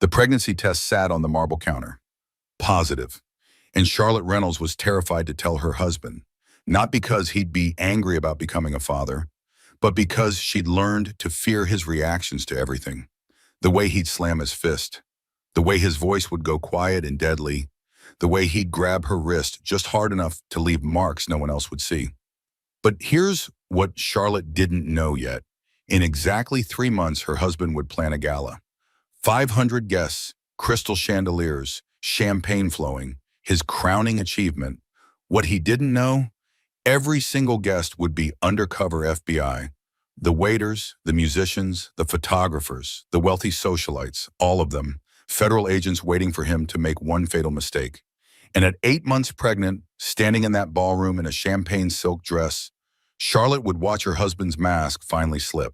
The pregnancy test sat on the marble counter. Positive. And Charlotte Reynolds was terrified to tell her husband, not because he'd be angry about becoming a father, but because she'd learned to fear his reactions to everything. The way he'd slam his fist, the way his voice would go quiet and deadly, the way he'd grab her wrist just hard enough to leave marks no one else would see. But here's what Charlotte didn't know yet. In exactly 3 months, her husband would plan a gala. 500 guests, crystal chandeliers, champagne flowing, his crowning achievement. What he didn't know, every single guest would be undercover FBI. The waiters, the musicians, the photographers, the wealthy socialites, all of them, federal agents waiting for him to make one fatal mistake. And at 8 months pregnant, standing in that ballroom in a champagne silk dress, Charlotte would watch her husband's mask finally slip.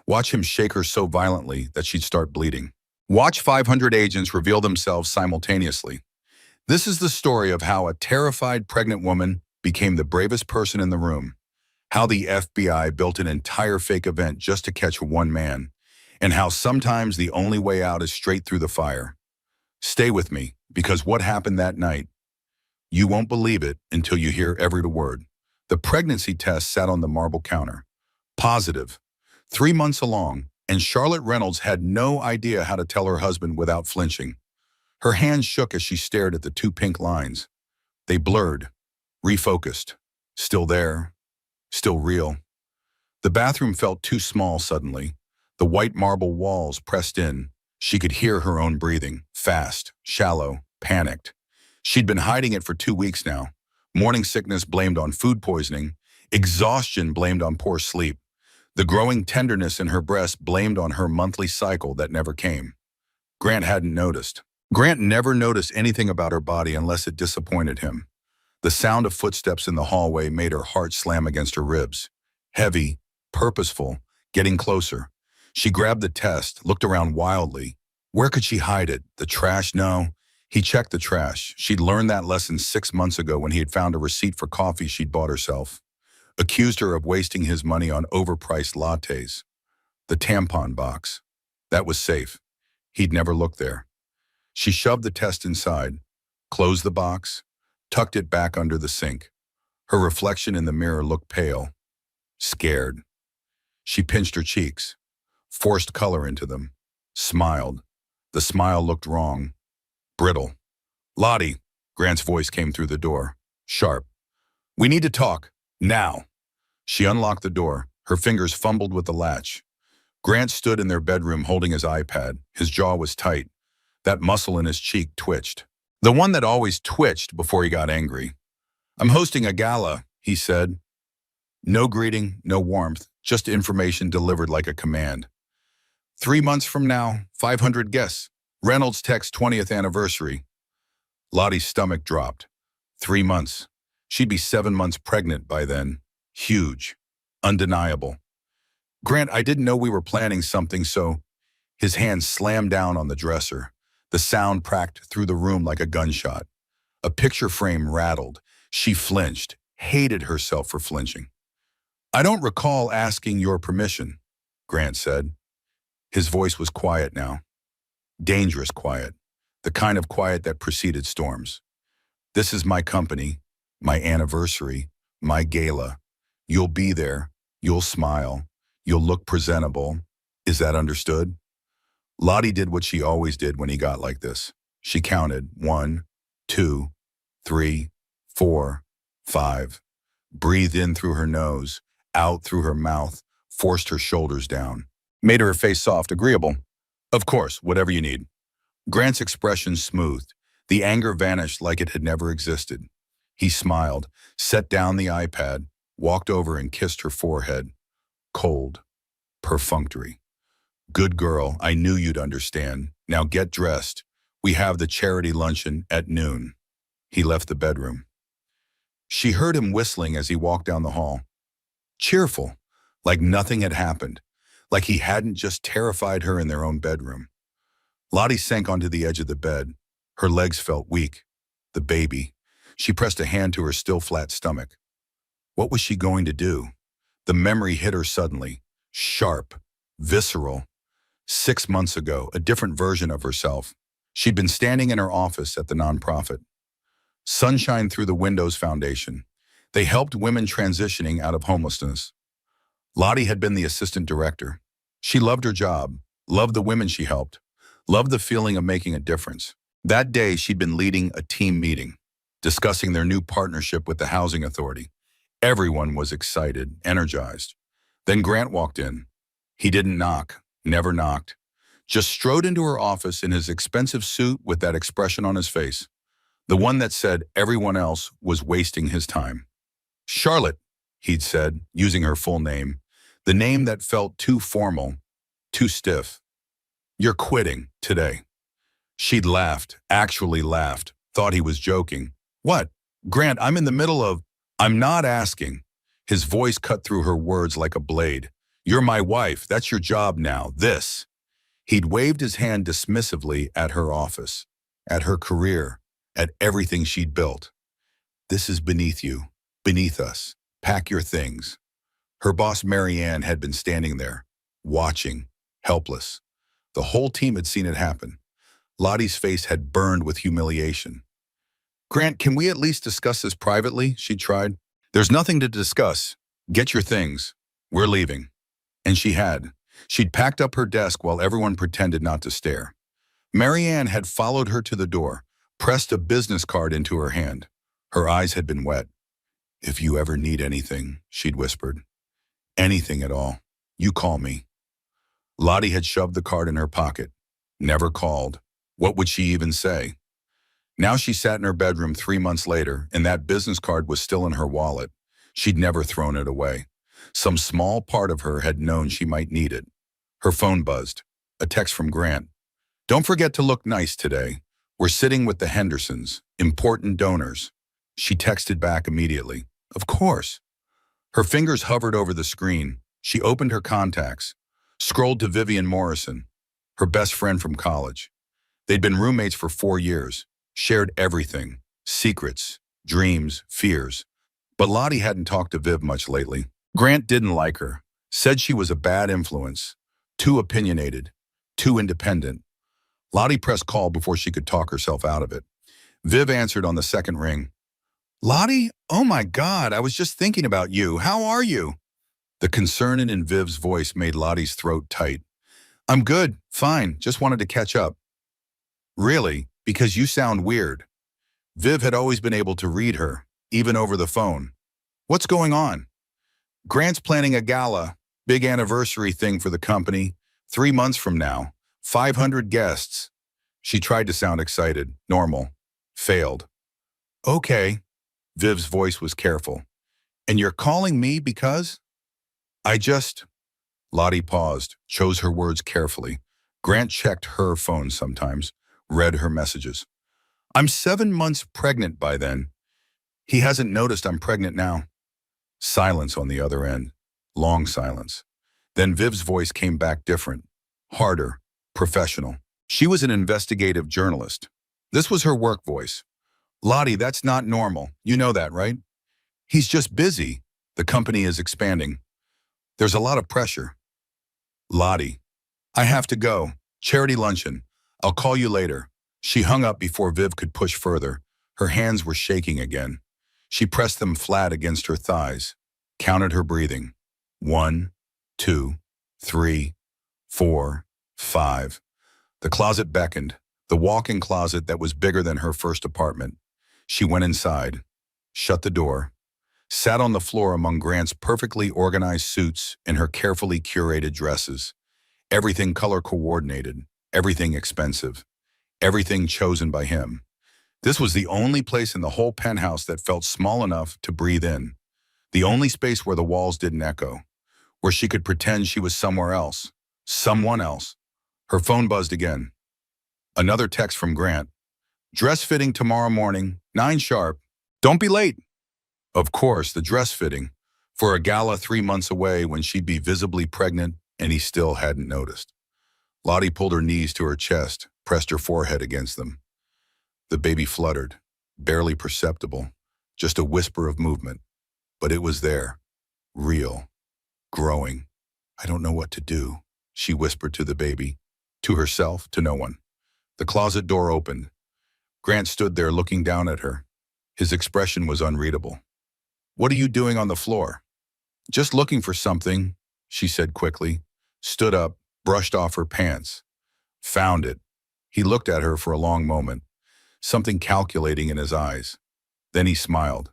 Watch him shake her so violently that she'd start bleeding. Watch 500 agents reveal themselves simultaneously. This is the story of how a terrified pregnant woman became the bravest person in the room, how the FBI built an entire fake event just to catch one man, and how sometimes the only way out is straight through the fire. Stay with me, because what happened that night, you won't believe it until you hear every word. The pregnancy test sat on the marble counter. Positive. 3 months along, and Charlotte Reynolds had no idea how to tell her husband without flinching. Her hands shook as she stared at the 2 pink lines. They blurred, refocused, still there, still real. The bathroom felt too small suddenly. The white marble walls pressed in. She could hear her own breathing, fast, shallow, panicked. She'd been hiding it for 2 weeks now. Morning sickness blamed on food poisoning, exhaustion blamed on poor sleep. The growing tenderness in her breast blamed on her monthly cycle that never came. Grant hadn't noticed. Grant never noticed anything about her body unless it disappointed him. The sound of footsteps in the hallway made her heart slam against her ribs. Heavy, purposeful, getting closer. She grabbed the test, looked around wildly. Where could she hide it? The trash? No. He checked the trash. She'd learned that lesson 6 months ago when he had found a receipt for coffee she'd bought herself. Accused her of wasting his money on overpriced lattes. The tampon box. That was safe. He'd never looked there. She shoved the test inside, closed the box, tucked it back under the sink. Her reflection in the mirror looked pale, scared. She pinched her cheeks, forced color into them, smiled. The smile looked wrong, brittle. "Lottie," Grant's voice came through the door, sharp. "We need to talk, now." She unlocked the door. Her fingers fumbled with the latch. Grant stood in their bedroom holding his iPad. His jaw was tight. That muscle in his cheek twitched. The one that always twitched before he got angry. "I'm hosting a gala," he said. No greeting, no warmth, just information delivered like a command. 3 months from now, 500 guests. Reynolds text 20th anniversary. Lottie's stomach dropped. 3 months. She'd be 7 months pregnant by then. Huge. Undeniable. "Grant, I didn't know we were planning something, so..." His hand slammed down on the dresser. The sound cracked through the room like a gunshot. A picture frame rattled. She flinched, hated herself for flinching. "I don't recall asking your permission," Grant said. His voice was quiet now. Dangerous quiet. The kind of quiet that preceded storms. "This is my company, my anniversary, my gala. You'll be there. You'll smile. You'll look presentable. Is that understood?" Lottie did what she always did when he got like this. She counted 1, 2, 3, 4, 5. Breathed in through her nose, out through her mouth, forced her shoulders down. Made her face soft, agreeable. "Of course, whatever you need." Grant's expression smoothed. The anger vanished like it had never existed. He smiled, set down the iPad, walked over and kissed her forehead. Cold. Perfunctory. "Good girl, I knew you'd understand. Now get dressed. We have the charity luncheon at noon." He left the bedroom. She heard him whistling as he walked down the hall. Cheerful, like nothing had happened, like he hadn't just terrified her in their own bedroom. Lottie sank onto the edge of the bed. Her legs felt weak. The baby. She pressed a hand to her still flat stomach. What was she going to do? The memory hit her suddenly, sharp, visceral. 6 months ago, a different version of herself. She'd been standing in her office at the nonprofit. Sunshine Through the Windows Foundation. They helped women transitioning out of homelessness. Lottie had been the assistant director. She loved her job, loved the women she helped, loved the feeling of making a difference. That day, she'd been leading a team meeting, discussing their new partnership with the housing authority. Everyone was excited, energized. Then Grant walked in. He didn't knock, never knocked, just strode into her office in his expensive suit with that expression on his face, the one that said everyone else was wasting his time. Charlotte, he'd said, using her full name, the name that felt too formal, too stiff. You're quitting today. She'd laughed, actually laughed, thought he was joking. What? Grant, I'm in the middle of... I'm not asking. His voice cut through her words like a blade. You're my wife. That's your job now. This. He'd waved his hand dismissively at her office, at her career, at everything she'd built. This is beneath you, beneath us. Pack your things. Her boss, Marianne, had been standing there, watching, helpless. The whole team had seen it happen. Lottie's face had burned with humiliation. Grant, can we at least discuss this privately? She tried. There's nothing to discuss. Get your things. We're leaving. And she had. She'd packed up her desk while everyone pretended not to stare. Marianne had followed her to the door, pressed a business card into her hand. Her eyes had been wet. If you ever need anything, she'd whispered. Anything at all, you call me. Lottie had shoved the card in her pocket. Never called. What would she even say? Now she sat in her bedroom 3 months later, and that business card was still in her wallet. She'd never thrown it away. Some small part of her had known she might need it. Her phone buzzed. A text from Grant. Don't forget to look nice today. We're sitting with the Hendersons, important donors. She texted back immediately. Of course. Her fingers hovered over the screen. She opened her contacts, scrolled to Vivian Morrison, her best friend from college. They'd been roommates for 4 years, shared everything, secrets, dreams, fears. But Lottie hadn't talked to Viv much lately. Grant didn't like her, said she was a bad influence, too opinionated, too independent. Lottie pressed call before she could talk herself out of it. Viv answered on the second ring. Lottie? Oh my God, I was just thinking about you. How are you? The concern in Viv's voice made Lottie's throat tight. I'm good, fine, just wanted to catch up. Really? Because you sound weird. Viv had always been able to read her, even over the phone. What's going on? Grant's planning a gala, big anniversary thing for the company, 3 months from now, 500 guests. She tried to sound excited, normal. Failed. Okay. Viv's voice was careful. And you're calling me because? Lottie paused, chose her words carefully. Grant checked her phone sometimes, read her messages. I'm 7 months pregnant by then. He hasn't noticed I'm pregnant now. Silence on the other end. Long silence. Then Viv's voice came back different, harder, professional. She was an investigative journalist. This was her work voice. Lottie, that's not normal. You know that, right? He's just busy. The company is expanding. There's a lot of pressure. Lottie, I have to go. Charity luncheon. I'll call you later. She hung up before Viv could push further. Her hands were shaking again. She pressed them flat against her thighs, counted her breathing. 1, 2, 3, 4, 5. The closet beckoned, the walk-in closet that was bigger than her first apartment. She went inside, shut the door, sat on the floor among Grant's perfectly organized suits and her carefully curated dresses. Everything color-coordinated, everything expensive, everything chosen by him. This was the only place in the whole penthouse that felt small enough to breathe in. The only space where the walls didn't echo, where she could pretend she was somewhere else, someone else. Her phone buzzed again. Another text from Grant. Dress fitting tomorrow morning, 9 sharp. Don't be late. Of course, the dress fitting. For a gala 3 months away when she'd be visibly pregnant and he still hadn't noticed. Lottie pulled her knees to her chest, pressed her forehead against them. The baby fluttered, barely perceptible, just a whisper of movement. But it was there, real, growing. I don't know what to do, she whispered to the baby. To herself, to no one. The closet door opened. Grant stood there looking down at her. His expression was unreadable. "What are you doing on the floor?" "Just looking for something," she said quickly, stood up, brushed off her pants. "Found it." He looked at her for a long moment, something calculating in his eyes. Then he smiled.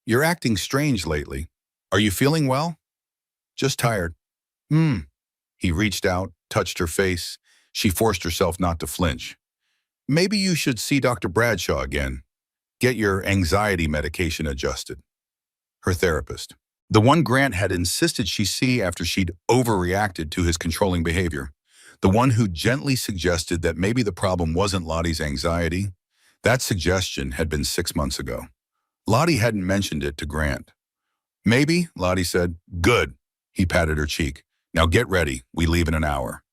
"You're acting strange lately. Are you feeling well?" "Just tired." "Hmm." He reached out, touched her face. She forced herself not to flinch. "Maybe you should see Dr. Bradshaw again. Get your anxiety medication adjusted." Her therapist. The one Grant had insisted she see after she'd overreacted to his controlling behavior. The one who gently suggested that maybe the problem wasn't Lottie's anxiety. That suggestion had been 6 months ago. Lottie hadn't mentioned it to Grant. "Maybe," Lottie said. "Good." He patted her cheek. "Now get ready. We leave in an hour."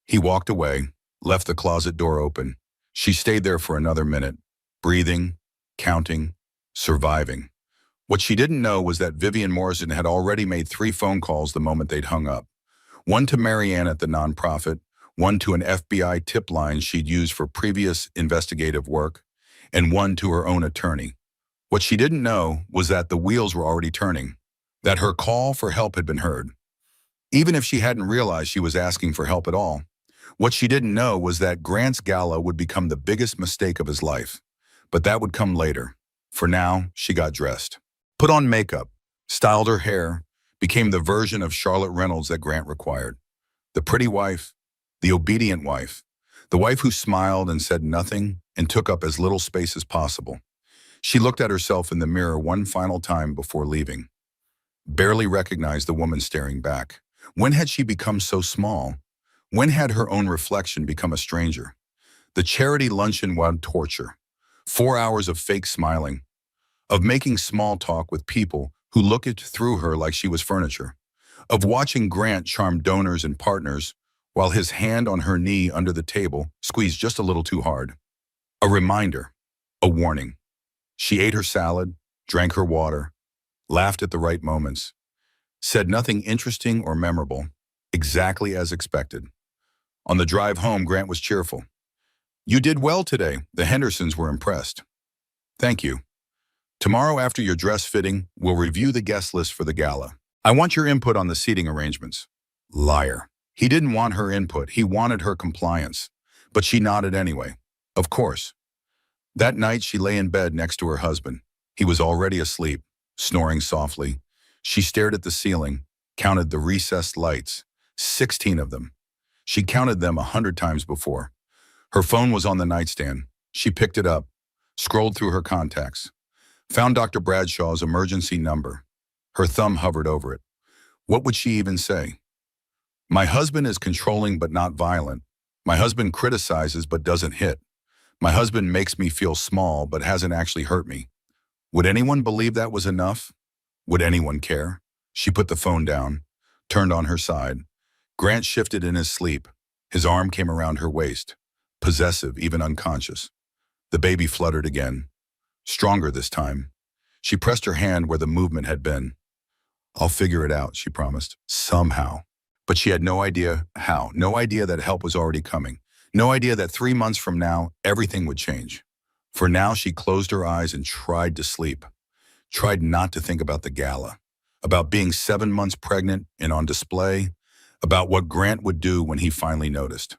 He walked away, left the closet door open. She stayed there for another minute, breathing, counting, surviving. What she didn't know was that Vivian Morrison had already made 3 phone calls the moment they'd hung up. One to Marianne at the nonprofit, one to an FBI tip line she'd used for previous investigative work, and one to her own attorney. What she didn't know was that the wheels were already turning, that her call for help had been heard. Even if she hadn't realized she was asking for help at all, what she didn't know was that Grant's gala would become the biggest mistake of his life. But that would come later. For now, she got dressed. Put on makeup, styled her hair, became the version of Charlotte Reynolds that Grant required. The pretty wife, the obedient wife, the wife who smiled and said nothing and took up as little space as possible. She looked at herself in the mirror one final time before leaving. Barely recognized the woman staring back. When had she become so small? When had her own reflection become a stranger? The charity luncheon was torture. 4 hours of fake smiling, of making small talk with people who looked through her like she was furniture, of watching Grant charm donors and partners while his hand on her knee under the table squeezed just a little too hard. A reminder, a warning. She ate her salad, drank her water, laughed at the right moments, said nothing interesting or memorable, exactly as expected. On the drive home, Grant was cheerful. "You did well today." The Hendersons were impressed. "Thank you. Tomorrow after your dress fitting, we'll review the guest list for the gala. I want your input on the seating arrangements." Liar. He didn't want her input, he wanted her compliance. But she nodded anyway. Of course. That night she lay in bed next to her husband. He was already asleep, snoring softly. She stared at the ceiling, counted the recessed lights, 16 of them. She counted them 100 times before. Her phone was on the nightstand. She picked it up, scrolled through her contacts, found Dr. Bradshaw's emergency number. Her thumb hovered over it. What would she even say? "My husband is controlling but not violent. My husband criticizes but doesn't hit. My husband makes me feel small but hasn't actually hurt me." Would anyone believe that was enough? Would anyone care? She put the phone down, turned on her side. Grant shifted in his sleep. His arm came around her waist, possessive, even unconscious. The baby fluttered again, stronger this time. She pressed her hand where the movement had been. "I'll figure it out," she promised, somehow. But she had no idea how, no idea that help was already coming, no idea that 3 months from now, everything would change. For now, she closed her eyes and tried to sleep, tried not to think about the gala, about being 7 months pregnant and on display, about what Grant would do when he finally noticed.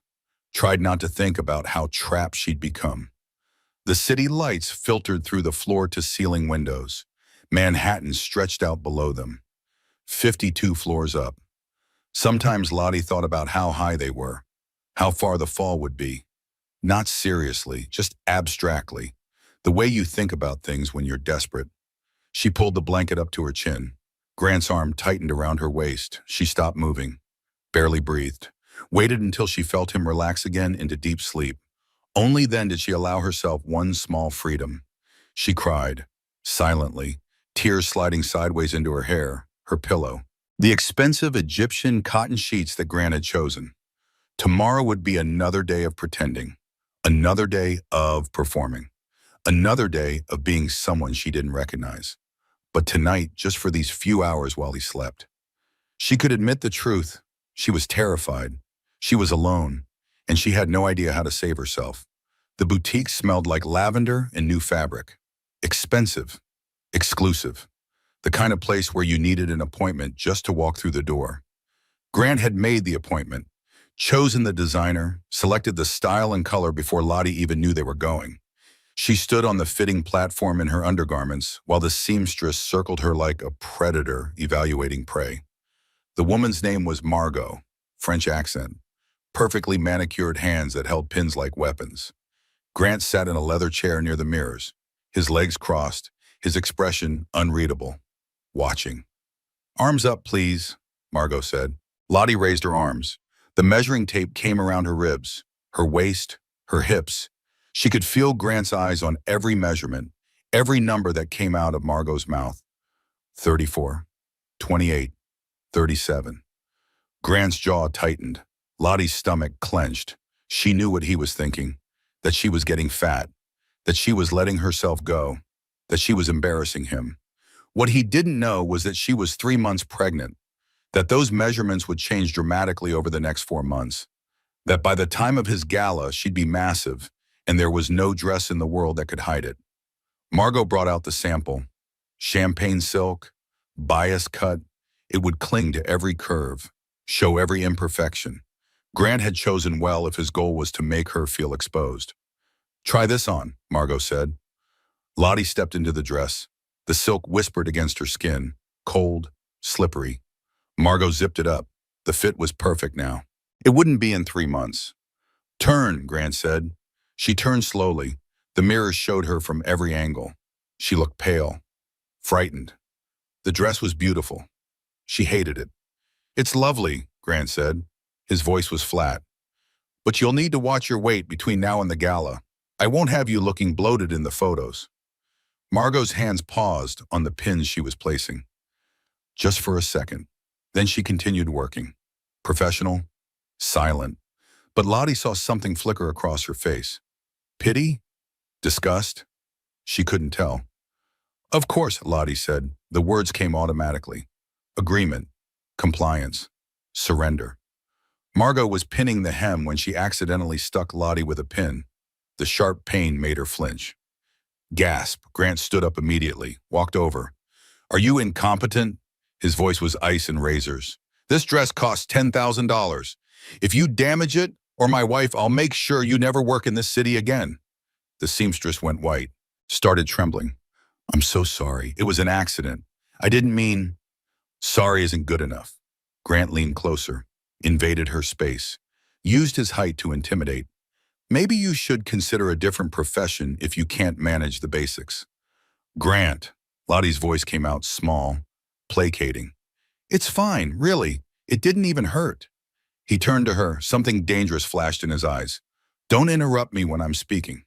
Tried not to think about how trapped she'd become. The city lights filtered through the floor-to-ceiling windows. Manhattan stretched out below them, 52 floors up. Sometimes Lottie thought about how high they were, how far the fall would be. Not seriously, just abstractly, the way you think about things when you're desperate. She pulled the blanket up to her chin. Grant's arm tightened around her waist. She stopped moving, barely breathed, waited until she felt him relax again into deep sleep. Only then did she allow herself one small freedom. She cried, silently, tears sliding sideways into her hair, her pillow. The expensive Egyptian cotton sheets that Grant had chosen. Tomorrow would be another day of pretending, another day of performing, another day of being someone she didn't recognize. But tonight, just for these few hours while he slept, she could admit the truth. She was terrified. She was alone, and she had no idea how to save herself. The boutique smelled like lavender and new fabric. Expensive, exclusive, the kind of place where you needed an appointment just to walk through the door. Grant had made the appointment, chosen the designer, selected the style and color before Lottie even knew they were going. She stood on the fitting platform in her undergarments while the seamstress circled her like a predator evaluating prey. The woman's name was Margot, French accent, perfectly manicured hands that held pins like weapons. Grant sat in a leather chair near the mirrors, his legs crossed, his expression unreadable, watching. "Arms up, please," Margot said. Lottie raised her arms. The measuring tape came around her ribs, her waist, her hips. She could feel Grant's eyes on every measurement, every number that came out of Margot's mouth. 34, 28, 37. Grant's jaw tightened. Lottie's stomach clenched. She knew what he was thinking, that she was getting fat, that she was letting herself go, that she was embarrassing him. What he didn't know was that she was 3 months pregnant, that those measurements would change dramatically over the next 4 months, that by the time of his gala, she'd be massive, and there was no dress in the world that could hide it. Margot brought out the sample. Champagne silk, bias cut, it would cling to every curve, show every imperfection. Grant had chosen well if his goal was to make her feel exposed. "Try this on," Margot said. Lottie stepped into the dress. The silk whispered against her skin, cold, slippery. Margot zipped it up. The fit was perfect now. It wouldn't be in 3 months. "Turn," Grant said. She turned slowly. The mirrors showed her from every angle. She looked pale, frightened. The dress was beautiful. She hated it. "It's lovely," Grant said. His voice was flat. "But you'll need to watch your weight between now and the gala. I won't have you looking bloated in the photos." Margot's hands paused on the pins she was placing. Just for a second. Then she continued working. Professional, silent. But Lottie saw something flicker across her face. Pity? Disgust? She couldn't tell. "Of course," Lottie said. The words came automatically. Agreement. Compliance. Surrender. Margot was pinning the hem when she accidentally stuck Lottie with a pin. The sharp pain made her flinch. Gasp. Grant stood up immediately, walked over. "Are you incompetent?" His voice was ice and razors. "This dress costs $10,000. If you damage it, or my wife, I'll make sure you never work in this city again." The seamstress went white, started trembling. "I'm so sorry. It was an accident. I didn't mean—" "Sorry isn't good enough." Grant leaned closer, invaded her space, used his height to intimidate. "Maybe you should consider a different profession if you can't manage the basics." "Grant," Lottie's voice came out small, placating. "It's fine, really. It didn't even hurt." He turned to her, something dangerous flashed in his eyes. "Don't interrupt me when I'm speaking."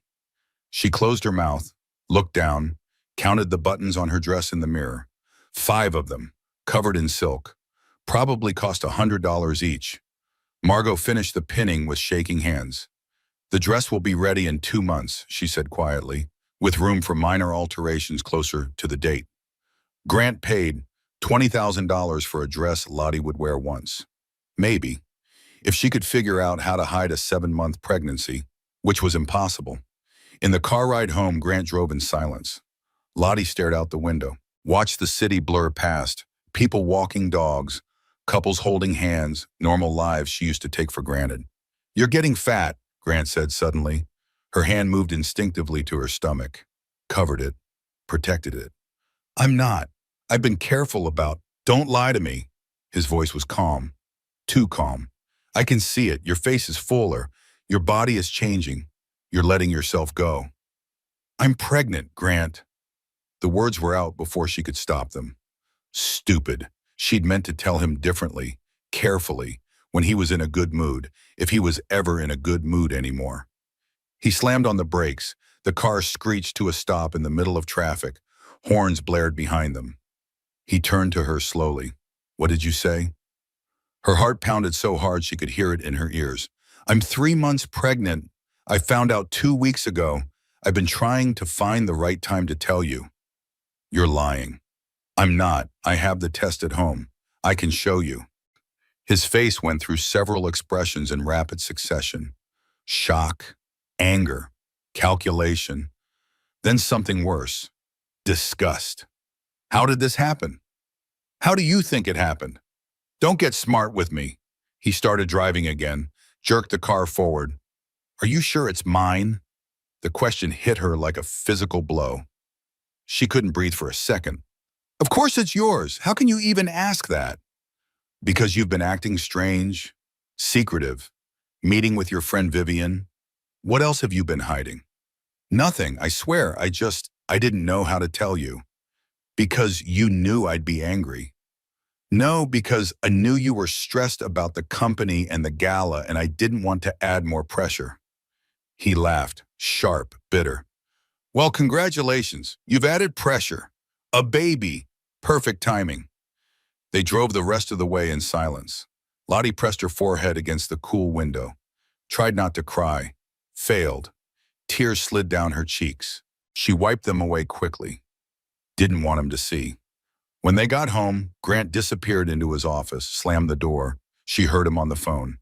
She closed her mouth, looked down, counted the buttons on her dress in the mirror. 5 of them, covered in silk. Probably cost $100 each. Margot finished the pinning with shaking hands. "The dress will be ready in 2 months, she said quietly, with room for minor alterations closer to the date. Grant paid $20,000 for a dress Lottie would wear once. Maybe, if she could figure out how to hide a 7-month pregnancy, which was impossible. In the car ride home, Grant drove in silence. Lottie stared out the window, watched the city blur past, people walking dogs, couples holding hands, normal lives she used to take for granted. "You're getting fat," Grant said suddenly. Her hand moved instinctively to her stomach, covered it, protected it. "I'm not. I've been careful about—" "Don't lie to me." His voice was calm, too calm. "I can see it. Your face is fuller. Your body is changing. You're letting yourself go." "I'm pregnant, Grant." The words were out before she could stop them. Stupid. She'd meant to tell him differently, carefully, when he was in a good mood, if he was ever in a good mood anymore. He slammed on the brakes. The car screeched to a stop in the middle of traffic. Horns blared behind them. He turned to her slowly. "What did you say?" Her heart pounded so hard she could hear it in her ears. "I'm 3 months pregnant. I found out 2 weeks ago. I've been trying to find the right time to tell you." "You're lying." "I'm not. I have the test at home. I can show you." His face went through several expressions in rapid succession. Shock, anger, calculation, then something worse, disgust. How did this happen? How do you think it happened? Don't get smart with me. He started driving again, jerked the car forward. Are you sure it's mine? The question hit her like a physical blow. She couldn't breathe for a second. Of course it's yours. How can you even ask that? Because you've been acting strange, secretive, meeting with your friend Vivian. What else have you been hiding? Nothing, I swear. I didn't know how to tell you. Because you knew I'd be angry. No, because I knew you were stressed about the company and the gala, and I didn't want to add more pressure. He laughed, sharp, bitter. Well, congratulations. You've added pressure. A baby. Perfect timing. They drove the rest of the way in silence. Lottie pressed her forehead against the cool window, tried not to cry, failed. Tears slid down her cheeks. She wiped them away quickly. Didn't want him to see. When they got home, Grant disappeared into his office, slammed the door. She heard him on the phone.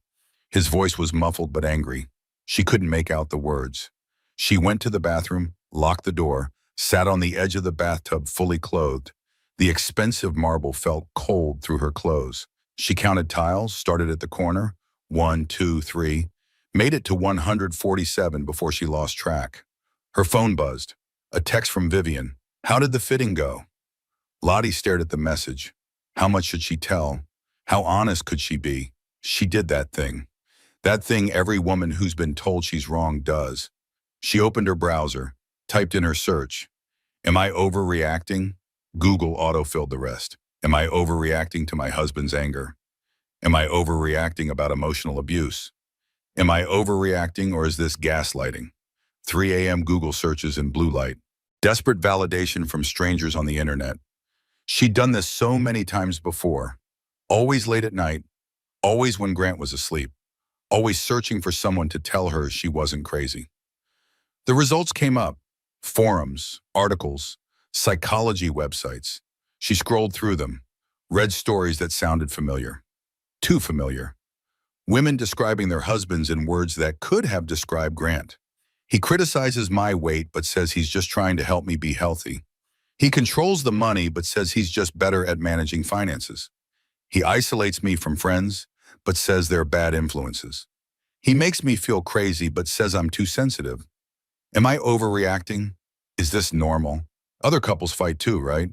His voice was muffled but angry. She couldn't make out the words. She went to the bathroom, locked the door, sat on the edge of the bathtub fully clothed. The expensive marble felt cold through her clothes. She counted tiles, started at the corner, 1, 2, 3, made it to 147 before she lost track. Her phone buzzed. A text from Vivian. How did the fitting go? Lottie stared at the message. How much should she tell? How honest could she be? She did that thing. That thing every woman who's been told she's wrong does. She opened her browser, typed in her search. Am I overreacting? Google autofilled the rest. Am I overreacting to my husband's anger? Am I overreacting about emotional abuse? Am I overreacting, or is this gaslighting? 3 a.m. Google searches in blue light. Desperate validation from strangers on the internet. She'd done this so many times before. Always late at night, always when Grant was asleep, always searching for someone to tell her she wasn't crazy. The results came up. Forums, articles, psychology websites. She scrolled through them, read stories that sounded familiar. Too familiar. Women describing their husbands in words that could have described Grant. He criticizes my weight but says he's just trying to help me be healthy. He controls the money but says he's just better at managing finances. He isolates me from friends but says they're bad influences. He makes me feel crazy but says I'm too sensitive. Am I overreacting? Is this normal? Other couples fight too, right?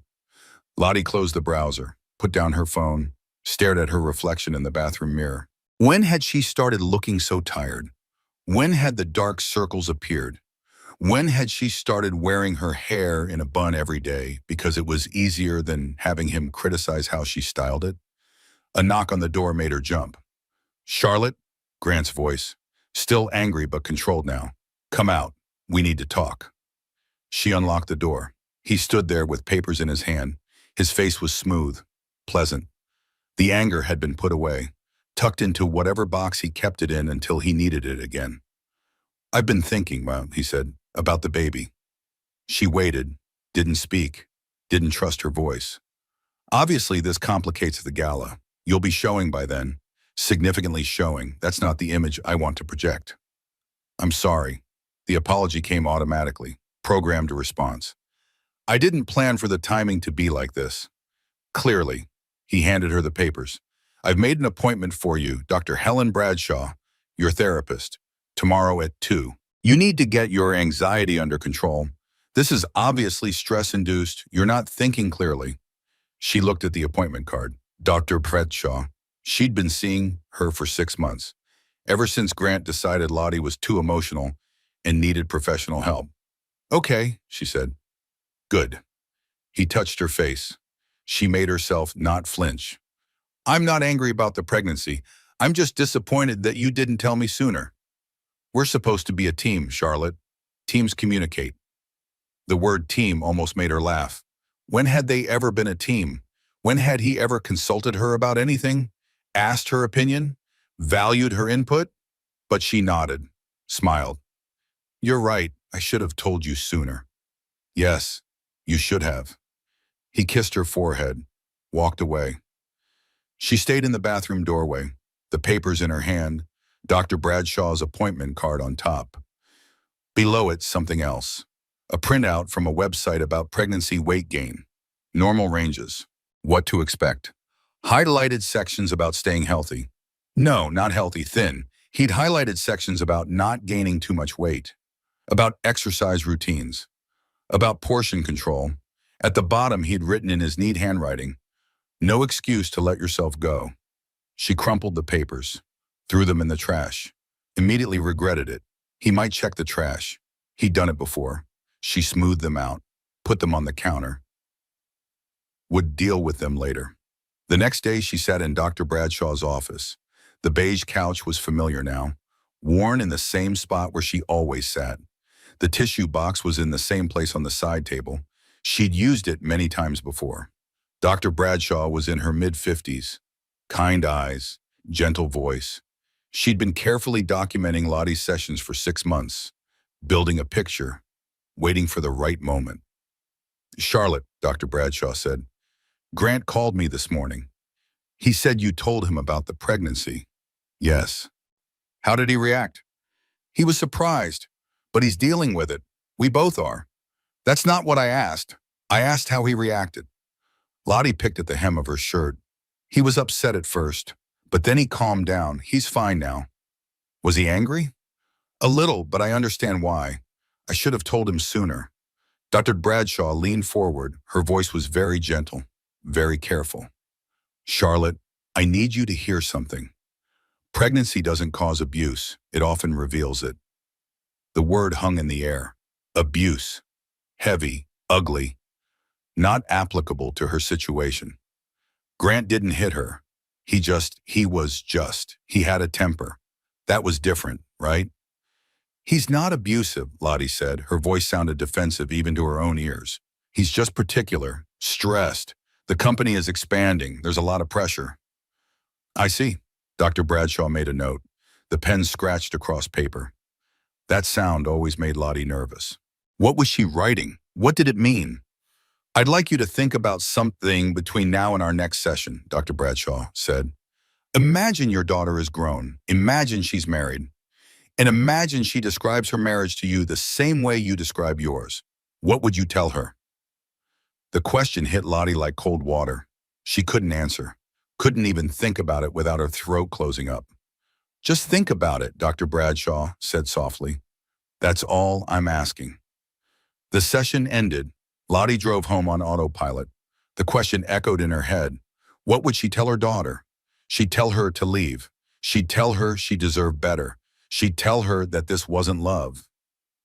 Lottie closed the browser, put down her phone, stared at her reflection in the bathroom mirror. When had she started looking so tired? When had the dark circles appeared? When had she started wearing her hair in a bun every day because it was easier than having him criticize how she styled it? A knock on the door made her jump. Charlotte? Grant's voice, still angry but controlled now. Come out. We need to talk. She unlocked the door. He stood there with papers in his hand. His face was smooth, pleasant. The anger had been put away, tucked into whatever box he kept it in until he needed it again. I've been thinking, he said, about the baby. She waited, didn't speak, didn't trust her voice. Obviously, this complicates the gala. You'll be showing by then, significantly showing. That's not the image I want to project. I'm sorry. The apology came automatically, programmed response. I didn't plan for the timing to be like this. Clearly, he handed her the papers. I've made an appointment for you, Dr. Helen Bradshaw, your therapist, tomorrow at 2. You need to get your anxiety under control. This is obviously stress-induced. You're not thinking clearly. She looked at the appointment card. Dr. Bradshaw. She'd been seeing her for 6 months, ever since Grant decided Lottie was too emotional and needed professional help. Okay, she said. Good. He touched her face. She made herself not flinch. I'm not angry about the pregnancy. I'm just disappointed that you didn't tell me sooner. We're supposed to be a team, Charlotte. Teams communicate. The word team almost made her laugh. When had they ever been a team? When had he ever consulted her about anything? Asked her opinion? Valued her input? But she nodded, smiled. You're right. I should have told you sooner. Yes, you should have. He kissed her forehead, walked away. She stayed in the bathroom doorway, the papers in her hand, Dr. Bradshaw's appointment card on top. Below it, something else. A printout from a website about pregnancy weight gain, normal ranges, what to expect. Highlighted sections about staying healthy. No, not healthy, thin. He'd highlighted sections about not gaining too much weight, about exercise routines, about portion control. At the bottom, he'd written in his neat handwriting, no excuse to let yourself go. She crumpled the papers, threw them in the trash, immediately regretted it. He might check the trash. He'd done it before. She smoothed them out, put them on the counter, would deal with them later. The next day, she sat in Dr. Bradshaw's office. The beige couch was familiar now, worn in the same spot where she always sat. The tissue box was in the same place on the side table. She'd used it many times before. Dr. Bradshaw was in her mid-50s. Kind eyes, gentle voice. She'd been carefully documenting Lottie's sessions for 6 months, building a picture, waiting for the right moment. Charlotte, Dr. Bradshaw said, Grant called me this morning. He said you told him about the pregnancy. Yes. How did he react? He was surprised, but he's dealing with it. We both are. That's not what I asked. I asked how he reacted. Lottie picked at the hem of her shirt. He was upset at first, but then he calmed down. He's fine now. Was he angry? A little, but I understand why. I should have told him sooner. Dr. Bradshaw leaned forward. Her voice was very gentle, very careful. Charlotte, I need you to hear something. Pregnancy doesn't cause abuse. It often reveals it. The word hung in the air. Abuse. Heavy, ugly, not applicable to her situation. Grant didn't hit her. He had a temper. That was different, right? He's not abusive, Lottie said. Her voice sounded defensive even to her own ears. He's just particular, stressed. The company is expanding. There's a lot of pressure. I see. Dr. Bradshaw made a note. The pen scratched across paper. That sound always made Lottie nervous. What was she writing? What did it mean? I'd like you to think about something between now and our next session, Dr. Bradshaw said. Imagine your daughter is grown. Imagine she's married. And imagine she describes her marriage to you the same way you describe yours. What would you tell her? The question hit Lottie like cold water. She couldn't answer, couldn't even think about it without her throat closing up. Just think about it, Dr. Bradshaw said softly. That's all I'm asking. The session ended. Lottie drove home on autopilot. The question echoed in her head. What would she tell her daughter? She'd tell her to leave. She'd tell her she deserved better. She'd tell her that this wasn't love,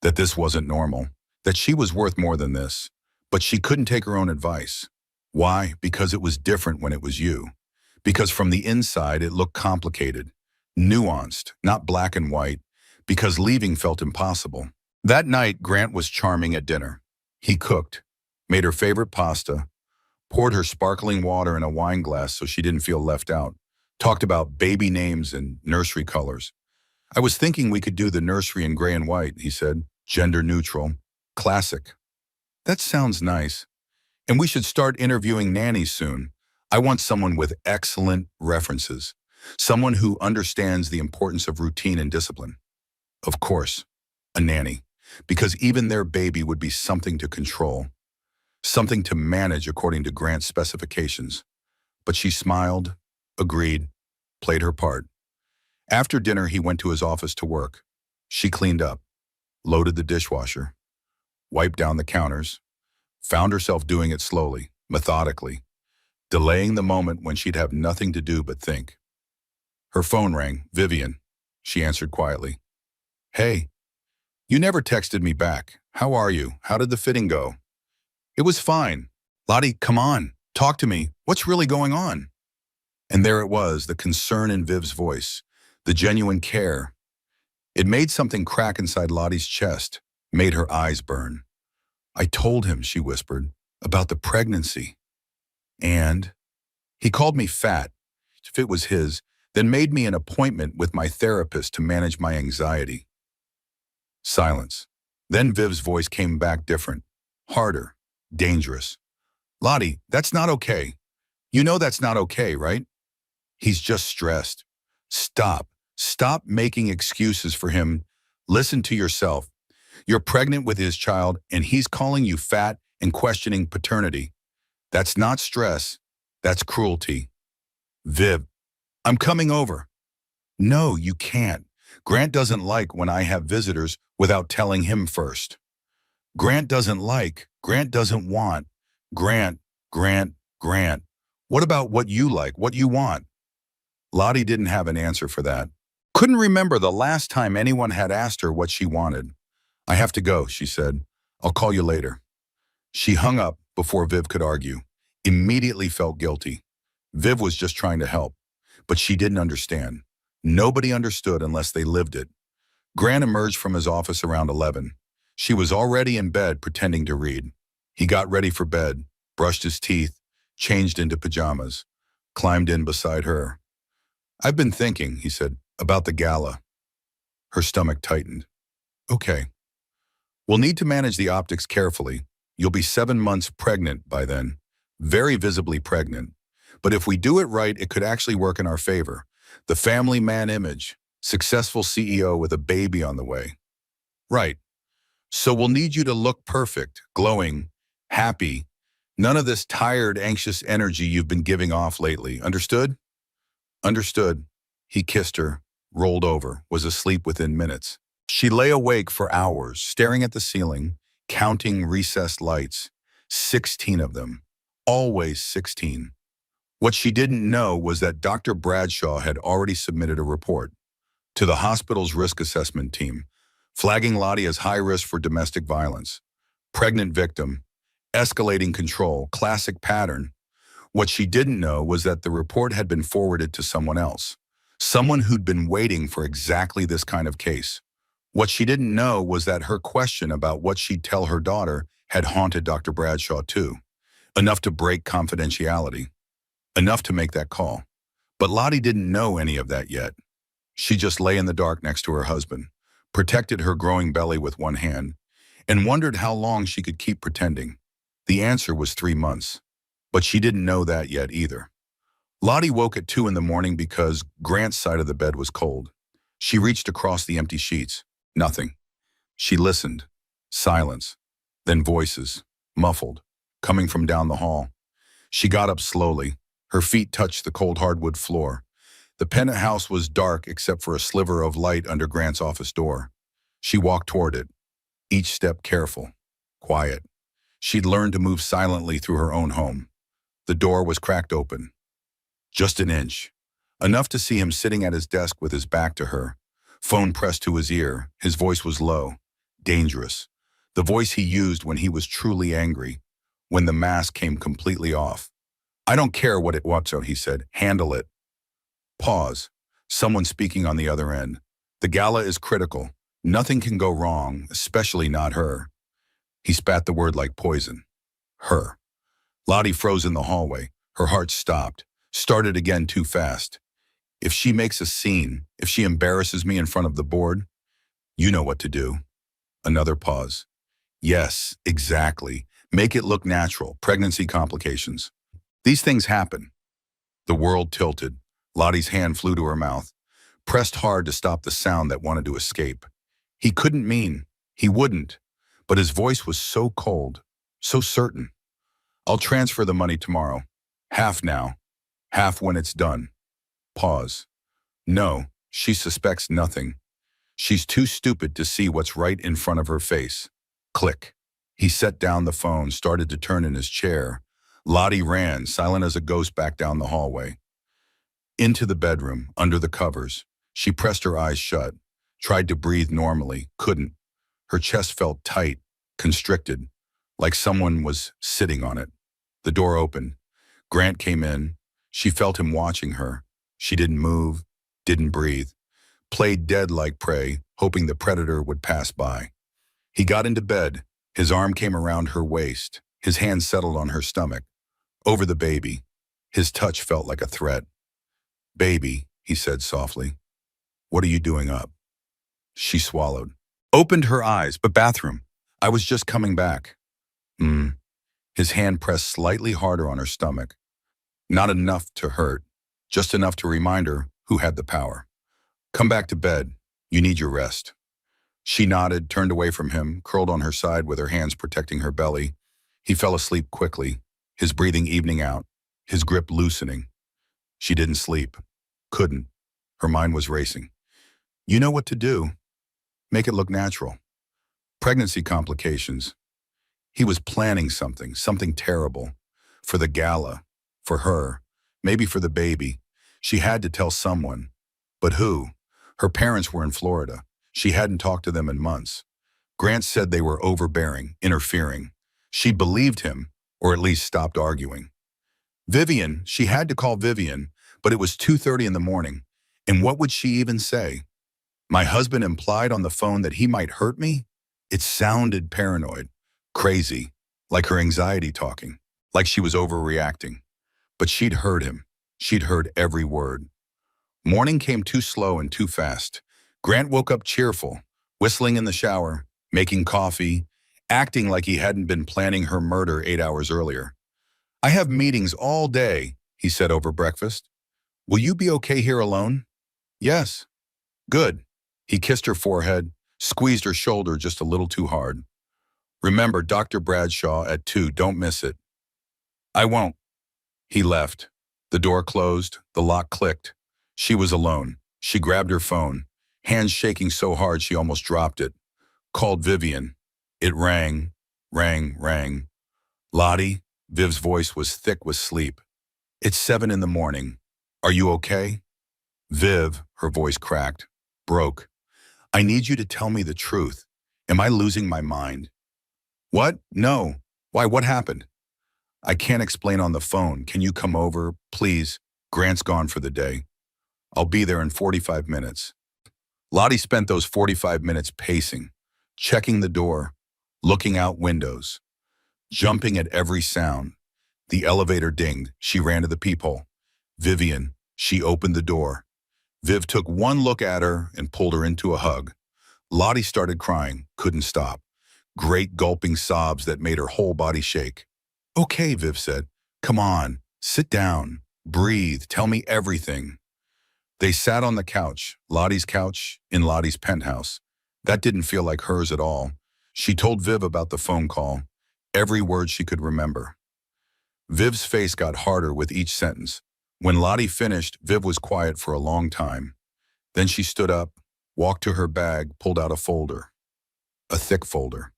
that this wasn't normal, that she was worth more than this. But she couldn't take her own advice. Why? Because it was different when it was you. Because from the inside it looked complicated, nuanced, not black and white. Because leaving felt impossible. That night, Grant was charming at dinner. He cooked, made her favorite pasta, poured her sparkling water in a wine glass so she didn't feel left out, talked about baby names and nursery colors. I was thinking we could do the nursery in gray and white, he said, gender neutral, classic. That sounds nice. And we should start interviewing nannies soon. I want someone with excellent references, someone who understands the importance of routine and discipline. Of course, a nanny, because even their baby would be something to control, something to manage according to Grant's specifications. But she smiled, agreed, played her part. After dinner, he went to his office to work. She cleaned up, loaded the dishwasher, wiped down the counters, found herself doing it slowly, methodically, delaying the moment when she'd have nothing to do but think. Her phone rang. Vivian, she answered quietly. Hey, you never texted me back. How are you? How did the fitting go? It was fine. Lottie, come on, talk to me. What's really going on? And there it was, the concern in Viv's voice, the genuine care. It made something crack inside Lottie's chest, made her eyes burn. I told him, she whispered, about the pregnancy. And he called me fat, if it was his, then made me an appointment with my therapist to manage my anxiety. Silence. Then Viv's voice came back different, harder, dangerous. Lottie, that's not okay. You know that's not okay, right? He's just stressed. Stop. Stop making excuses for him. Listen to yourself. You're pregnant with his child, and he's calling you fat and questioning paternity. That's not stress. That's cruelty. Viv, I'm coming over. No, you can't. Grant doesn't like when I have visitors without telling him first. Grant doesn't want. Grant, Grant. What about what you like, what you want? Lottie didn't have an answer for that. Couldn't remember the last time anyone had asked her what she wanted. I have to go, she said. I'll call you later. She hung up before Viv could argue. Immediately felt guilty. Viv was just trying to help, but she didn't understand. Nobody understood unless they lived it. Grant emerged from his office around 11. She was already in bed pretending to read. He got ready for bed, brushed his teeth, changed into pajamas, climbed in beside her. I've been thinking, he said, about the gala. Her stomach tightened. Okay. We'll need to manage the optics carefully. You'll be 7 months pregnant by then, very visibly pregnant. But if we do it right, it could actually work in our favor. The family man image, successful CEO with a baby on the way. Right. So we'll need you to look perfect, glowing, happy. None of this tired, anxious energy you've been giving off lately. Understood? Understood. He kissed her, rolled over, was asleep within minutes. She lay awake for hours, staring at the ceiling, counting recessed lights. 16 of them. Always 16. What she didn't know was that Dr. Bradshaw had already submitted a report to the hospital's risk assessment team, flagging Lottie as high risk for domestic violence. Pregnant victim, escalating control, classic pattern. What she didn't know was that the report had been forwarded to someone else, someone who'd been waiting for exactly this kind of case. What she didn't know was that her question about what she'd tell her daughter had haunted Dr. Bradshaw too, enough to break confidentiality, enough to make that call. But Lottie didn't know any of that yet. She just lay in the dark next to her husband, protected her growing belly with one hand, and wondered how long she could keep pretending. The answer was 3 months, but she didn't know that yet either. Lottie woke at 2 in the morning because Grant's side of the bed was cold. She reached across the empty sheets. Nothing. She listened. Silence. Then voices, muffled, coming from down the hall. She got up slowly. Her feet touched the cold hardwood floor. The penthouse was dark except for a sliver of light under Grant's office door. She walked toward it, each step careful, quiet. She'd learned to move silently through her own home. The door was cracked open. Just an inch. Enough to see him sitting at his desk with his back to her. Phone pressed to his ear. His voice was low, dangerous. The voice he used when he was truly angry, when the mask came completely off. I don't care what it was, he said. Handle it. Pause. Someone speaking on the other end. The gala is critical. Nothing can go wrong, especially not her. He spat the word like poison. Her. Lottie froze in the hallway. Her heart stopped. Started again too fast. If she makes a scene, if she embarrasses me in front of the board, you know what to do. Another pause. Yes, exactly. Make it look natural. Pregnancy complications. These things happen. The world tilted. Lottie's hand flew to her mouth, pressed hard to stop the sound that wanted to escape. He couldn't mean. He wouldn't. But his voice was so cold, so certain. I'll transfer the money tomorrow. Half now. Half when it's done. Pause. No, she suspects nothing. She's too stupid to see what's right in front of her face. Click. He set down the phone, started to turn in his chair. Lottie ran, silent as a ghost, back down the hallway. Into the bedroom, under the covers. She pressed her eyes shut, tried to breathe normally, couldn't. Her chest felt tight, constricted, like someone was sitting on it. The door opened. Grant came in. She felt him watching her. She didn't move, didn't breathe. Played dead like prey, hoping the predator would pass by. He got into bed. His arm came around her waist. His hand settled on her stomach. Over the baby. His touch felt like a threat. Baby, he said softly. What are you doing up? She swallowed. Opened her eyes, but bathroom. I was just coming back. His hand pressed slightly harder on her stomach. Not enough to hurt. just enough to remind her who had the power. Come back to bed. You need your rest. She nodded, turned away from him, curled on her side with her hands protecting her belly. He fell asleep quickly, his breathing evening out, his grip loosening. She didn't sleep. Couldn't. Her mind was racing. You know what to do. Make it look natural. Pregnancy complications. He was planning something terrible. For the gala. For her. Maybe for the baby. She had to tell someone. But who? Her parents were in Florida. She hadn't talked to them in months. Grant said they were overbearing, interfering. She believed him, or at least stopped arguing. Vivian, she had to call Vivian, but it was 2:30 in the morning. And what would she even say? My husband implied on the phone that he might hurt me? It sounded paranoid, crazy, like her anxiety talking, like she was overreacting. But she'd heard him. She'd heard every word. Morning came too slow and too fast. Grant woke up cheerful, whistling in the shower, making coffee, acting like he hadn't been planning her murder 8 hours earlier. I have meetings all day, he said over breakfast. Will you be okay here alone? Yes. Good. He kissed her forehead, squeezed her shoulder just a little too hard. Remember Dr. Bradshaw at 2, don't miss it. I won't. He left. The door closed, the lock clicked. She was alone. She grabbed her phone, hands shaking so hard she almost dropped it. Called Vivian. It rang, rang. Lottie, Viv's voice was thick with sleep. It's 7 in the morning. Are you okay? Viv, her voice cracked, broke. I need you to tell me the truth. Am I losing my mind? What? No. Why, what happened? I can't explain on the phone. Can you come over, please? Grant's gone for the day. I'll be there in 45 minutes. Lottie spent those 45 minutes pacing, checking the door, looking out windows, jumping at every sound. The elevator dinged. She ran to the peephole. Vivian, she opened the door. Viv took one look at her and pulled her into a hug. Lottie started crying, couldn't stop. Great gulping sobs that made her whole body shake. Okay, Viv said. Come on, sit down, breathe, tell me everything. They sat on the couch, Lottie's couch, in Lottie's penthouse. That didn't feel like hers at all. She told Viv about the phone call, every word she could remember. Viv's face got harder with each sentence. When Lottie finished, Viv was quiet for a long time. Then she stood up, walked to her bag, pulled out a folder. A thick folder.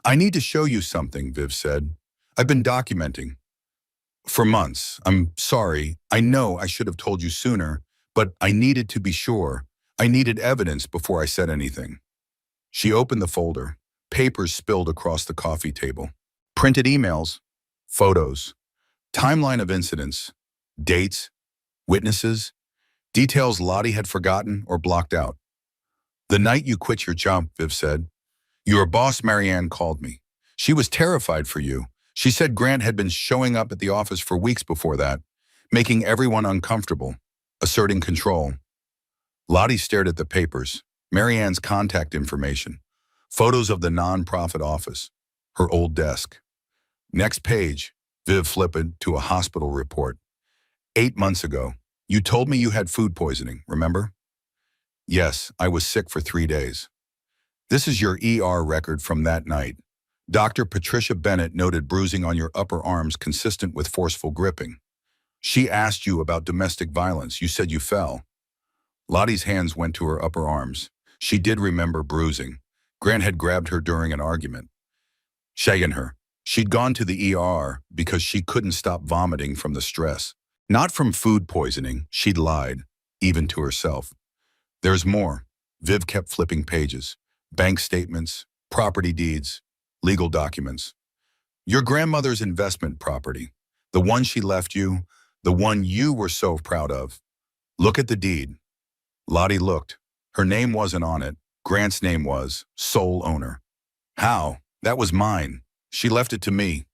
I need to show you something, Viv said. I've been documenting. For months. I'm sorry. I know I should have told you sooner, but I needed to be sure. I needed evidence before I said anything. She opened the folder. Papers spilled across the coffee table. Printed emails. Photos. Timeline of incidents. Dates. Witnesses. Details Lottie had forgotten or blocked out. The night you quit your job, Viv said. Your boss, Marianne, called me. She was terrified for you. She said Grant had been showing up at the office for weeks before that, making everyone uncomfortable, asserting control. Lottie stared at the papers, Marianne's contact information, photos of the non-profit office, her old desk. Next page, Viv flipped to a hospital report. 8 months ago, you told me you had food poisoning, remember? Yes, I was sick for 3 days. This is your ER record from that night. Dr. Patricia Bennett noted bruising on your upper arms consistent with forceful gripping. She asked you about domestic violence. You said you fell. Lottie's hands went to her upper arms. She did remember bruising. Grant had grabbed her during an argument. Shagging her. She'd gone to the ER because she couldn't stop vomiting from the stress. Not from food poisoning, she'd lied, even to herself. There's more. Viv kept flipping pages. Bank statements, property deeds, legal documents. Your grandmother's investment property, the one she left you, the one you were so proud of. Look at the deed. Lottie looked. Her name wasn't on it. Grant's name was, sole owner. How? That was mine. She left it to me.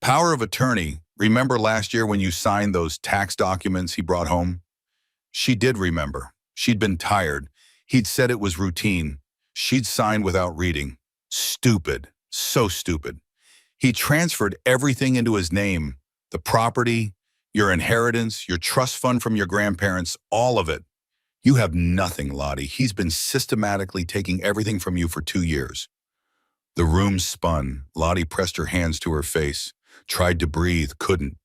Power of attorney. Remember last year when you signed those tax documents he brought home? She did remember. She'd been tired. He'd said it was routine. She'd signed without reading. Stupid. So stupid. He transferred everything into his name. The property, your inheritance, your trust fund from your grandparents, all of it. You have nothing, Lottie. He's been systematically taking everything from you for 2 years. The room spun. Lottie pressed her hands to her face, tried to breathe, couldn't.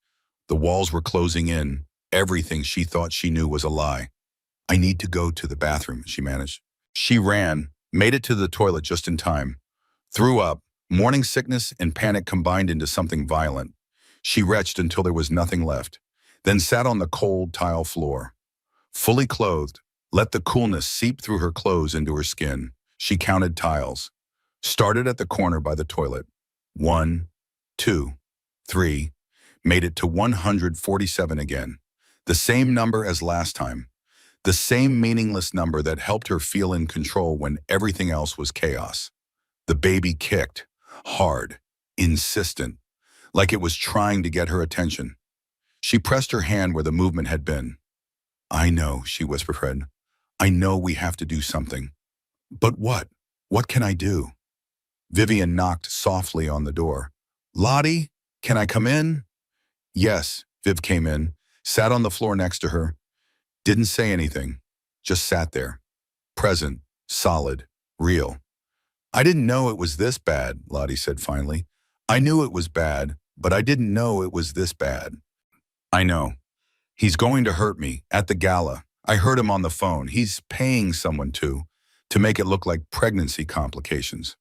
The walls were closing in. Everything she thought she knew was a lie. I need to go to the bathroom, she managed. She ran, made it to the toilet just in time. Threw up. Morning sickness and panic combined into something violent. She retched until there was nothing left, then sat on the cold tile floor. Fully clothed, let the coolness seep through her clothes into her skin. She counted tiles. Started at the corner by the toilet. 1, 2, 3. Made it to 147 again. The same number as last time. The same meaningless number that helped her feel in control when everything else was chaos. The baby kicked, hard, insistent, like it was trying to get her attention. She pressed her hand where the movement had been. I know, she whispered, Fred. I know we have to do something. But what? What can I do? Vivian knocked softly on the door. Lottie, can I come in? Yes, Viv came in, sat on the floor next to her, didn't say anything, just sat there. Present, solid, real. I didn't know it was this bad, Lottie said finally. I knew it was bad, but I didn't know it was this bad. I know. He's going to hurt me at the gala. I heard him on the phone. He's paying someone to make it look like pregnancy complications.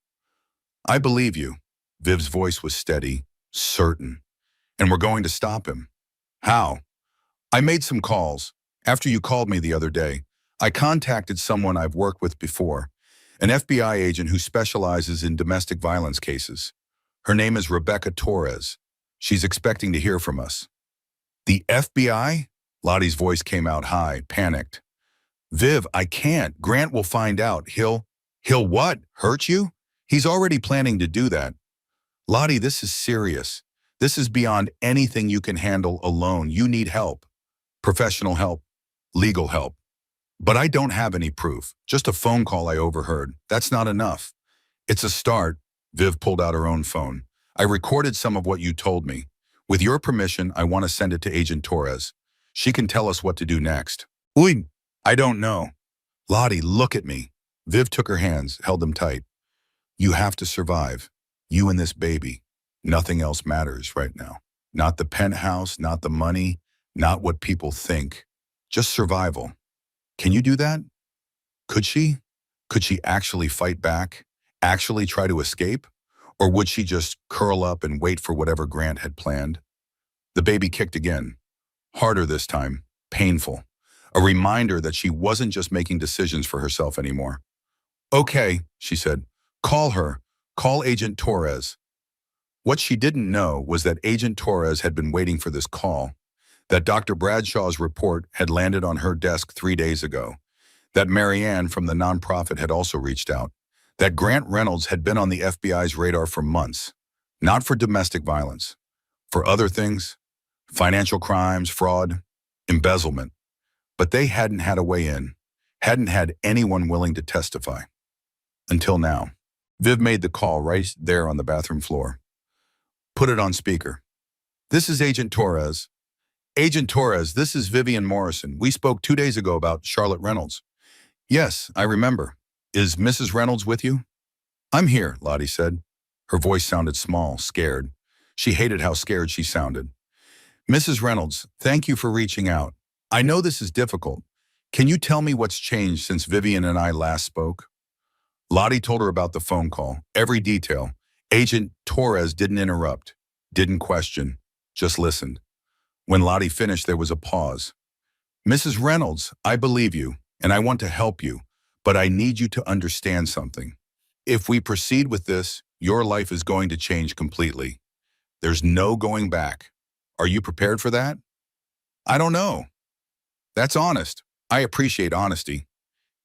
I believe you. Viv's voice was steady, certain. And we're going to stop him. How? I made some calls. After you called me the other day, I contacted someone I've worked with before, an FBI agent who specializes in domestic violence cases. Her name is Rebecca Torres. She's expecting to hear from us. The FBI? Lottie's voice came out high, panicked. Viv, I can't. Grant will find out. He'll what? Hurt you? He's already planning to do that. Lottie, this is serious. This is beyond anything you can handle alone. You need help. Professional help. Legal help. But I don't have any proof. Just a phone call I overheard. That's not enough. It's a start. Viv pulled out her own phone. I recorded some of what you told me. With your permission, I want to send it to Agent Torres. She can tell us what to do next. Uy, I don't know. Lottie, look at me. Viv took her hands, held them tight. You have to survive. You and this baby. Nothing else matters right now. Not the penthouse, not the money, not what people think. Just survival. Can you do that? Could she? Could she actually fight back? Actually try to escape? Or would she just curl up and wait for whatever Grant had planned? The baby kicked again. Harder this time. Painful. A reminder that she wasn't just making decisions for herself anymore. Okay, she said. Call her. Call Agent Torres. What she didn't know was that Agent Torres had been waiting for this call, that Dr. Bradshaw's report had landed on her desk 3 days ago, that Marianne from the nonprofit had also reached out, that Grant Reynolds had been on the FBI's radar for months, not for domestic violence, for other things, financial crimes, fraud, embezzlement. But they hadn't had a way in, hadn't had anyone willing to testify. Until now. Viv made the call right there on the bathroom floor. Put it on speaker. This is Agent Torres. Agent Torres, this is Vivian Morrison. We spoke 2 days ago about Charlotte Reynolds. Yes, I remember. Is Mrs. Reynolds with you? I'm here, Lottie said. Her voice sounded small, scared. She hated how scared she sounded. Mrs. Reynolds, thank you for reaching out. I know this is difficult. Can you tell me what's changed since Vivian and I last spoke? Lottie told her about the phone call, every detail. Agent Torres didn't interrupt, didn't question, just listened. When Lottie finished, there was a pause. Mrs. Reynolds, I believe you, and I want to help you, but I need you to understand something. If we proceed with this, your life is going to change completely. There's no going back. Are you prepared for that? I don't know. That's honest. I appreciate honesty.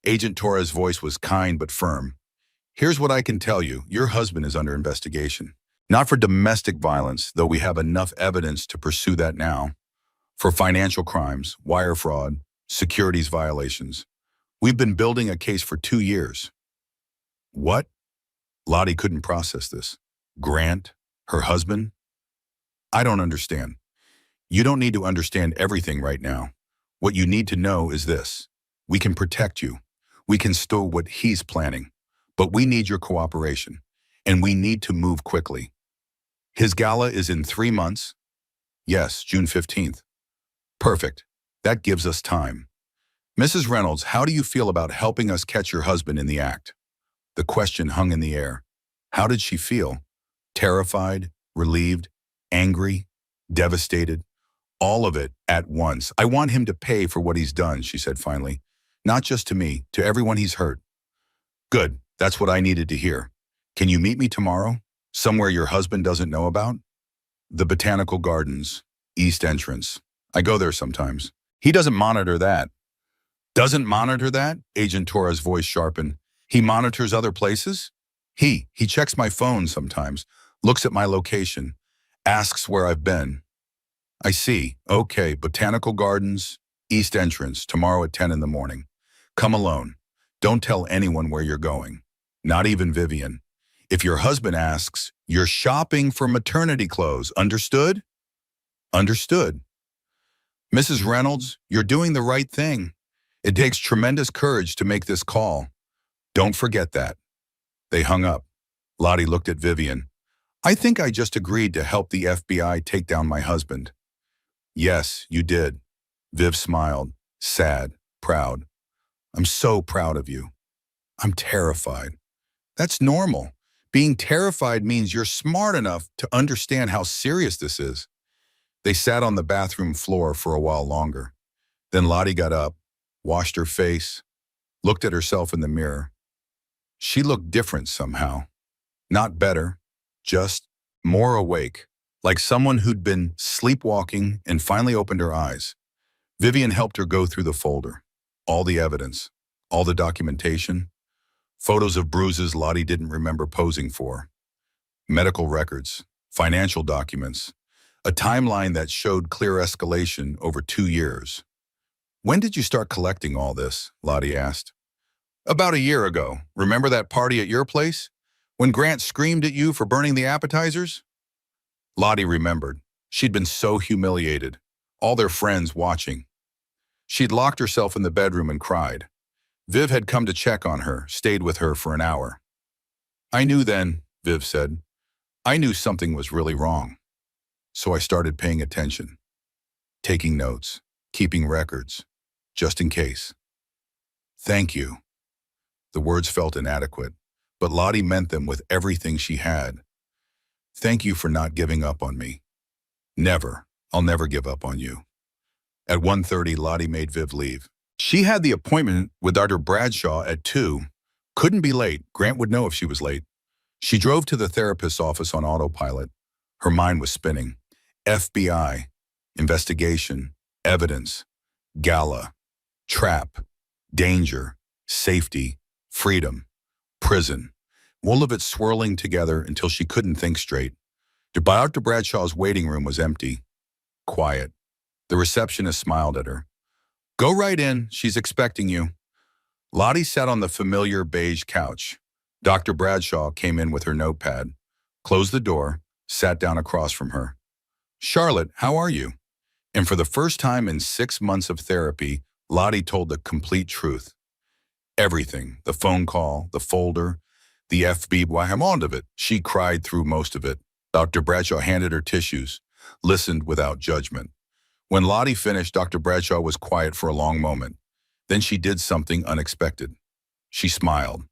Agent Torres' voice was kind but firm. Here's what I can tell you. Your husband is under investigation. Not for domestic violence, though we have enough evidence to pursue that now. For financial crimes, wire fraud, securities violations. We've been building a case for 2 years. What? Lottie couldn't process this. Grant? Her husband? I don't understand. You don't need to understand everything right now. What you need to know is this. We can protect you. We can stow what he's planning. But we need your cooperation. And we need to move quickly. His gala is in 3 months. Yes, June 15th. Perfect. That gives us time. Mrs. Reynolds, how do you feel about helping us catch your husband in the act? The question hung in the air. How did she feel? Terrified, relieved, angry, devastated, all of it at once. I want him to pay for what he's done, she said finally. Not just to me, to everyone he's hurt. Good, that's what I needed to hear. Can you meet me tomorrow? Somewhere your husband doesn't know about? The Botanical Gardens, East Entrance. I go there sometimes. He doesn't monitor that. Doesn't monitor that? Agent Torres' voice sharpened. He monitors other places? He checks my phone sometimes, looks at my location, asks where I've been. I see. Okay, Botanical Gardens, East Entrance, tomorrow at 10 in the morning. Come alone. Don't tell anyone where you're going. Not even Vivian. If your husband asks, you're shopping for maternity clothes. Understood? Understood. Mrs. Reynolds, you're doing the right thing. It takes tremendous courage to make this call. Don't forget that. They hung up. Lottie looked at Vivian. I think I just agreed to help the FBI take down my husband. Yes, you did. Viv smiled, sad, proud. I'm so proud of you. I'm terrified. That's normal. Being terrified means you're smart enough to understand how serious this is. They sat on the bathroom floor for a while longer. Then Lottie got up, washed her face, looked at herself in the mirror. She looked different somehow. Not better, just more awake, like someone who'd been sleepwalking and finally opened her eyes. Vivian helped her go through the folder. All the evidence, all the documentation, photos of bruises Lottie didn't remember posing for, medical records, financial documents, a timeline that showed clear escalation over 2 years. When did you start collecting all this? Lottie asked. About a year ago. Remember that party at your place? When Grant screamed at you for burning the appetizers? Lottie remembered. She'd been so humiliated. All their friends watching. She'd locked herself in the bedroom and cried. Viv had come to check on her, stayed with her for an hour. I knew then, Viv said. I knew something was really wrong. So I started paying attention. Taking notes, keeping records, just in case. Thank you. The words felt inadequate, but Lottie meant them with everything she had. Thank you for not giving up on me. Never. I'll never give up on you. At 1:30, Lottie made Viv leave. She had the appointment with Dr. Bradshaw at 2. Couldn't be late. Grant would know if she was late. She drove to the therapist's office on autopilot. Her mind was spinning. FBI, investigation, evidence, Gala, trap, danger, safety, freedom, prison. All of it swirling together until she couldn't think straight. Dr. Bradshaw's waiting room was empty, quiet. The receptionist smiled at her. Go right in, she's expecting you. Lottie sat on the familiar beige couch. Dr. Bradshaw came in with her notepad, closed the door, sat down across from her. Charlotte, how are you? And for the first time in 6 months of therapy, Lottie told the complete truth. Everything, the phone call, the folder, the FB, why I'm on of it. She cried through most of it. Dr. Bradshaw handed her tissues, listened without judgment. When Lottie finished, Dr. Bradshaw was quiet for a long moment. Then she did something unexpected. She smiled.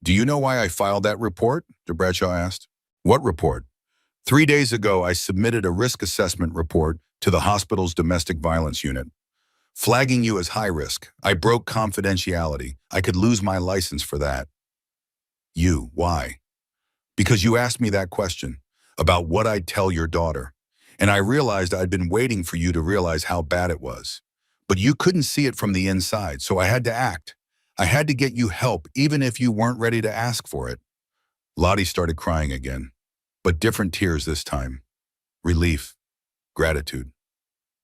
Do you know why I filed that report? Dr. Bradshaw asked. What report? 3 days ago, I submitted a risk assessment report to the hospital's domestic violence unit, flagging you as high risk. I broke confidentiality. I could lose my license for that. You, why? Because you asked me that question about what I'd tell your daughter, and I realized I'd been waiting for you to realize how bad it was. But you couldn't see it from the inside, so I had to act. I had to get you help, even if you weren't ready to ask for it. Lottie started crying again, but different tears this time. Relief, gratitude.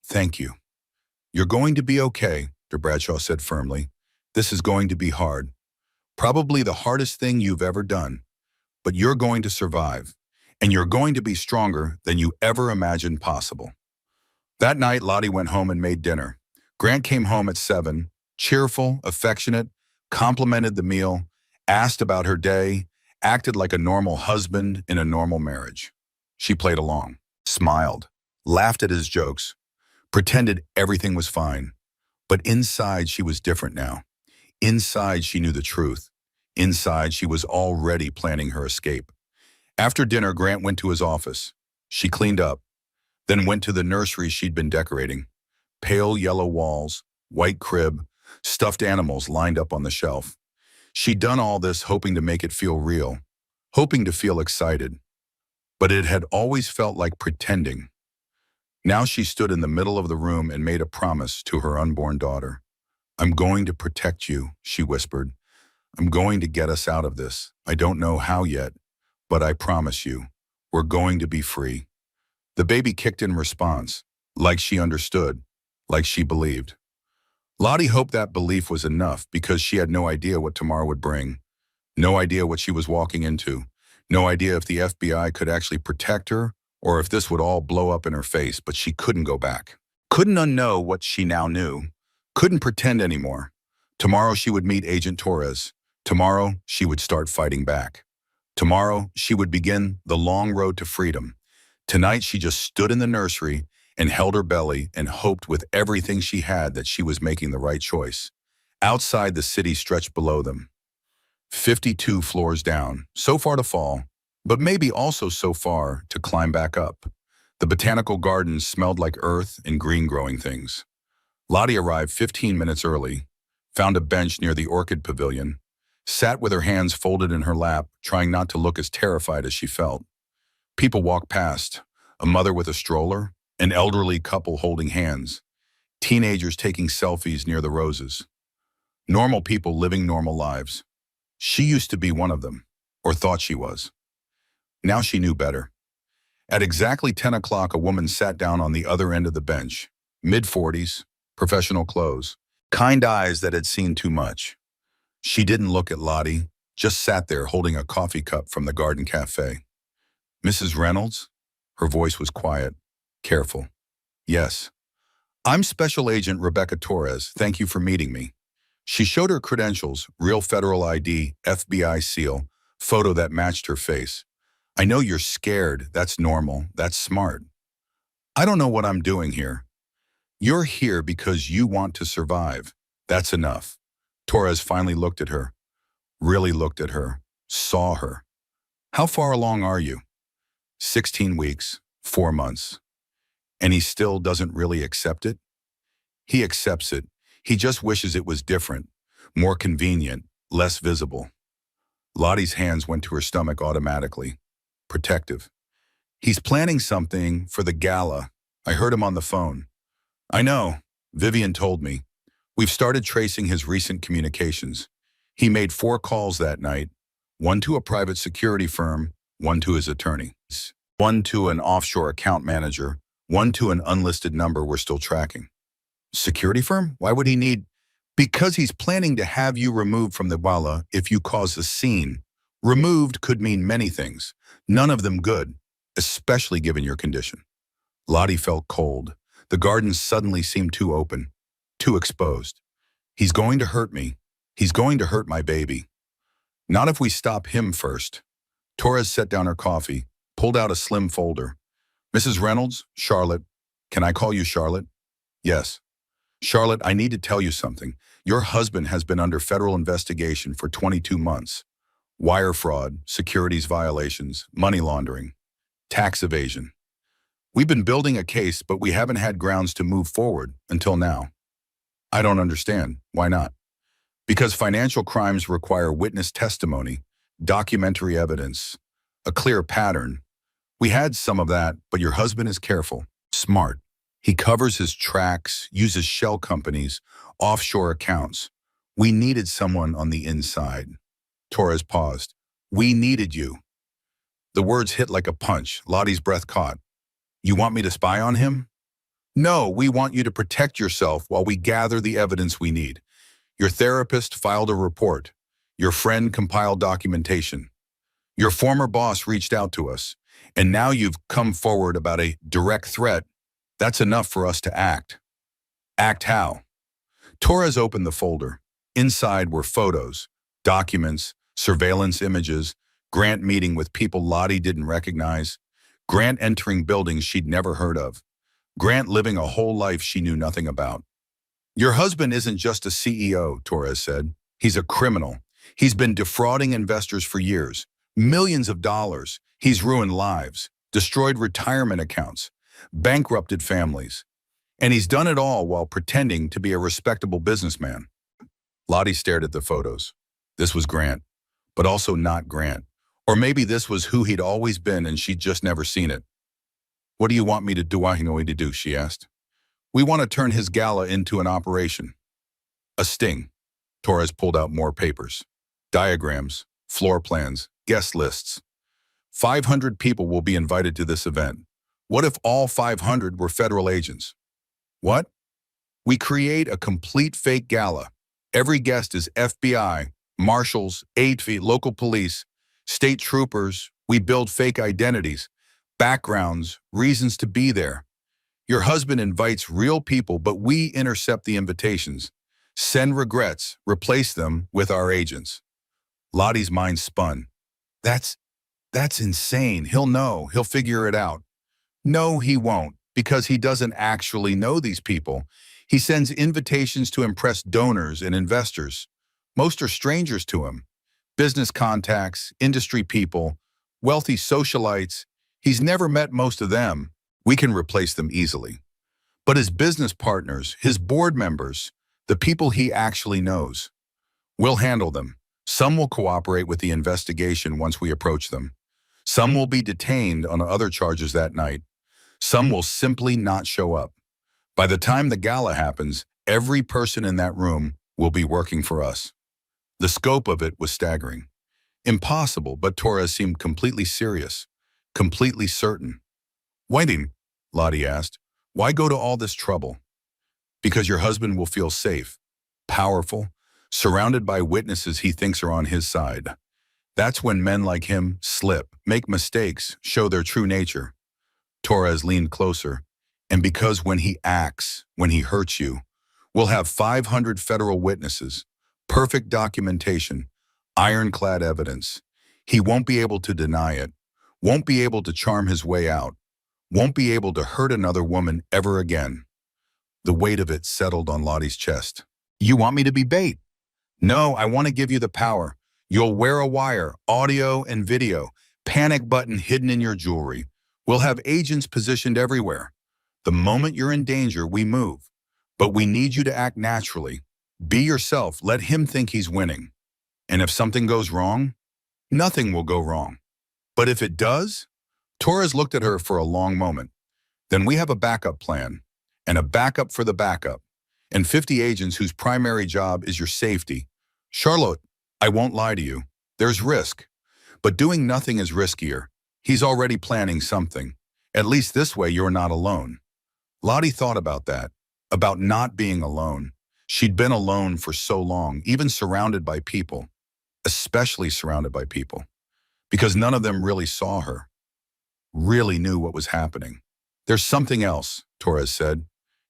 Thank you. You're going to be okay, Dr. Bradshaw said firmly. This is going to be hard. Probably the hardest thing you've ever done. But you're going to survive, and you're going to be stronger than you ever imagined possible. That night, Lottie went home and made dinner. Grant came home at 7, cheerful, affectionate, complimented the meal, asked about her day, acted like a normal husband in a normal marriage. She played along, smiled, laughed at his jokes, pretended everything was fine. But inside, she was different now. Inside, she knew the truth. Inside, she was already planning her escape. After dinner, Grant went to his office. She cleaned up, then went to the nursery she'd been decorating. Pale yellow walls, white crib, stuffed animals lined up on the shelf. She'd done all this hoping to make it feel real, hoping to feel excited. But it had always felt like pretending. Now she stood in the middle of the room and made a promise to her unborn daughter. "I'm going to protect you," she whispered. "I'm going to get us out of this. I don't know how yet, but I promise you, we're going to be free." The baby kicked in response, like she understood, like she believed. Lottie hoped that belief was enough because she had no idea what tomorrow would bring, no idea what she was walking into, no idea if the FBI could actually protect her or if this would all blow up in her face, but she couldn't go back. Couldn't unknow what she now knew. Couldn't pretend anymore. Tomorrow she would meet Agent Torres. Tomorrow she would start fighting back. Tomorrow she would begin the long road to freedom. Tonight she just stood in the nursery and held her belly and hoped with everything she had that she was making the right choice. Outside, the city stretched below them. 52 floors down, so far to fall, but maybe also so far to climb back up. The botanical gardens smelled like earth and green growing things. Lottie arrived 15 minutes early, found a bench near the orchid pavilion, sat with her hands folded in her lap, trying not to look as terrified as she felt. People walked past, a mother with a stroller, an elderly couple holding hands, teenagers taking selfies near the roses. Normal people living normal lives. She used to be one of them, or thought she was. Now she knew better. At exactly 10 o'clock, a woman sat down on the other end of the bench, mid-40s, professional clothes, kind eyes that had seen too much. She didn't look at Lottie, just sat there holding a coffee cup from the garden cafe. "Mrs. Reynolds?" Her voice was quiet, careful. "Yes. I'm Special Agent Rebecca Torres. Thank you for meeting me." She showed her credentials, real federal ID, FBI seal, photo that matched her face. "I know you're scared. That's normal. That's smart. I don't know what I'm doing here. You're here because you want to survive. That's enough." Torres finally looked at her, really looked at her, saw her. "How far along are you?" 16 weeks, 4 months. And he still doesn't really accept it? He accepts it. He just wishes it was different, more convenient, less visible. Lottie's hands went to her stomach automatically, protective. "He's planning something for the gala. I heard him on the phone." "I know. Vivian told me. We've started tracing his recent communications. He made 4 calls that night, one to a private security firm, one to his attorney, one to an offshore account manager, one to an unlisted number we're still tracking." "Security firm? Why would he need—" "Because he's planning to have you removed from the gala if you cause a scene. Removed could mean many things, none of them good, especially given your condition." Lottie felt cold. The garden suddenly seemed too open, too exposed. "He's going to hurt me. He's going to hurt my baby." "Not if we stop him first." Torres set down her coffee, pulled out a slim folder. "Mrs. Reynolds, Charlotte. Can I call you Charlotte?" "Yes." "Charlotte, I need to tell you something. Your husband has been under federal investigation for 22 months. Wire fraud, securities violations, money laundering, tax evasion. We've been building a case, but we haven't had grounds to move forward until now." "I don't understand. Why not?" "Because financial crimes require witness testimony, documentary evidence, a clear pattern. We had some of that, but your husband is careful, smart. He covers his tracks, uses shell companies, offshore accounts. We needed someone on the inside." Torres paused. "We needed you." The words hit like a punch. Lottie's breath caught. "You want me to spy on him?" "No, we want you to protect yourself while we gather the evidence we need. Your therapist filed a report. Your friend compiled documentation. Your former boss reached out to us. And now you've come forward about a direct threat. That's enough for us to act. Act how? Torres opened the folder. Inside were photos, documents, surveillance images, Grant meeting with people Lottie didn't recognize, Grant entering buildings she'd never heard of, Grant living a whole life she knew nothing about. Your husband isn't just a CEO, Torres said. He's a criminal. He's been defrauding investors for years. Millions of dollars. He's ruined lives, destroyed retirement accounts, bankrupted families. And he's done it all while pretending to be a respectable businessman. Lottie stared at the photos. This was Grant, but also not Grant. Or maybe this was who he'd always been and she'd just never seen it. What do you want me to do? I know what to do, she asked. We want to turn his gala into an operation. A sting. Torres pulled out more papers. Diagrams, floor plans, guest lists. 500 people will be invited to this event. What if all 500 were federal agents? What? We create a complete fake gala. Every guest is FBI, marshals, ATV, local police, state troopers. We build fake identities, backgrounds, reasons to be there. Your husband invites real people, but we intercept the invitations, send regrets, replace them with our agents. Lottie's mind spun. That's insane. He'll know. He'll figure it out. No, he won't, because he doesn't actually know these people. He sends invitations to impress donors and investors. Most are strangers to him. Business contacts, industry people, wealthy socialites. He's never met most of them. We can replace them easily. But his business partners, his board members, the people he actually knows, we'll handle them. Some will cooperate with the investigation once we approach them. Some will be detained on other charges that night. Some will simply not show up. By the time the gala happens, every person in that room will be working for us. The scope of it was staggering. Impossible, but Torres seemed completely serious, completely certain. Why, Lottie asked, why go to all this trouble? Because your husband will feel safe, powerful, surrounded by witnesses he thinks are on his side. That's when men like him slip, make mistakes, show their true nature. Torres leaned closer. And because when he acts, when he hurts you, we'll have 500 federal witnesses, perfect documentation, ironclad evidence. He won't be able to deny it, won't be able to charm his way out, won't be able to hurt another woman ever again. The weight of it settled on Lottie's chest. You want me to be bait? No, I want to give you the power. You'll wear a wire, audio and video, panic button hidden in your jewelry. We'll have agents positioned everywhere. The moment you're in danger, we move. But we need you to act naturally. Be yourself. Let him think he's winning. And if something goes wrong, nothing will go wrong. But if it does, Torres looked at her for a long moment. Then we have a backup plan, and a backup for the backup, and 50 agents whose primary job is your safety. Charlotte, I won't lie to you. There's risk. But doing nothing is riskier. He's already planning something. At least this way you're not alone. Lottie thought about that, about not being alone. She'd been alone for so long, even surrounded by people, especially surrounded by people, because none of them really saw her, really knew what was happening. There's something else, Torres said.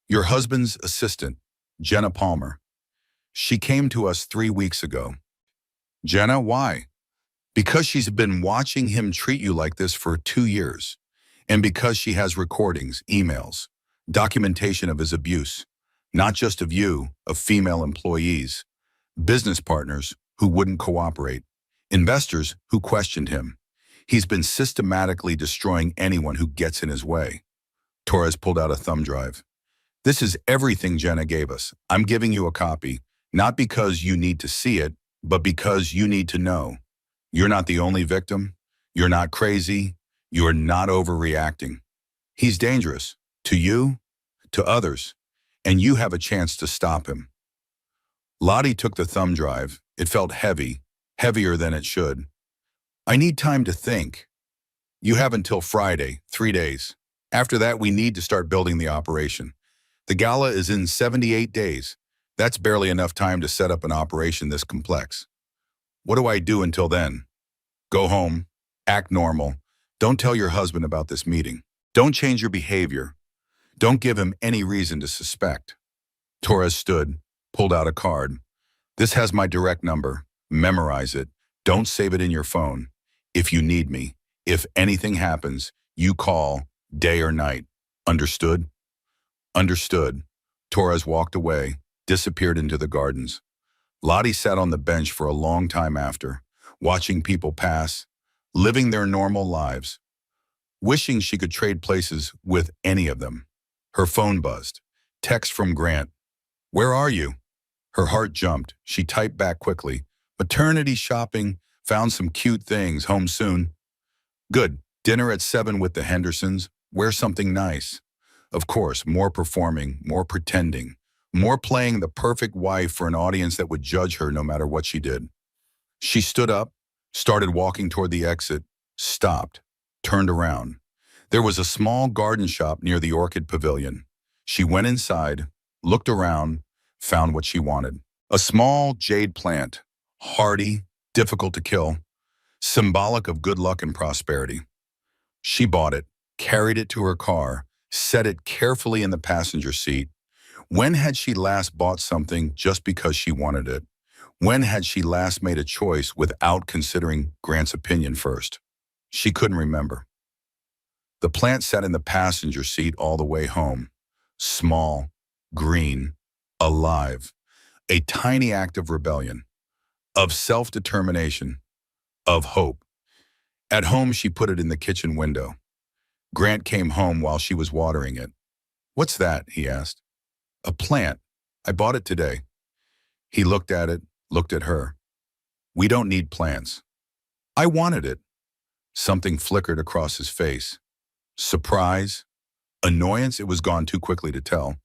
Your husband's assistant, Jenna Palmer. She came to us 3 weeks ago. Jenna, why? Because she's been watching him treat you like this for 2 years, and because she has recordings, emails, documentation of his abuse, not just of you, of female employees, business partners who wouldn't cooperate, investors who questioned him. He's been systematically destroying anyone who gets in his way. Torres pulled out a thumb drive. This is everything Jenna gave us. I'm giving you a copy, not because you need to see it, but because you need to know. You're not the only victim. You're not crazy. You're not overreacting. He's dangerous. To you, to others, and you have a chance to stop him. Lottie took the thumb drive. It felt heavy, heavier than it should. I need time to think. You have until Friday, 3 days. After that, we need to start building the operation. The gala is in 78 days. That's barely enough time to set up an operation this complex. What do I do until then? Go home, act normal. Don't tell your husband about this meeting. Don't change your behavior. Don't give him any reason to suspect. Torres stood, pulled out a card. This has my direct number. Memorize it. Don't save it in your phone. If you need me, if anything happens, you call, day or night. Understood? Understood. Torres walked away, disappeared into the gardens. Lottie sat on the bench for a long time after, watching people pass, living their normal lives, wishing she could trade places with any of them. Her phone buzzed. Text from Grant. Where are you? Her heart jumped. She typed back quickly. Maternity shopping, found some cute things, home soon. Good. Dinner at 7 with the Hendersons. Wear something nice. Of course, more performing, more pretending, more playing the perfect wife for an audience that would judge her no matter what she did. She stood up, started walking toward the exit, stopped, turned around. There was a small garden shop near the orchid pavilion. She went inside, looked around, found what she wanted. A small jade plant, hardy, difficult to kill, symbolic of good luck and prosperity. She bought it, carried it to her car, set it carefully in the passenger seat. When had she last bought something just because she wanted it? When had she last made a choice without considering Grant's opinion first? She couldn't remember. The plant sat in the passenger seat all the way home. Small, green, alive. A tiny act of rebellion, of self-determination, of hope. At home, she put it in the kitchen window. Grant came home while she was watering it. What's that? He asked. A plant. I bought it today. He looked at it, looked at her. We don't need plants. I wanted it. Something flickered across his face. Surprise? Annoyance? It was gone too quickly to tell.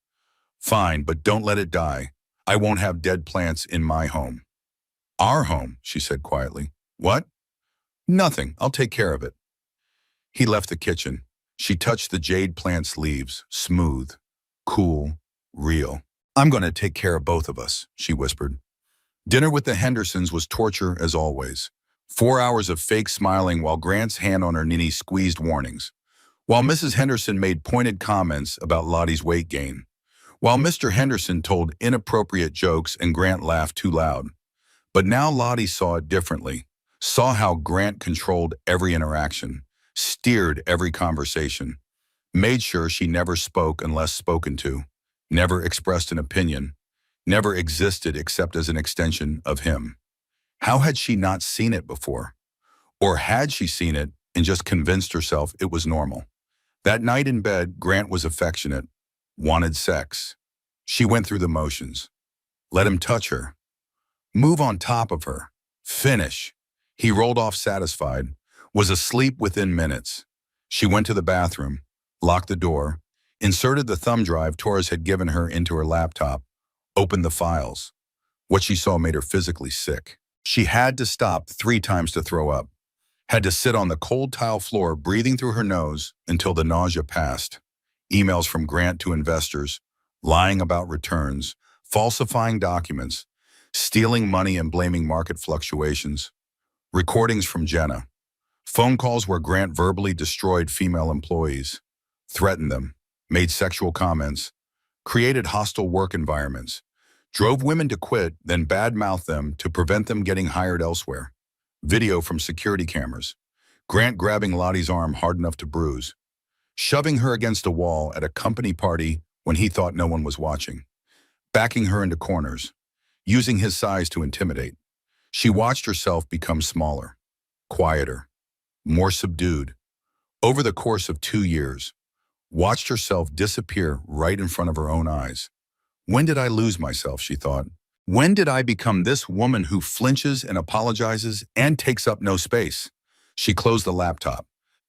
Fine, but don't let it die. I won't have dead plants in my home. Our home, she said quietly. What? Nothing. I'll take care of it. He left the kitchen. She touched the jade plant's leaves, smooth, cool, real. I'm going to take care of both of us, she whispered. Dinner with the Hendersons was torture as always. 4 hours of fake smiling while Grant's hand on her knee squeezed warnings. While Mrs. Henderson made pointed comments about Lottie's weight gain. While Mr. Henderson told inappropriate jokes and Grant laughed too loud. But now Lottie saw it differently, saw how Grant controlled every interaction, steered every conversation, made sure she never spoke unless spoken to, never expressed an opinion, never existed except as an extension of him. How had she not seen it before? Or had she seen it and just convinced herself it was normal? That night in bed, Grant was affectionate, wanted sex. She went through the motions. Let him touch her. Move on top of her. Finish. He rolled off satisfied, was asleep within minutes. She went to the bathroom, locked the door, inserted the thumb drive Torres had given her into her laptop, opened the files. What she saw made her physically sick. She had to stop 3 times to throw up. Had to sit on the cold tile floor, breathing through her nose until the nausea passed. Emails from Grant to investors, lying about returns, falsifying documents, stealing money and blaming market fluctuations. Recordings from Jenna. Phone calls where Grant verbally destroyed female employees, threatened them, made sexual comments, created hostile work environments, drove women to quit, then badmouthed them to prevent them getting hired elsewhere. Video from security cameras. Grant grabbing Lottie's arm hard enough to bruise, shoving her against a wall at a company party when he thought no one was watching, backing her into corners, using his size to intimidate. She watched herself become smaller, quieter, more subdued. Over the course of 2 years, watched herself disappear right in front of her own eyes. When did I lose myself, she thought. When did I become this woman who flinches and apologizes and takes up no space? She closed the laptop,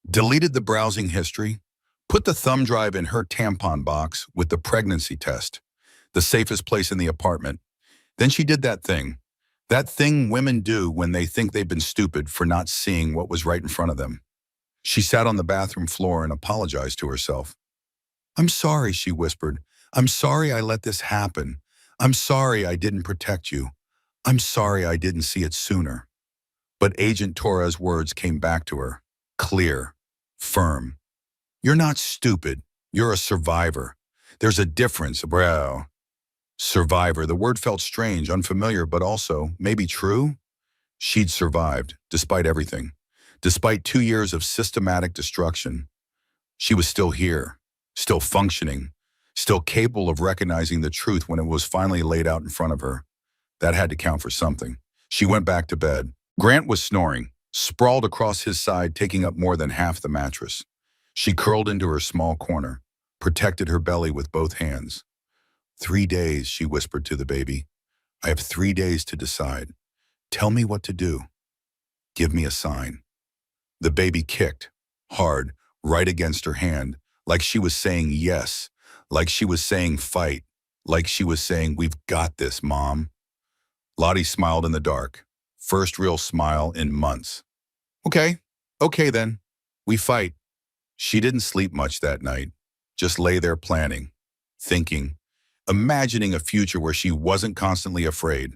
deleted the browsing history, put the thumb drive in her tampon box with the pregnancy test, the safest place in the apartment. Then she did that thing women do when they think they've been stupid for not seeing what was right in front of them. She sat on the bathroom floor and apologized to herself. I'm sorry, she whispered. I'm sorry I let this happen. I'm sorry I didn't protect you. I'm sorry I didn't see it sooner. But Agent Torres' words came back to her, clear, firm. You're not stupid. You're a survivor. There's a difference, bro. Survivor. The word felt strange, unfamiliar, but also maybe true. She'd survived, despite everything. Despite 2 years of systematic destruction, she was still here, still functioning, still capable of recognizing the truth when it was finally laid out in front of her. That had to count for something. She went back to bed. Grant was snoring, sprawled across his side, taking up more than half the mattress. She curled into her small corner, protected her belly with both hands. 3 days, she whispered to the baby. I have 3 days to decide. Tell me what to do. Give me a sign. The baby kicked, hard, right against her hand, like she was saying yes, like she was saying fight, like she was saying, we've got this, Mom. Lottie smiled in the dark. First real smile in months. Okay, okay then. We fight. She didn't sleep much that night. Just lay there planning, thinking, imagining a future where she wasn't constantly afraid,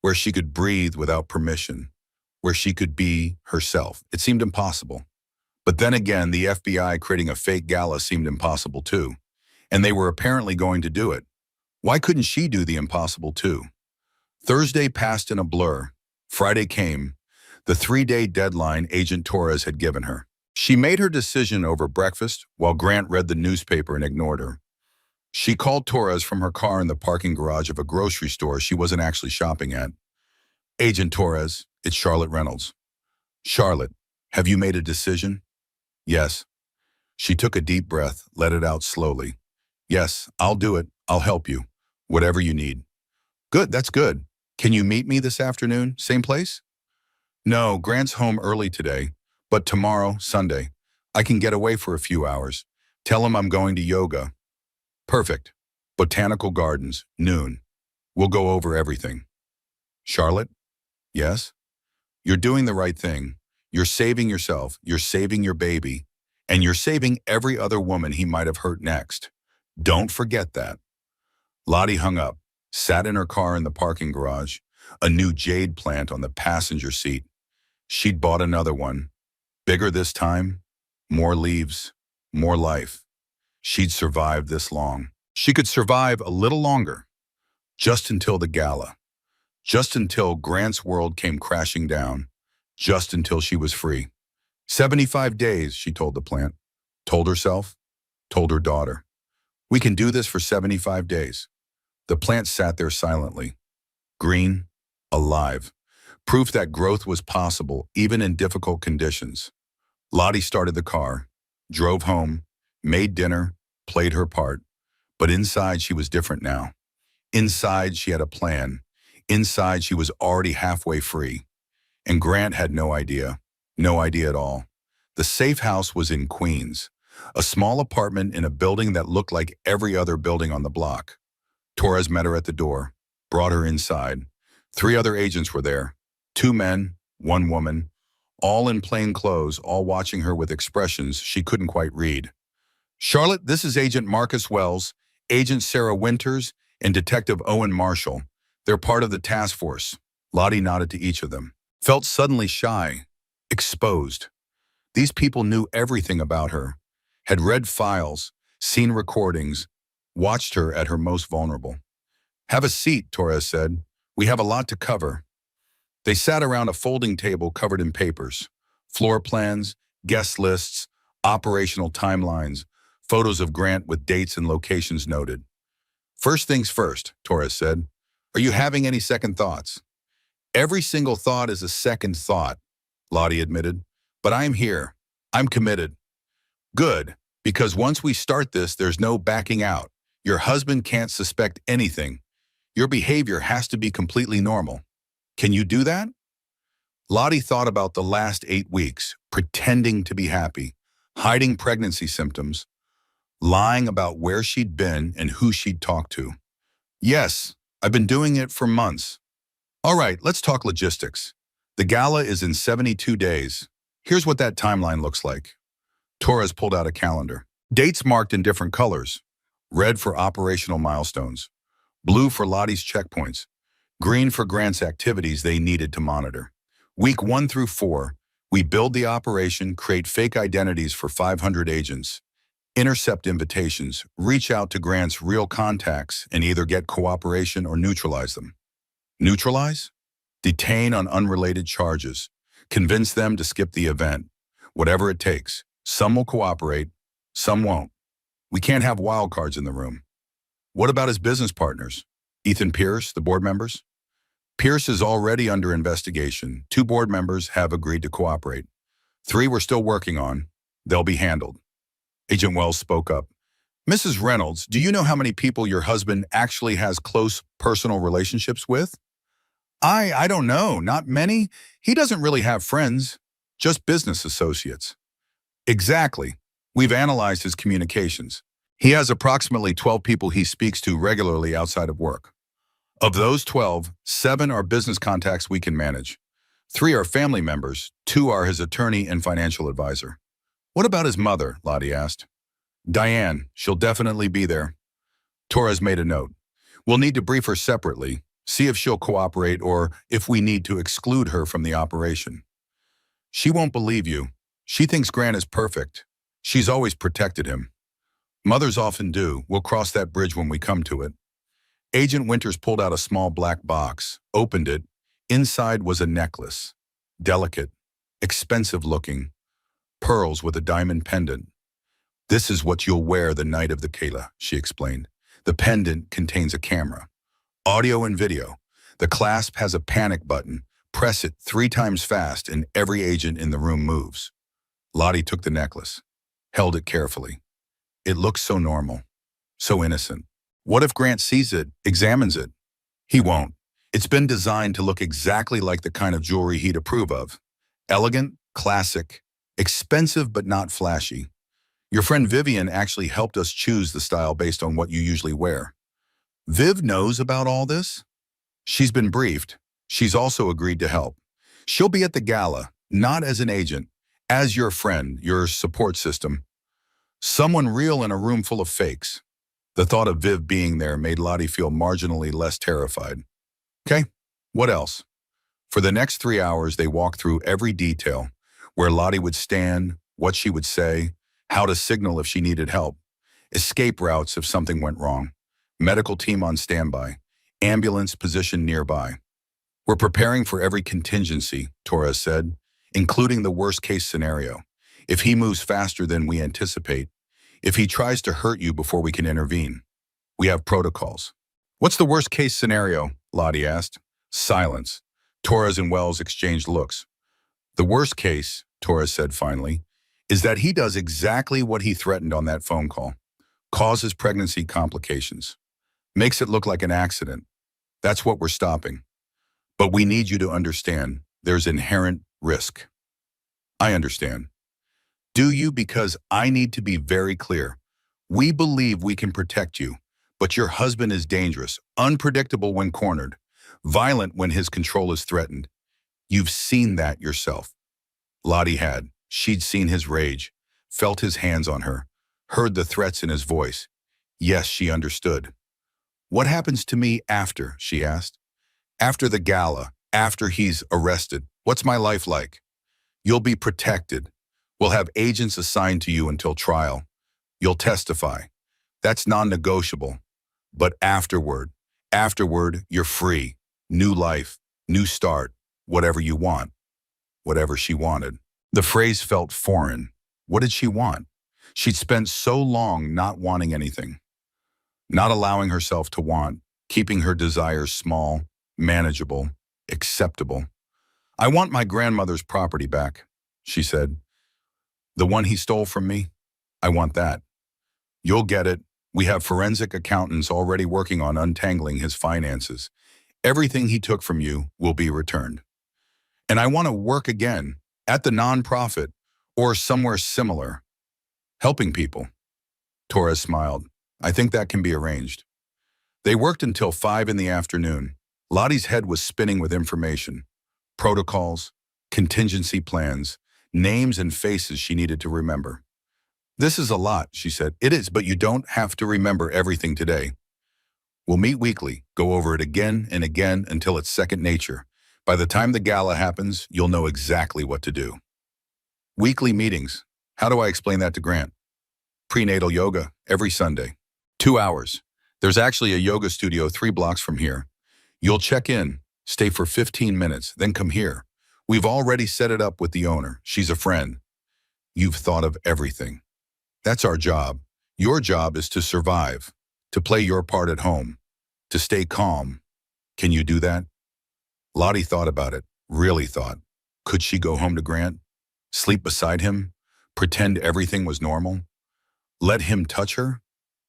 where she could breathe without permission, where she could be herself. It seemed impossible. But then again, the FBI creating a fake gala seemed impossible too. And they were apparently going to do it. Why couldn't she do the impossible too? Thursday passed in a blur. Friday came, the 3-day deadline Agent Torres had given her. She made her decision over breakfast while Grant read the newspaper and ignored her. She called Torres from her car in the parking garage of a grocery store she wasn't actually shopping at. Agent Torres, it's Charlotte Reynolds. Charlotte, have you made a decision? Yes. She took a deep breath, let it out slowly. Yes, I'll do it. I'll help you. Whatever you need. Good, that's good. Can you meet me this afternoon? Same place? No, Grant's home early today, but tomorrow, Sunday, I can get away for a few hours. Tell him I'm going to yoga. Perfect. Botanical Gardens, noon. We'll go over everything. Charlotte? Yes? You're doing the right thing. You're saving yourself, you're saving your baby, and you're saving every other woman he might have hurt next. Don't forget that. Lottie hung up, sat in her car in the parking garage, a new jade plant on the passenger seat. She'd bought another one. Bigger this time, more leaves, more life. She'd survived this long. She could survive a little longer, just until the gala, just until Grant's world came crashing down, just until she was free. 75 days, she told the plant, told herself, told her daughter. We can do this for 75 days. The plant sat there silently, green, alive, proof that growth was possible even in difficult conditions. Lottie started the car, drove home, made dinner, played her part. But inside she was different now. Inside she had a plan. Inside she was already halfway free. And Grant had no idea at all. The safe house was in Queens, a small apartment in a building that looked like every other building on the block. Torres met her at the door, brought her inside. 3 other agents were there, 2 men, 1 woman, all in plain clothes, all watching her with expressions she couldn't quite read. Charlotte, this is Agent Marcus Wells, Agent Sarah Winters, and Detective Owen Marshall. They're part of the task force. Lottie nodded to each of them. Felt suddenly shy, exposed. These people knew everything about her, had read files, seen recordings, watched her at her most vulnerable. Have a seat, Torres said. We have a lot to cover. They sat around a folding table covered in papers, floor plans, guest lists, operational timelines, photos of Grant with dates and locations noted. First things first, Torres said. Are you having any second thoughts? Every single thought is a second thought, Lottie admitted. But I'm here. I'm committed. Good, because once we start this, there's no backing out. Your husband can't suspect anything. Your behavior has to be completely normal. Can you do that? Lottie thought about the last 8 weeks, pretending to be happy, hiding pregnancy symptoms, lying about where she'd been and who she'd talked to. Yes, I've been doing it for months. All right, let's talk logistics. The gala is in 72 days. Here's what that timeline looks like. Torres pulled out a calendar. Dates marked in different colors. Red for operational milestones. Blue for Lottie's checkpoints. Green for Grant's activities they needed to monitor. Week 1 through 4, we build the operation, create fake identities for 500 agents. Intercept invitations, reach out to Grant's real contacts and either get cooperation or neutralize them. Neutralize? Detain on unrelated charges. Convince them to skip the event. Whatever it takes. Some will cooperate, some won't. We can't have wild cards in the room. What about his business partners? Ethan Pierce, the board members? Pierce is already under investigation. 2 board members have agreed to cooperate. 3 we're still working on. They'll be handled. Agent Wells spoke up. Mrs. Reynolds, do you know how many people your husband actually has close personal relationships with? I don't know. Not many. He doesn't really have friends, just business associates. Exactly. We've analyzed his communications. He has approximately 12 people he speaks to regularly outside of work. Of those 12, 7 are business contacts we can manage. 3 are family members, 2 are his attorney and financial advisor. What about his mother? Lottie asked. Diane, she'll definitely be there. Torres made a note. We'll need to brief her separately, see if she'll cooperate or if we need to exclude her from the operation. She won't believe you. She thinks Grant is perfect. She's always protected him. Mothers often do. We'll cross that bridge when we come to it. Agent Winters pulled out a small black box, opened it. Inside was a necklace. Delicate, expensive looking. Pearls with a diamond pendant. This is what you'll wear the night of the Gala, she explained. The pendant contains a camera. Audio and video. The clasp has a panic button. Press it 3 times fast and every agent in the room moves. Lottie took the necklace, held it carefully. It looks so normal, so innocent. What if Grant sees it, examines it? He won't. It's been designed to look exactly like the kind of jewelry he'd approve of. Elegant, classic, expensive but not flashy. Your friend Vivian actually helped us choose the style based on what you usually wear. Viv knows about all this? She's been briefed. She's also agreed to help. She'll be at the gala, not as an agent, as your friend, your support system. Someone real in a room full of fakes. The thought of Viv being there made Lottie feel marginally less terrified. Okay, what else? For the next 3 hours, they walked through every detail, where Lottie would stand, what she would say, how to signal if she needed help, escape routes if something went wrong, medical team on standby, ambulance positioned nearby. We're preparing for every contingency, Torres said, including the worst-case scenario. If he moves faster than we anticipate, if he tries to hurt you before we can intervene, we have protocols. What's the worst-case scenario? Lottie asked. Silence. Torres and Wells exchanged looks. The worst case, Torres said finally, is that he does exactly what he threatened on that phone call. Causes pregnancy complications. Makes it look like an accident. That's what we're stopping. But we need you to understand there's inherent risk. I understand. Do you? Because I need to be very clear. We believe we can protect you, but your husband is dangerous, unpredictable when cornered, violent when his control is threatened. You've seen that yourself. Lottie had. She'd seen his rage, felt his hands on her, heard the threats in his voice. Yes, she understood. What happens to me after? She asked. After the gala, after he's arrested, what's my life like? You'll be protected. We'll have agents assigned to you until trial. You'll testify. That's non-negotiable. But afterward, you're free. New life, new start, whatever you want. Whatever she wanted. The phrase felt foreign. What did she want? She'd spent so long not wanting anything. Not allowing herself to want, keeping her desires small, manageable, acceptable. I want my grandmother's property back, she said. The one he stole from me? I want that. You'll get it. We have forensic accountants already working on untangling his finances. Everything he took from you will be returned. And I want to work again, at the nonprofit, or somewhere similar, helping people. Torres smiled. I think that can be arranged. They worked until 5 in the afternoon. Lottie's head was spinning with information. Protocols, contingency plans, names and faces she needed to remember. This is a lot, she said. It is, but you don't have to remember everything today. We'll meet weekly, go over it again and again until it's second nature. By the time the gala happens, you'll know exactly what to do. Weekly meetings. How do I explain that to Grant? prenatal yoga every Sunday. 2 hours. There's actually a yoga studio 3 blocks from here. You'll check in, stay for 15 minutes, then come here. We've already set it up with the owner. She's a friend. You've thought of everything. That's our job. Your job is to survive, to play your part at home, to stay calm. Can you do that? Lottie thought about it, really thought. Could she go home to Grant? Sleep beside him? Pretend everything was normal? Let him touch her?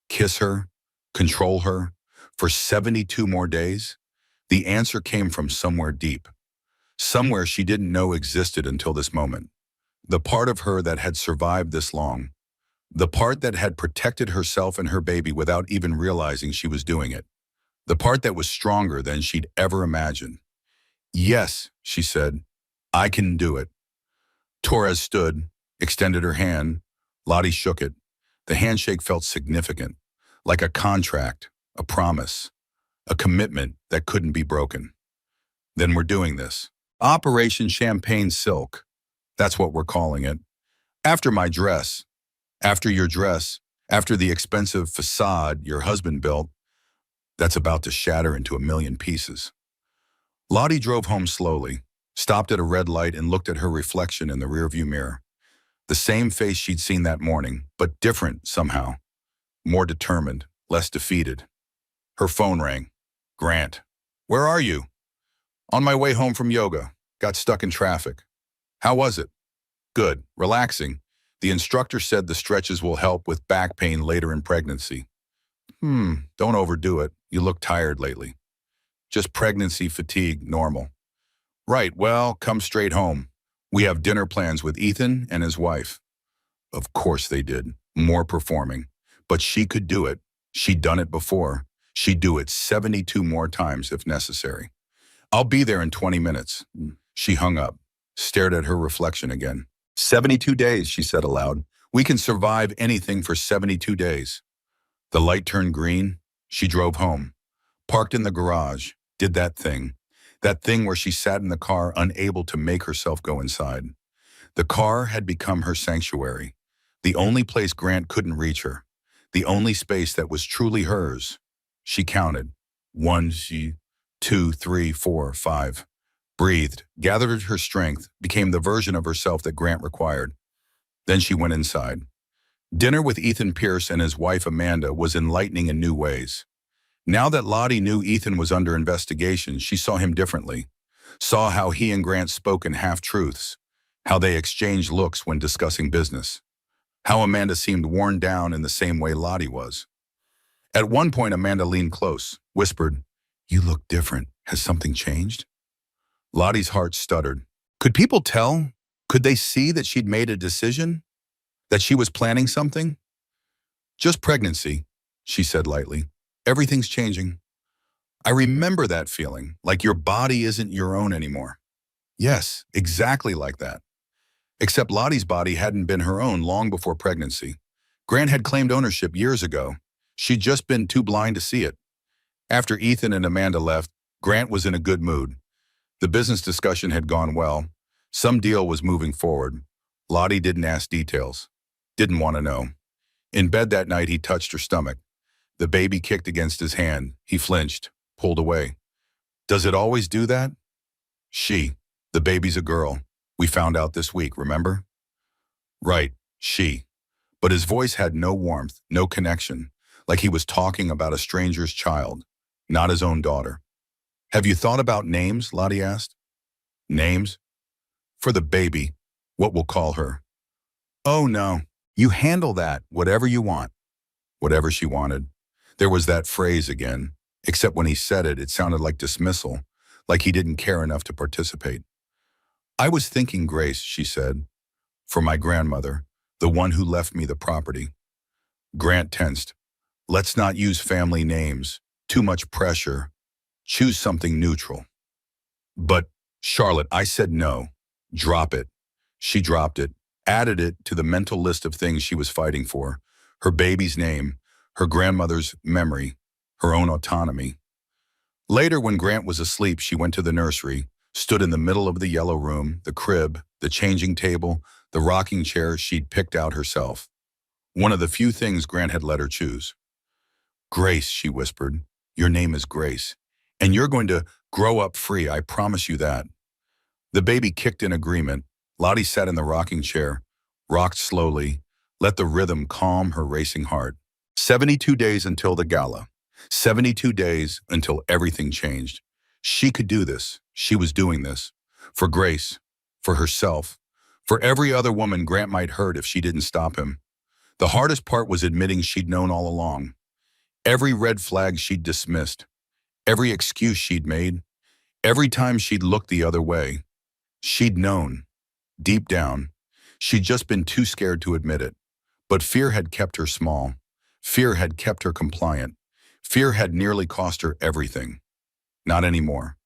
Kiss her? Control her? For 72 more days? The answer came from somewhere deep. Somewhere she didn't know existed until this moment. The part of her that had survived this long. The part that had protected herself and her baby without even realizing she was doing it. The part that was stronger than she'd ever imagined. Yes, she said, I can do it. Torres stood, extended her hand. Lottie shook it. The handshake felt significant, like a contract, a promise, a commitment that couldn't be broken. Then we're doing this. Operation Champagne Silk. That's what we're calling it. After my dress, after your dress, after the expensive facade your husband built, that's about to shatter into a million pieces. Lottie drove home slowly, stopped at a red light and looked at her reflection in the rearview mirror. The same face she'd seen that morning, but different somehow. More determined, less defeated. Her phone rang. Grant. Where are you? On my way home from yoga. Got stuck in traffic. How was it? Good. Relaxing. The instructor said the stretches will help with back pain later in pregnancy. Don't overdo it. You look tired lately. Just pregnancy fatigue, normal. Right, well, come straight home. We have dinner plans with Ethan and his wife. Of course they did. More performing. But she could do it. She'd done it before. She'd do it 72 more times if necessary. I'll be there in 20 minutes. She hung up, stared at her reflection again. 72 days, she said aloud. We can survive anything for 72 days. The light turned green. She drove home. Parked in the garage. Did that thing. That thing where she sat in the car unable to make herself go inside. The car had become her sanctuary. The only place Grant couldn't reach her. The only space that was truly hers. She counted. 1, 2, 3, 4, 5. Breathed, gathered her strength, became the version of herself that Grant required. Then she went inside. Dinner with Ethan Pierce and his wife Amanda was enlightening in new ways. Now that Lottie knew Ethan was under investigation, she saw him differently. Saw how he and Grant spoke in half-truths. How they exchanged looks when discussing business. How Amanda seemed worn down in the same way Lottie was. At one point, Amanda leaned close, whispered, "You look different. Has something changed?" Lottie's heart stuttered. Could people tell? Could they see that she'd made a decision? That she was planning something? Just pregnancy, she said lightly. Everything's changing. I remember that feeling, like your body isn't your own anymore. Yes, exactly like that. Except Lottie's body hadn't been her own long before pregnancy. Grant had claimed ownership years ago. She'd just been too blind to see it. After Ethan and Amanda left, Grant was in a good mood. The business discussion had gone well. Some deal was moving forward. Lottie didn't ask details. Didn't want to know. In bed that night, he touched her stomach. The baby kicked against his hand. He flinched, pulled away. Does it always do that? The baby's a girl. We found out this week, remember? Right, she. But his voice had no warmth, no connection, like he was talking about a stranger's child, not his own daughter. Have you thought about names? Lottie asked. Names? For the baby, what we'll call her. Oh no, you handle that, whatever you want. Whatever she wanted. There was that phrase again, except when he said it, it sounded like dismissal, like he didn't care enough to participate. I was thinking, Grace, she said, for my grandmother, the one who left me the property. Grant tensed. Let's not use family names. Too much pressure. Choose something neutral. But, Charlotte, I said no. Drop it. She dropped it, added it to the mental list of things she was fighting for. Her baby's name, her grandmother's memory, her own autonomy. Later, when Grant was asleep, she went to the nursery, stood in the middle of the yellow room, the crib, the changing table, the rocking chair she'd picked out herself. One of the few things Grant had let her choose. Grace, she whispered. Your name is Grace. And you're going to grow up free, I promise you that. The baby kicked in agreement. Lottie sat in the rocking chair, rocked slowly, let the rhythm calm her racing heart. 72 days until the gala. 72 days until everything changed. She could do this. She was doing this. For Grace, for herself, for every other woman Grant might hurt if she didn't stop him. The hardest part was admitting she'd known all along. Every red flag she'd dismissed, every excuse she'd made, every time she'd looked the other way. She'd known, deep down. She'd just been too scared to admit it. But fear had kept her small. Fear had kept her compliant. Fear had nearly cost her everything. Not anymore.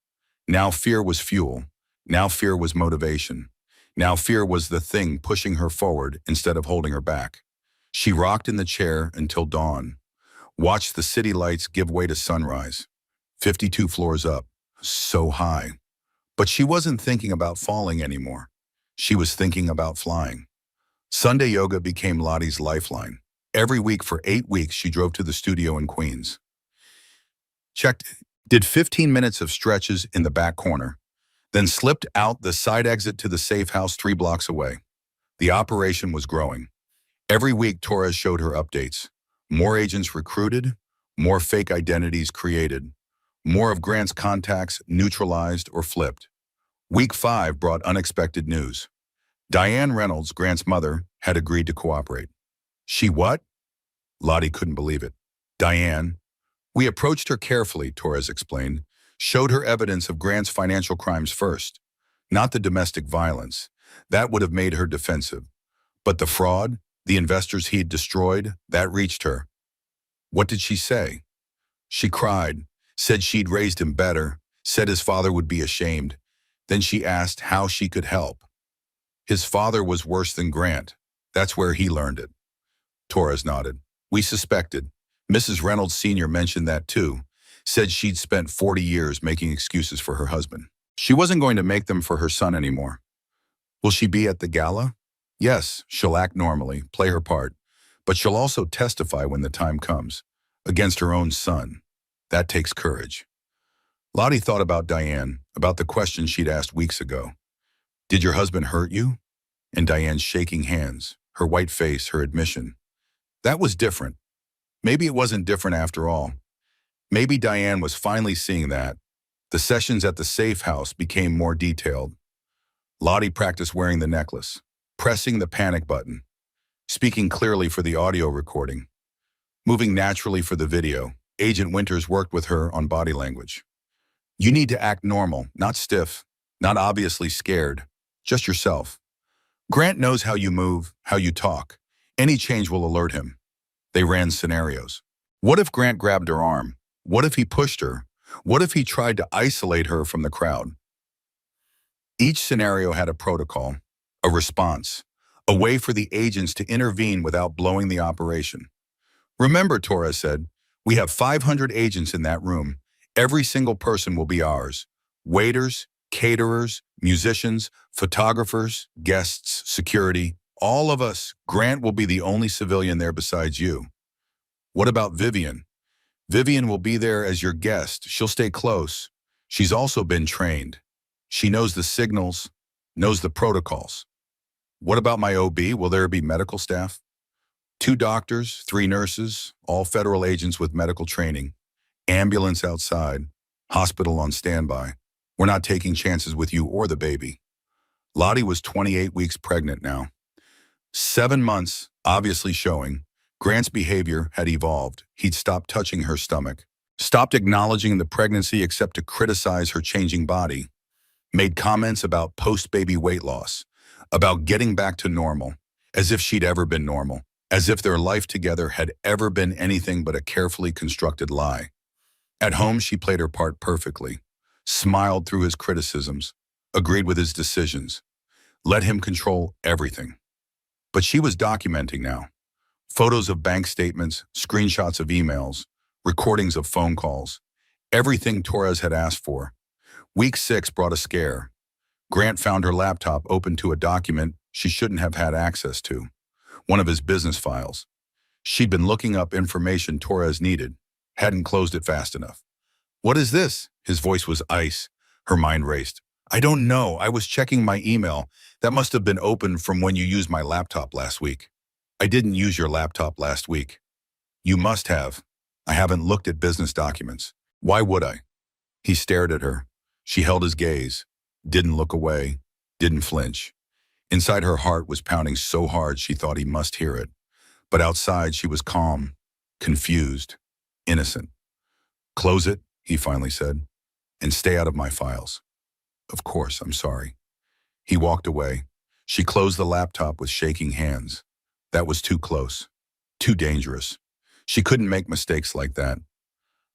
Now fear was fuel. Now fear was motivation. Now fear was the thing pushing her forward instead of holding her back. She rocked in the chair until dawn. Watched the city lights give way to sunrise. 52 floors up. So high. But she wasn't thinking about falling anymore. She was thinking about flying. Sunday yoga became Lottie's lifeline. Every week for 8 weeks, she drove to the studio in Queens. Did 15 minutes of stretches in the back corner, then slipped out the side exit to the safe house 3 blocks away. The operation was growing. Every week, Torres showed her updates. More agents recruited, more fake identities created, more of Grant's contacts neutralized or flipped. Week 5 brought unexpected news. Diane Reynolds, Grant's mother, had agreed to cooperate. She what? Lottie couldn't believe it. Diane. We approached her carefully, Torres explained, showed her evidence of Grant's financial crimes first, not the domestic violence. That would have made her defensive. But the fraud, the investors he'd destroyed, that reached her. What did she say? She cried, said she'd raised him better, said his father would be ashamed. Then she asked how she could help. His father was worse than Grant. That's where he learned it. Torres nodded. We suspected. Mrs. Reynolds Sr. mentioned that too, said she'd spent 40 years making excuses for her husband. She wasn't going to make them for her son anymore. Will she be at the gala? Yes, she'll act normally, play her part, but she'll also testify when the time comes, against her own son. That takes courage. Lottie thought about Diane, about the question she'd asked weeks ago. Did your husband hurt you? And Diane's shaking hands, her white face, her admission. That was different. Maybe it wasn't different after all. Maybe Diane was finally seeing that. The sessions at the safe house became more detailed. Lottie practiced wearing the necklace, pressing the panic button, speaking clearly for the audio recording, moving naturally for the video. Agent Winters worked with her on body language. You need to act normal, not stiff, not obviously scared, just yourself. Grant knows how you move, how you talk. Any change will alert him. They ran scenarios. What if Grant grabbed her arm? What if he pushed her? What if he tried to isolate her from the crowd? Each scenario had a protocol, a response, a way for the agents to intervene without blowing the operation. Remember, Torres said, we have 500 agents in that room. Every single person will be ours. Waiters, caterers, musicians, photographers, guests, security, all of us. Grant will be the only civilian there besides you. What about Vivian? Vivian will be there as your guest. She'll stay close. She's also been trained. She knows the signals, knows the protocols. What about my OB? Will there be medical staff? 2 doctors, 3 nurses, all federal agents with medical training. Ambulance outside, hospital on standby. We're not taking chances with you or the baby. Lottie was 28 weeks pregnant now. 7 months, obviously showing, Grant's behavior had evolved. He'd stopped touching her stomach, stopped acknowledging the pregnancy except to criticize her changing body, made comments about post-baby weight loss, about getting back to normal, as if she'd ever been normal, as if their life together had ever been anything but a carefully constructed lie. At home, she played her part perfectly, smiled through his criticisms, agreed with his decisions, let him control everything. But she was documenting now. Photos of bank statements, screenshots of emails, recordings of phone calls, everything Torres had asked for. Week 6 brought a scare. Grant found her laptop open to a document she shouldn't have had access to, one of his business files. She'd been looking up information Torres needed, hadn't closed it fast enough. "What is this?" His voice was ice. Her mind raced. "I don't know. I was checking my email. That must have been open from when you used my laptop last week." "I didn't use your laptop last week." "You must have. I haven't looked at business documents." "Why would I?" He stared at her. She held his gaze, didn't look away, didn't flinch. Inside her heart was pounding so hard she thought he must hear it. But outside she was calm, confused, innocent. "Close it," he finally said, "and stay out of my files." "Of course, I'm sorry." He walked away. She closed the laptop with shaking hands. That was too close, too dangerous. She couldn't make mistakes like that.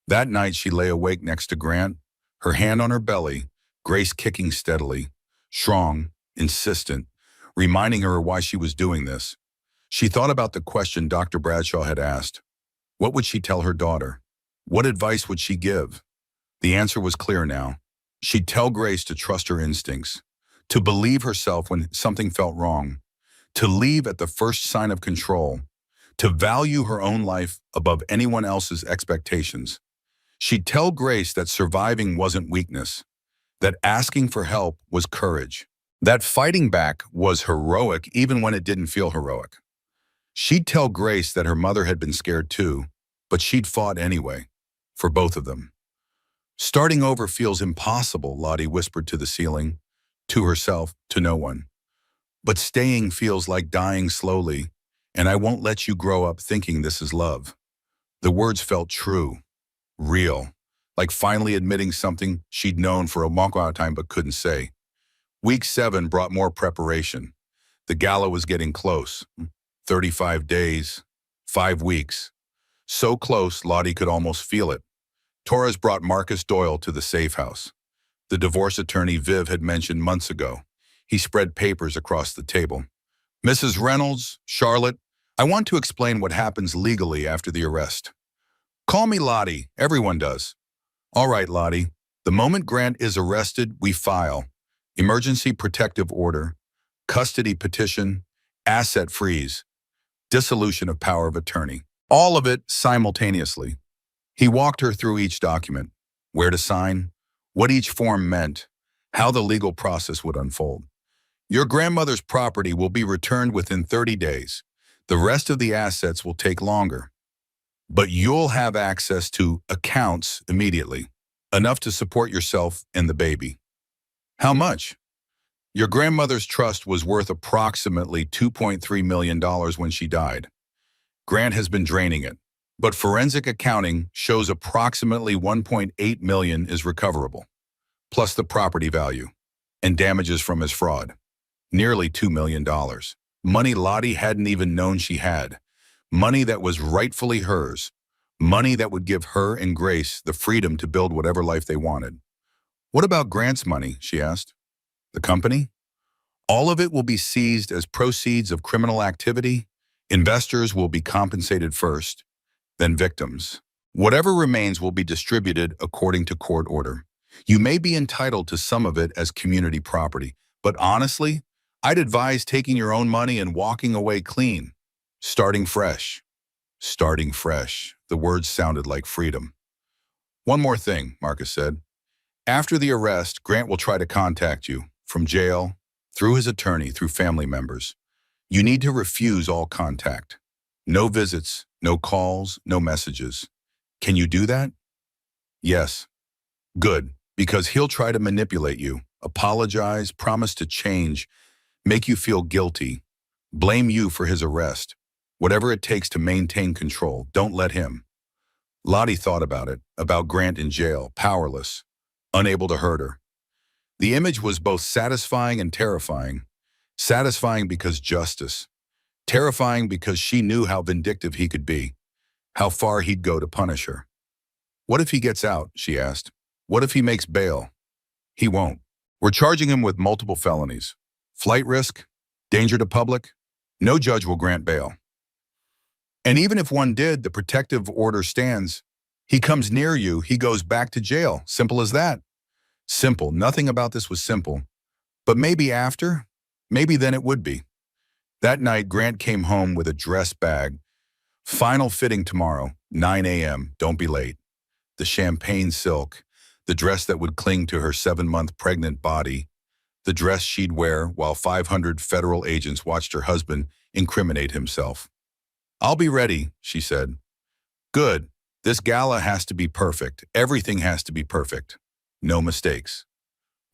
That night she lay awake next to Grant, her hand on her belly, Grace kicking steadily, strong, insistent, reminding her why she was doing this. She thought about the question Dr. Bradshaw had asked. What would she tell her daughter? What advice would she give? The answer was clear now. She'd tell Grace to trust her instincts, to believe herself when something felt wrong, to leave at the first sign of control, to value her own life above anyone else's expectations. She'd tell Grace that surviving wasn't weakness, that asking for help was courage, that fighting back was heroic even when it didn't feel heroic. She'd tell Grace that her mother had been scared too, but she'd fought anyway, for both of them. "Starting over feels impossible," Lottie whispered to the ceiling, to herself, to no one. "But staying feels like dying slowly, and I won't let you grow up thinking this is love." The words felt true, real, like finally admitting something she'd known for a long time but couldn't say. Week 7 brought more preparation. The gala was getting close. 35 days, 5 weeks. So close, Lottie could almost feel it. Torres brought Marcus Doyle to the safe house. The divorce attorney Viv had mentioned months ago. He spread papers across the table. "Mrs. Reynolds, Charlotte, I want to explain what happens legally after the arrest." "Call me Lottie, everyone does." "All right, Lottie. The moment Grant is arrested, we file emergency protective order, custody petition, asset freeze, dissolution of power of attorney. All of it simultaneously." He walked her through each document, where to sign, what each form meant, how the legal process would unfold. "Your grandmother's property will be returned within 30 days. The rest of the assets will take longer. But you'll have access to accounts immediately, enough to support yourself and the baby." "How much?" "Your grandmother's trust was worth approximately $2.3 million when she died. Grant has been draining it, but forensic accounting shows approximately $1.8 million is recoverable, plus the property value and damages from his fraud. Nearly $2 million. Money Lottie hadn't even known she had. Money that was rightfully hers. Money that would give her and Grace the freedom to build whatever life they wanted. "What about Grant's money?" she asked. "The company? All of it will be seized as proceeds of criminal activity. Investors will be compensated first, then victims. Whatever remains will be distributed according to court order. You may be entitled to some of it as community property, but honestly, I'd advise taking your own money and walking away clean. Starting fresh." Starting fresh. The words sounded like freedom. "One more thing," Marcus said. "After the arrest, Grant will try to contact you, from jail, through his attorney, through family members. You need to refuse all contact. No visits, no calls, no messages. Can you do that?" "Yes." "Good, because he'll try to manipulate you, apologize, promise to change, make you feel guilty, blame you for his arrest. Whatever it takes to maintain control, don't let him." Lottie thought about it, about Grant in jail, powerless, unable to hurt her. The image was both satisfying and terrifying. Satisfying because justice. Terrifying because she knew how vindictive he could be, how far he'd go to punish her. "What if he gets out?" she asked. "What if he makes bail?" "He won't. We're charging him with multiple felonies. Flight risk, danger to public. No judge will grant bail. And even if one did, the protective order stands. He comes near you, he goes back to jail. Simple as that." Simple. Nothing about this was simple. But maybe after? Maybe then it would be. That night, Grant came home with a dress bag Final fitting tomorrow, 9 a.m., don't be late. The champagne silk, the dress that would cling to her 7-month pregnant body, the dress she'd wear while 500 federal agents watched her husband incriminate himself. I'll be ready, she said. Good. This gala has to be perfect. Everything has to be perfect. No mistakes.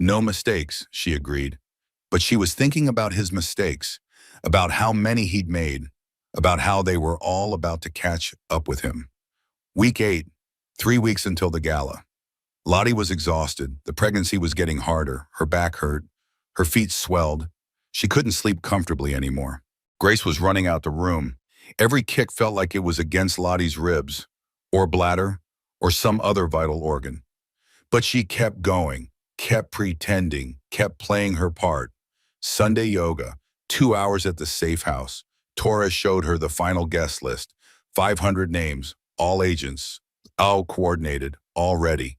No mistakes, she agreed. But she was thinking about his mistakes, about how many he'd made, about how they were all about to catch up with him. Week 8, 3 weeks until the gala. Lottie was exhausted. The pregnancy was getting harder. Her back hurt. Her feet swelled. She couldn't sleep comfortably anymore. Grace was running out the room. Every kick felt like it was against Lottie's ribs, or bladder, or some other vital organ. But she kept going, kept pretending, kept playing her part. Sunday yoga, 2 hours at the safe house. Torres showed her the final guest list, 500 names, all agents, all coordinated, all ready.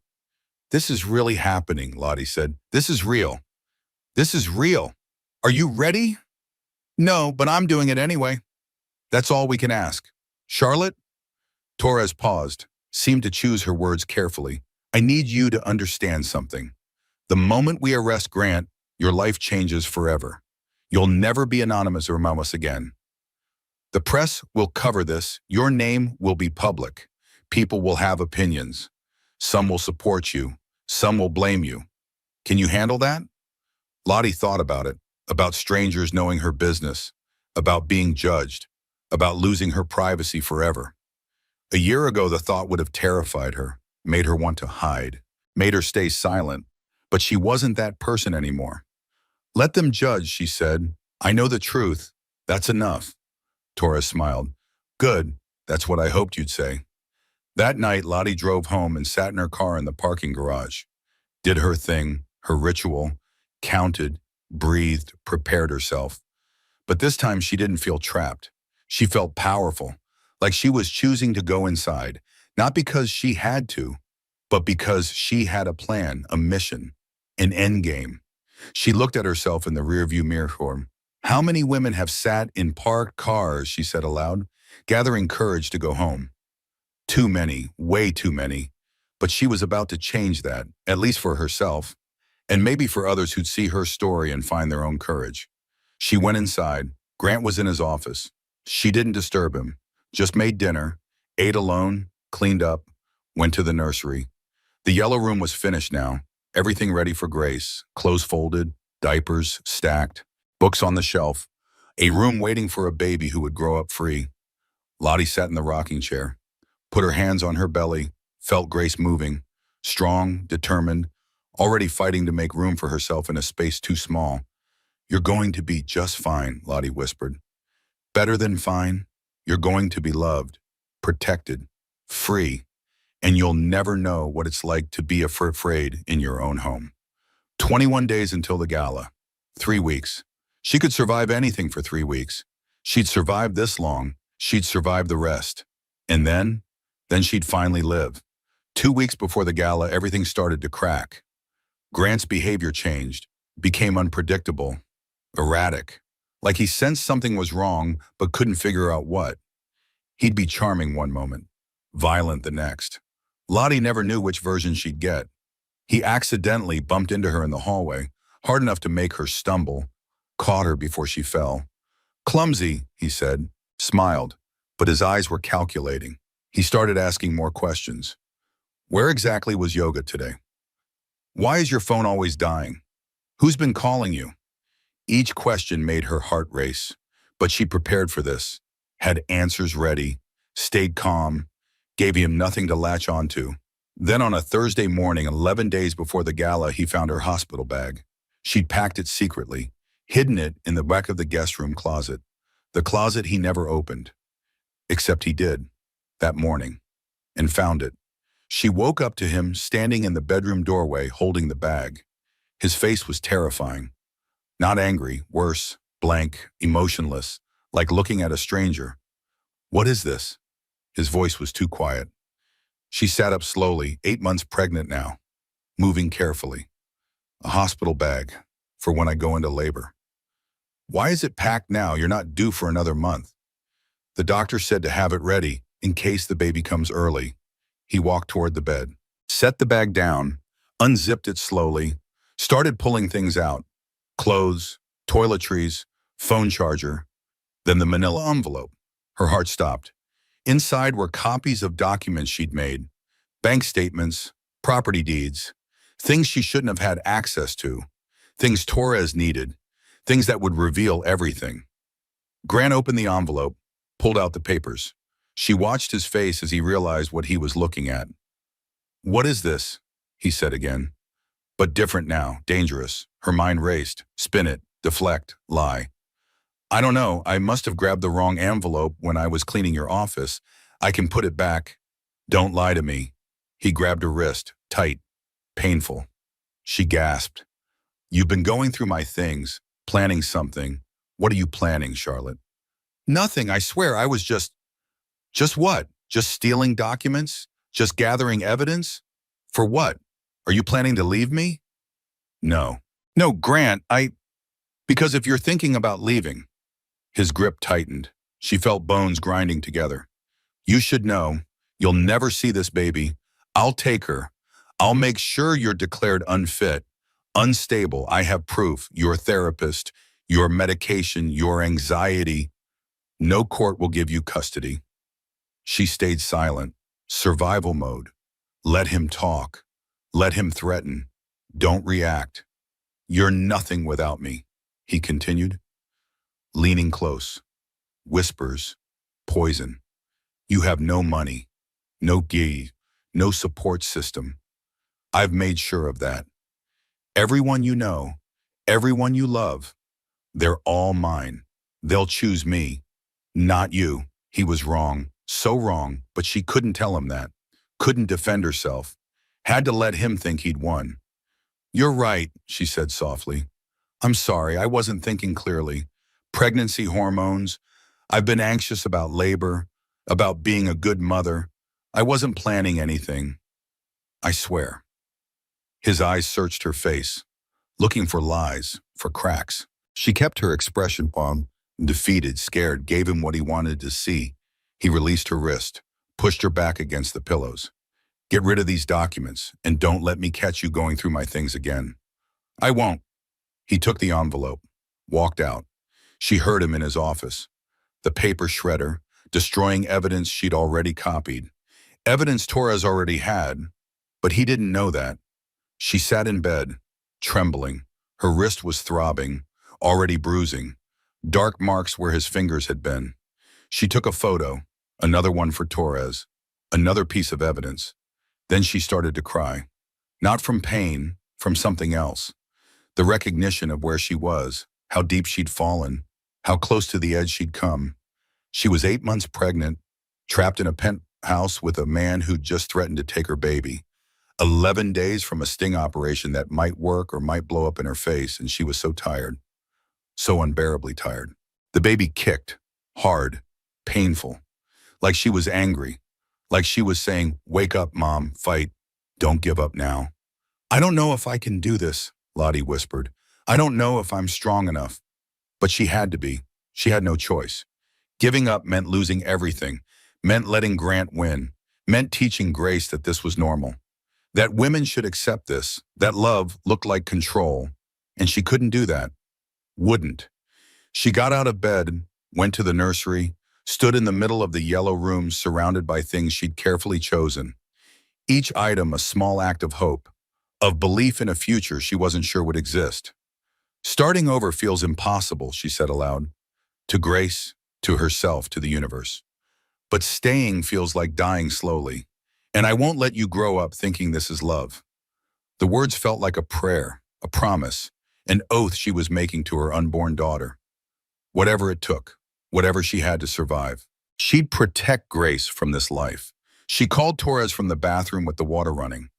This is really happening, Lottie said. This is real. This is real. Are you ready? No, but I'm doing it anyway. That's all we can ask. Charlotte? Torres paused, seemed to choose her words carefully. I need you to understand something. The moment we arrest Grant, your life changes forever. You'll never be anonymous or anonymous again. The press will cover this. Your name will be public. People will have opinions. Some will support you. Some will blame you. Can you handle that? Lottie thought about it, about strangers knowing her business, about being judged, about losing her privacy forever. A year ago, the thought would have terrified her, made her want to hide, made her stay silent. But she wasn't that person anymore. Let them judge, she said. I know the truth. That's enough. Torres smiled. Good. That's what I hoped you'd say. That night, Lottie drove home and sat in her car in the parking garage. Did her thing, her ritual, counted, breathed, prepared herself. But this time she didn't feel trapped. She felt powerful, like she was choosing to go inside, not because she had to, but because she had a plan, a mission, an end game. She looked at herself in the rearview mirror. How many women have sat in parked cars, she said aloud, gathering courage to go home? Too many, way too many. But she was about to change that, at least for herself, and maybe for others who'd see her story and find their own courage. She went inside. Grant was in his office. She didn't disturb him, just made dinner, ate alone, cleaned up, went to the nursery. The yellow room was finished now, everything ready for Grace, clothes folded, diapers stacked, books on the shelf, a room waiting for a baby who would grow up free. Lottie sat in the rocking chair, put her hands on her belly, felt Grace moving, strong, determined, already fighting to make room for herself in a space too small. You're going to be just fine, Lottie whispered. Better than fine. You're going to be loved, protected, free, and you'll never know what it's like to be afraid in your own home. 21 days until the gala. 3 weeks. She could survive anything for 3 weeks. She'd survived this long. She'd survive the rest. And then she'd finally live. 2 weeks before the gala, everything started to crack. Grant's behavior changed, became unpredictable, erratic, like he sensed something was wrong but couldn't figure out what. He'd be charming one moment, violent the next. Lottie never knew which version she'd get. He accidentally bumped into her in the hallway, hard enough to make her stumble, caught her before she fell. Clumsy, he said, smiled, but his eyes were calculating. He started asking more questions. Where exactly was yoga today? Why is your phone always dying? Who's been calling you? Each question made her heart race, but she prepared for this, had answers ready, stayed calm, gave him nothing to latch onto. Then on a Thursday morning, 11 days before the gala, he found her hospital bag. She'd packed it secretly, hidden it in the back of the guest room closet, the closet he never opened. Except he did, that morning, and found it. She woke up to him standing in the bedroom doorway holding the bag. His face was terrifying. Not angry, worse, blank, emotionless, like looking at a stranger. What is this? His voice was too quiet. She sat up slowly, 8 months pregnant now, moving carefully. A hospital bag, for when I go into labor. Why is it packed now? You're not due for another month. The doctor said to have it ready in case the baby comes early. He walked toward the bed, set the bag down, unzipped it slowly, started pulling things out. Clothes, toiletries, phone charger, then the manila envelope. Her heart stopped. Inside were copies of documents she'd made, bank statements, property deeds, things she shouldn't have had access to, things Torres needed, things that would reveal everything. Grant opened the envelope, pulled out the papers. She watched his face as he realized what he was looking at. "What is this?" he said again. But different now, dangerous. Her mind raced. Spin it, deflect, lie. "I don't know. I must have grabbed the wrong envelope when I was cleaning your office. I can put it back." "Don't lie to me." He grabbed her wrist, tight, painful. She gasped. "You've been going through my things, planning something. What are you planning, Charlotte?" "Nothing, I swear. I was just..." "Just what? Just stealing documents? Just gathering evidence? For what? Are you planning to leave me?" "No. No, Grant, Because if you're thinking about leaving..." His grip tightened. She felt bones grinding together. "You should know. You'll never see this baby. I'll take her. I'll make sure you're declared unfit, unstable. I have proof. Your therapist, your medication, your anxiety. No court will give you custody." She stayed silent. Survival mode. Let him talk. Let him threaten. Don't react. "You're nothing without me," he continued, leaning close. Whispers. Poison. "You have no money, no gi, no support system. I've made sure of that. Everyone you know, everyone you love, they're all mine. They'll choose me, not you." He was wrong, so wrong, but she couldn't tell him that. Couldn't defend herself. Had to let him think he'd won. "You're right," she said softly. "I'm sorry, I wasn't thinking clearly. Pregnancy hormones. I've been anxious about labor, about being a good mother. I wasn't planning anything. I swear." His eyes searched her face, looking for lies, for cracks. She kept her expression calm, defeated, scared, gave him what he wanted to see. He released her wrist, pushed her back against the pillows. "Get rid of these documents, and don't let me catch you going through my things again." "I won't." He took the envelope, walked out. She heard him in his office. The paper shredder, destroying evidence she'd already copied. Evidence Torres already had, but he didn't know that. She sat in bed, trembling. Her wrist was throbbing, already bruising. Dark marks where his fingers had been. She took a photo, another one for Torres, another piece of evidence. Then she started to cry. Not from pain, from something else. The recognition of where she was, how deep she'd fallen, how close to the edge she'd come. She was 8 months pregnant, trapped in a penthouse with a man who'd just threatened to take her baby. 11 days from a sting operation that might work or might blow up in her face, and she was so tired, so unbearably tired. The baby kicked, hard, painful, like she was angry, like she was saying, "Wake up, Mom, fight, don't give up now." "I don't know if I can do this," Lottie whispered. "I don't know if I'm strong enough." But she had to be. She had no choice. Giving up meant losing everything, meant letting Grant win, meant teaching Grace that this was normal, that women should accept this, that love looked like control, and she couldn't do that. Wouldn't. She got out of bed, went to the nursery, stood in the middle of the yellow room surrounded by things she'd carefully chosen. Each item a small act of hope, of belief in a future she wasn't sure would exist. "Starting over feels impossible," she said aloud, to Grace, to herself, to the universe. "But staying feels like dying slowly. And I won't let you grow up thinking this is love." The words felt like a prayer, a promise, an oath she was making to her unborn daughter. Whatever it took, whatever she had to survive. She'd protect Grace from this life. She called Torres from the bathroom with the water running,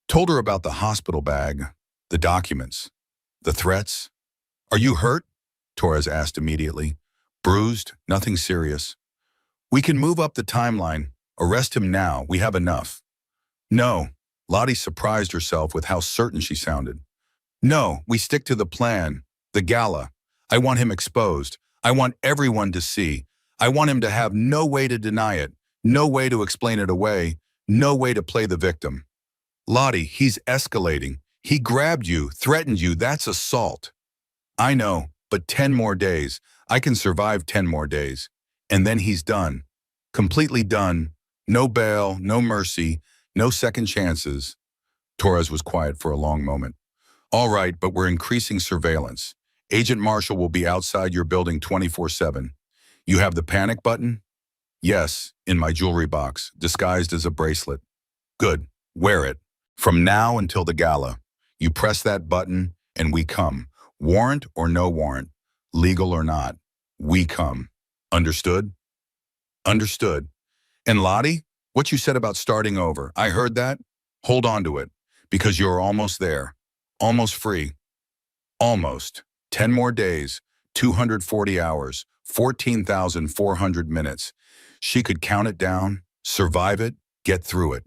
told her about the hospital bag, the documents, the threats. "Are you hurt?" Torres asked immediately. "Bruised, nothing serious." "We can move up the timeline. Arrest him now. We have enough." "No." Lottie surprised herself with how certain she sounded. "No, we stick to the plan. The Gala. I want him exposed. I want everyone to see. I want him to have no way to deny it, no way to explain it away, no way to play the victim. Lottie, he's escalating. He grabbed you, threatened you, that's assault. I know, but 10 more days. I can survive 10 more days. And then he's done. Completely done. No bail, no mercy, no second chances. Torres was quiet for a long moment. All right, but we're increasing surveillance. Agent Marshall will be outside your building 24/7. You have the panic button? Yes, in my jewelry box, disguised as a bracelet. Good, wear it. From now until the gala, you press that button and we come. Warrant or no warrant, legal or not, we come. Understood? Understood. And Lottie, what you said about starting over, I heard that. Hold on to it, because you're almost there. Almost free. Almost. 10 more days, 240 hours, 14,400 minutes. She could count it down, survive it, get through it.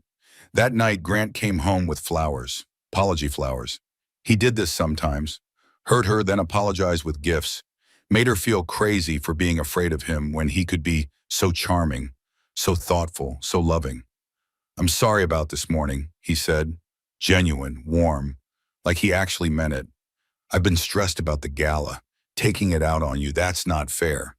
That night, Grant came home with flowers, apology flowers. He did this sometimes. Hurt her, then apologized with gifts. Made her feel crazy for being afraid of him when he could be so charming, so thoughtful, so loving. I'm sorry about this morning, he said. Genuine, warm, like he actually meant it. I've been stressed about the gala, taking it out on you. That's not fair.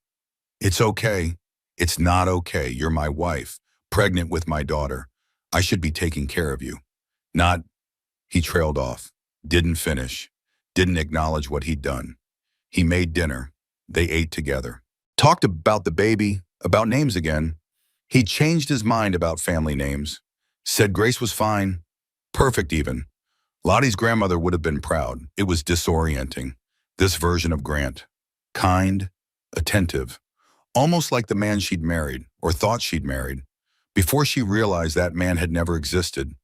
It's okay. It's not okay. You're my wife, pregnant with my daughter. I should be taking care of you. Not, he trailed off, didn't finish, didn't acknowledge what he'd done. He made dinner. They ate together. Talked about the baby, about names again. He changed his mind about family names. Said Grace was fine, perfect even. Lottie's grandmother would have been proud. It was disorienting. This version of Grant. Kind, attentive, almost like the man she'd married, or thought she'd married, before she realized that man had never existed,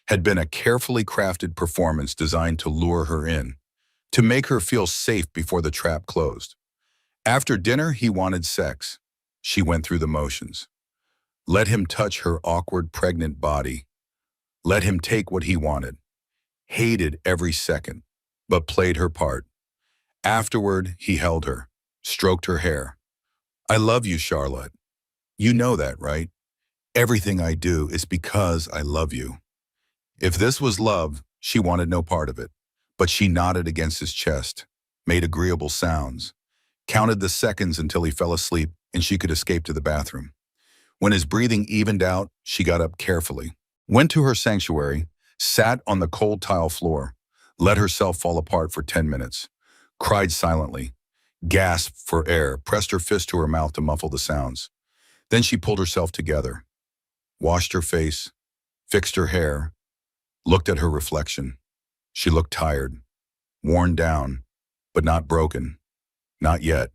had been a carefully crafted performance designed to lure her in, to make her feel safe before the trap closed. After dinner, he wanted sex. She went through the motions. Let him touch her awkward, pregnant body. Let him take what he wanted. Hated every second, but played her part. Afterward, he held her, stroked her hair. I love you, Charlotte. You know that, right? Everything I do is because I love you. If this was love, she wanted no part of it, but she nodded against his chest, made agreeable sounds, counted the seconds until he fell asleep and she could escape to the bathroom. When his breathing evened out, she got up carefully, went to her sanctuary, sat on the cold tile floor, let herself fall apart for 10 minutes, cried silently, gasped for air, pressed her fist to her mouth to muffle the sounds. Then she pulled herself together, washed her face, fixed her hair, looked at her reflection. She looked tired, worn down, but not broken. Not yet.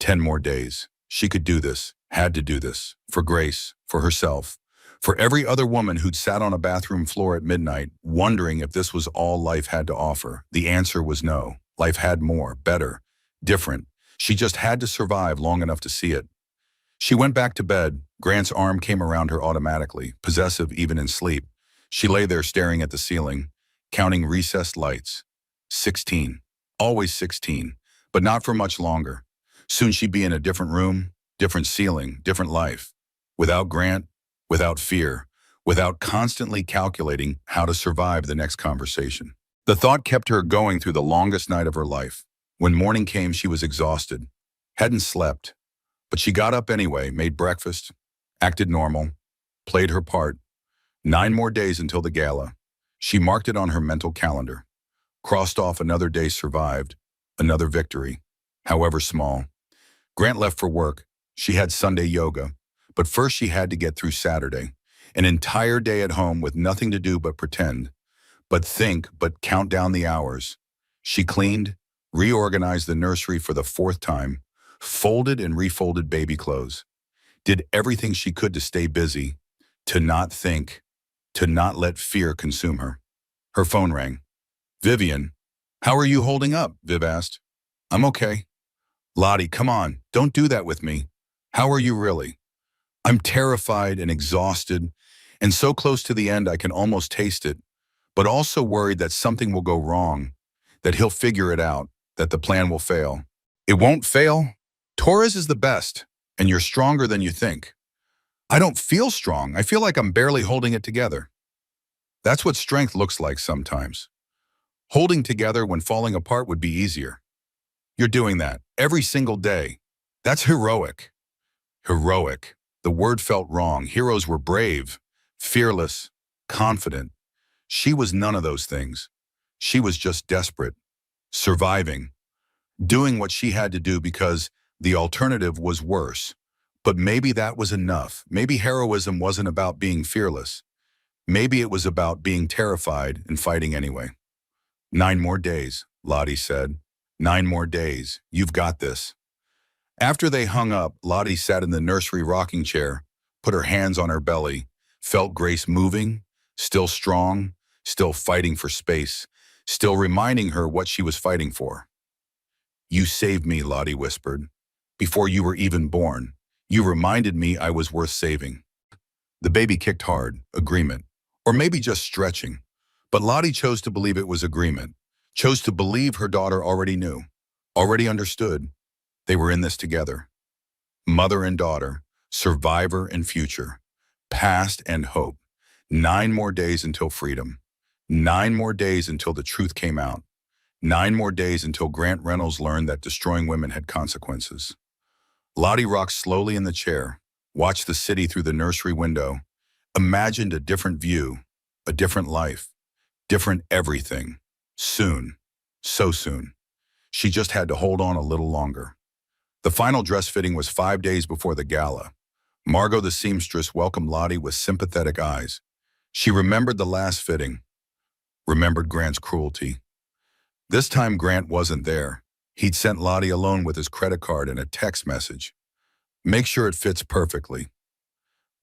10 more days. She could do this, had to do this, for Grace, for herself, for every other woman who'd sat on a bathroom floor at midnight, wondering if this was all life had to offer. The answer was no. Life had more, better, different. She just had to survive long enough to see it. She went back to bed. Grant's arm came around her automatically, possessive even in sleep. She lay there staring at the ceiling, counting recessed lights. 16. Always 16, but not for much longer. Soon she'd be in a different room, different ceiling, different life. Without Grant, without fear, without constantly calculating how to survive the next conversation. The thought kept her going through the longest night of her life. When morning came, she was exhausted, hadn't slept, but she got up anyway, made breakfast, acted normal, played her part. 9 more days until the gala. She marked it on her mental calendar, crossed off another day survived, another victory, however small. Grant left for work. She had Sunday yoga, but first she had to get through Saturday, an entire day at home with nothing to do but pretend, but think, but count down the hours. She cleaned, reorganized the nursery for the 4th time, folded and refolded baby clothes, did everything she could to stay busy, to not think, to not let fear consume her. Her phone rang. Vivian, how are you holding up? Viv asked. I'm okay. Lottie, come on, don't do that with me. How are you really? I'm terrified and exhausted, and so close to the end I can almost taste it, but also worried that something will go wrong, that he'll figure it out, that the plan will fail. It won't fail. Torres is the best. and you're stronger than you think. I don't feel strong. I feel like I'm barely holding it together. That's what strength looks like sometimes. Holding together when falling apart would be easier. You're doing that every single day. That's heroic. Heroic. The word felt wrong. Heroes were brave, fearless, confident. She was none of those things. She was just desperate, surviving, doing what she had to do because the alternative was worse. But maybe that was enough. Maybe heroism wasn't about being fearless. Maybe it was about being terrified and fighting anyway. 9 more days, Lottie said. 9 more days. You've got this. After they hung up, Lottie sat in the nursery rocking chair, put her hands on her belly, felt Grace moving, still strong, still fighting for space, still reminding her what she was fighting for. You saved me, Lottie whispered. Before you were even born, you reminded me I was worth saving. The baby kicked hard, agreement, or maybe just stretching. But Lottie chose to believe it was agreement, chose to believe her daughter already knew, already understood. They were in this together. Mother and daughter, survivor and future, past and hope. 9 more days until freedom. 9 more days until the truth came out. 9 more days until Grant Reynolds learned that destroying women had consequences. Lottie rocked slowly in the chair, watched the city through the nursery window, imagined a different view, a different life, different everything. Soon, so soon. She just had to hold on a little longer. The final dress fitting was 5 days before the gala. Margot the seamstress welcomed Lottie with sympathetic eyes. She remembered the last fitting, remembered Grant's cruelty. This time Grant wasn't there. He'd sent Lottie alone with his credit card and a text message. Make sure it fits perfectly.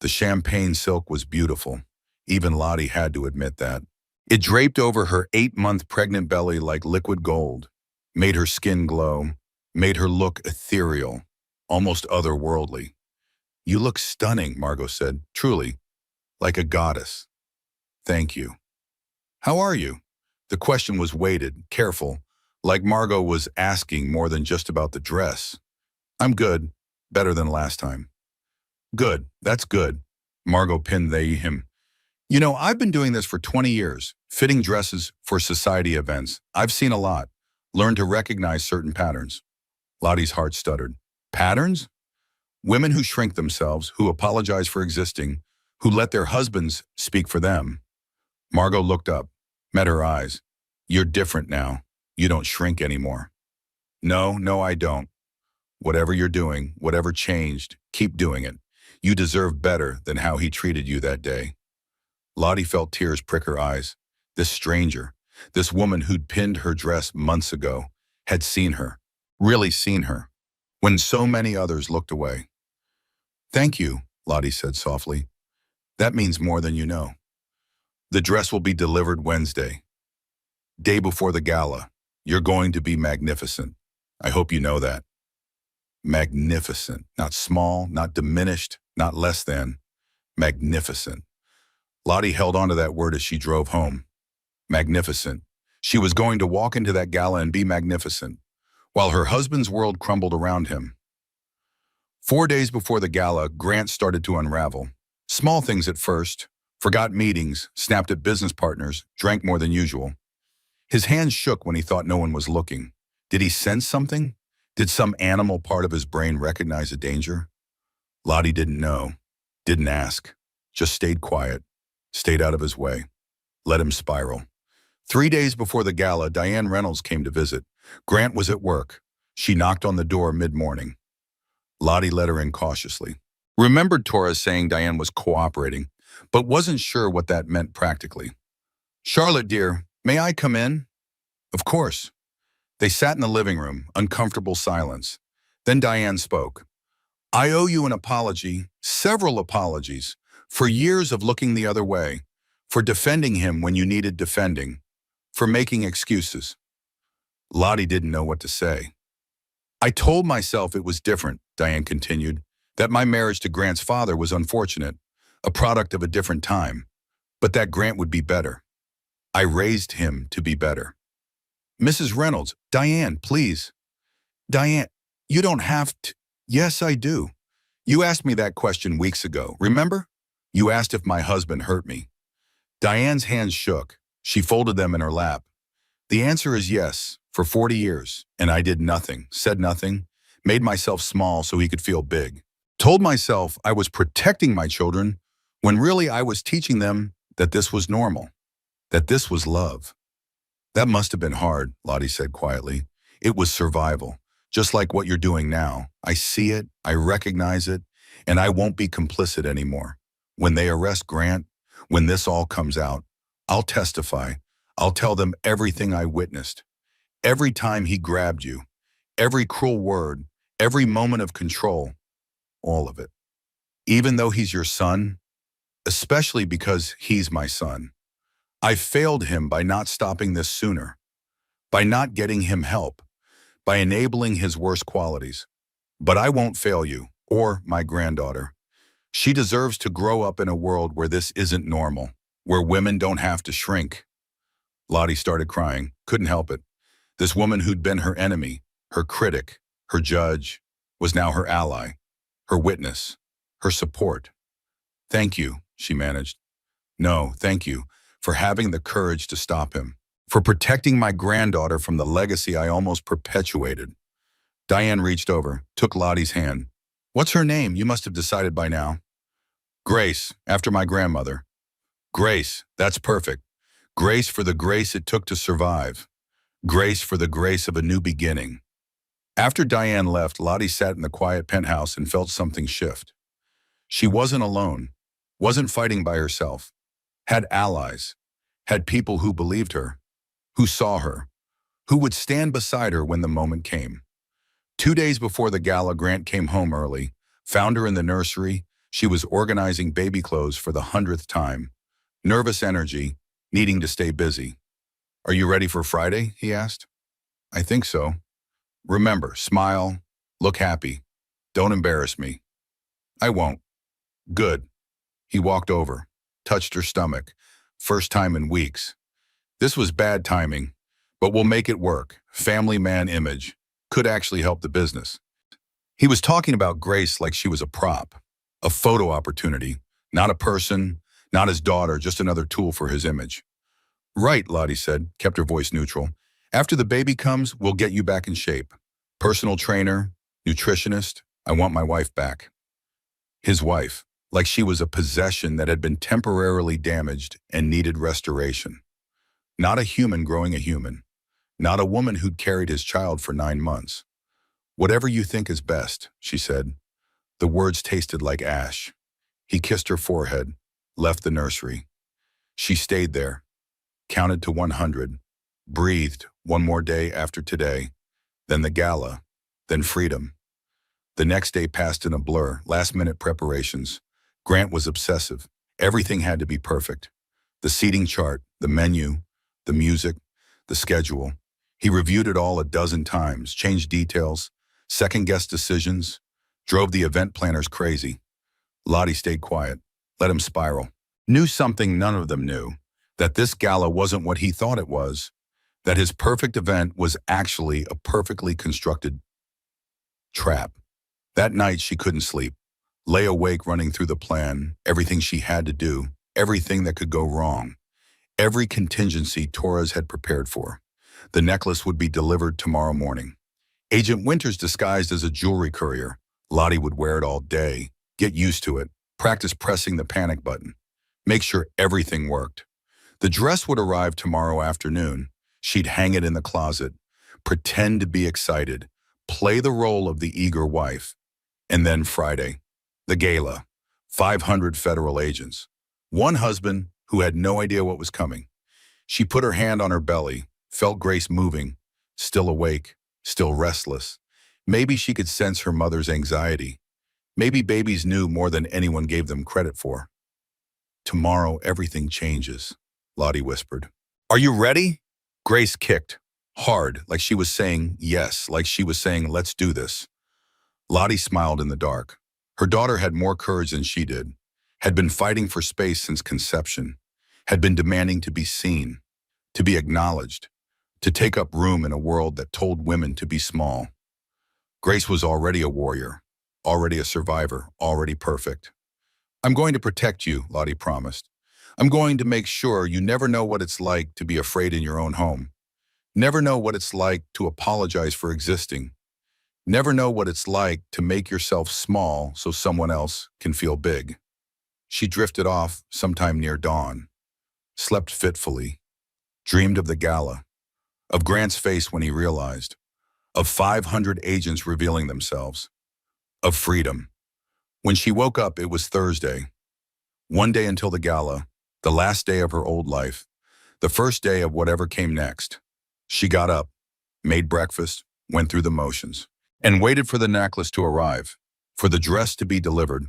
The champagne silk was beautiful. Even Lottie had to admit that. It draped over her 8-month pregnant belly like liquid gold, made her skin glow, made her look ethereal, almost otherworldly. You look stunning, Margot said, truly, like a goddess. Thank you. How are you? The question was weighted, careful, like Margot was asking more than just about the dress. I'm good, better than last time. Good, that's good. Margot pinned him. You know, I've been doing this for 20 years, fitting dresses for society events. I've seen a lot, learned to recognize certain patterns. Lottie's heart stuttered. Patterns? Women who shrink themselves, who apologize for existing, who let their husbands speak for them. Margot looked up, met her eyes. You're different now. You don't shrink anymore. No, I don't. Whatever you're doing, whatever changed, keep doing it. You deserve better than how he treated you that day. Lottie felt tears prick her eyes. This stranger, this woman who'd pinned her dress months ago, had seen her, really seen her, when so many others looked away. Thank you, Lottie said softly. That means more than you know. The dress will be delivered Wednesday. Day before the gala. You're going to be magnificent. I hope you know that. Magnificent. Not small, not diminished, not less than. Magnificent. Lottie held on to that word as she drove home. Magnificent. She was going to walk into that gala and be magnificent, while her husband's world crumbled around him. 4 days before the gala, Grant started to unravel. Small things at first. Forgot meetings, snapped at business partners, drank more than usual. His hands shook when he thought no one was looking. Did he sense something? Did some animal part of his brain recognize a danger? Lottie didn't know, didn't ask, just stayed quiet, stayed out of his way, let him spiral. 3 days before the gala, Diane Reynolds came to visit. Grant was at work. She knocked on the door mid-morning. Lottie let her in cautiously. Remembered Torres saying Diane was cooperating, but wasn't sure what that meant practically. Charlotte, dear, may I come in? Of course. They sat in the living room, uncomfortable silence. Then Diane spoke. I owe you an apology, several apologies, for years of looking the other way, for defending him when you needed defending, for making excuses. Lottie didn't know what to say. I told myself it was different, Diane continued, that my marriage to Grant's father was unfortunate, a product of a different time, but that Grant would be better. I raised him to be better. Mrs. Reynolds, Diane, please. Diane, you don't have to. Yes, I do. You asked me that question weeks ago, remember? You asked if my husband hurt me. Diane's hands shook. She folded them in her lap. The answer is yes, for 40 years. And I did nothing, said nothing, made myself small so he could feel big. Told myself I was protecting my children when really I was teaching them that this was normal, that this was love. That must have been hard, Lottie said quietly. It was survival, just like what you're doing now. I see it, I recognize it, and I won't be complicit anymore. When they arrest Grant, when this all comes out, I'll testify. I'll tell them everything I witnessed. Every time he grabbed you, every cruel word, every moment of control, all of it. Even though he's your son, especially because he's my son. I failed him by not stopping this sooner, by not getting him help, by enabling his worst qualities. But I won't fail you, or my granddaughter. She deserves to grow up in a world where this isn't normal, where women don't have to shrink. Lottie started crying, couldn't help it. This woman who'd been her enemy, her critic, her judge, was now her ally, her witness, her support. Thank you, she managed. No, thank you, for having the courage to stop him, for protecting my granddaughter from the legacy I almost perpetuated. Diane reached over, took Lottie's hand. What's her name? You must have decided by now. Grace, after my grandmother. Grace, that's perfect. Grace for the grace it took to survive. Grace for the grace of a new beginning. After Diane left, Lottie sat in the quiet penthouse and felt something shift. She wasn't alone, wasn't fighting by herself, had allies, had people who believed her, who saw her, who would stand beside her when the moment came. 2 days before the gala, Grant came home early, found her in the nursery. She was organizing baby clothes for the 100th time. Nervous energy, needing to stay busy. Are you ready for Friday? He asked. I think so. Remember, smile, look happy. Don't embarrass me. I won't. Good. He walked over, touched her stomach. First time in weeks. This was bad timing, but we'll make it work. Family man image. Could actually help the business. He was talking about Grace like she was a prop, a photo opportunity, not a person, not his daughter, just another tool for his image. Right, Lottie said, kept her voice neutral. After the baby comes, we'll get you back in shape. Personal trainer, nutritionist, I want my wife back. His wife, like she was a possession that had been temporarily damaged and needed restoration. Not a human growing a human. Not a woman who'd carried his child for 9 months. Whatever you think is best, she said. The words tasted like ash. He kissed her forehead, left the nursery. She stayed there, counted to 100, breathed one more day after today, then the gala, then freedom. The next day passed in a blur, last-minute preparations. Grant was obsessive. Everything had to be perfect. The seating chart, the menu, the music, the schedule. He reviewed it all a dozen times, changed details, second-guessed decisions, drove the event planners crazy. Lottie stayed quiet, let him spiral. Knew something none of them knew, that this gala wasn't what he thought it was, that his perfect event was actually a perfectly constructed trap. That night she couldn't sleep, lay awake running through the plan, everything she had to do, everything that could go wrong, every contingency Torres had prepared for. The necklace would be delivered tomorrow morning. Agent Winters disguised as a jewelry courier. Lottie would wear it all day, get used to it, practice pressing the panic button, make sure everything worked. The dress would arrive tomorrow afternoon. She'd hang it in the closet, pretend to be excited, play the role of the eager wife. And then Friday, the gala, 500 federal agents. One husband who had no idea what was coming. She put her hand on her belly, felt Grace moving, still awake, still restless. Maybe she could sense her mother's anxiety. Maybe babies knew more than anyone gave them credit for. Tomorrow everything changes, Lottie whispered. Are you ready? Grace kicked, hard, like she was saying yes, like she was saying let's do this. Lottie smiled in the dark. Her daughter had more courage than she did, had been fighting for space since conception, had been demanding to be seen, to be acknowledged, to take up room in a world that told women to be small. Grace was already a warrior, already a survivor, already perfect. I'm going to protect you, Lottie promised. I'm going to make sure you never know what it's like to be afraid in your own home. Never know what it's like to apologize for existing. Never know what it's like to make yourself small so someone else can feel big. She drifted off sometime near dawn, slept fitfully, dreamed of the gala, of Grant's face when he realized, of 500 agents revealing themselves, of freedom. When she woke up, it was Thursday, one day until the gala, the last day of her old life, the first day of whatever came next. She got up, made breakfast, went through the motions, and waited for the necklace to arrive, for the dress to be delivered,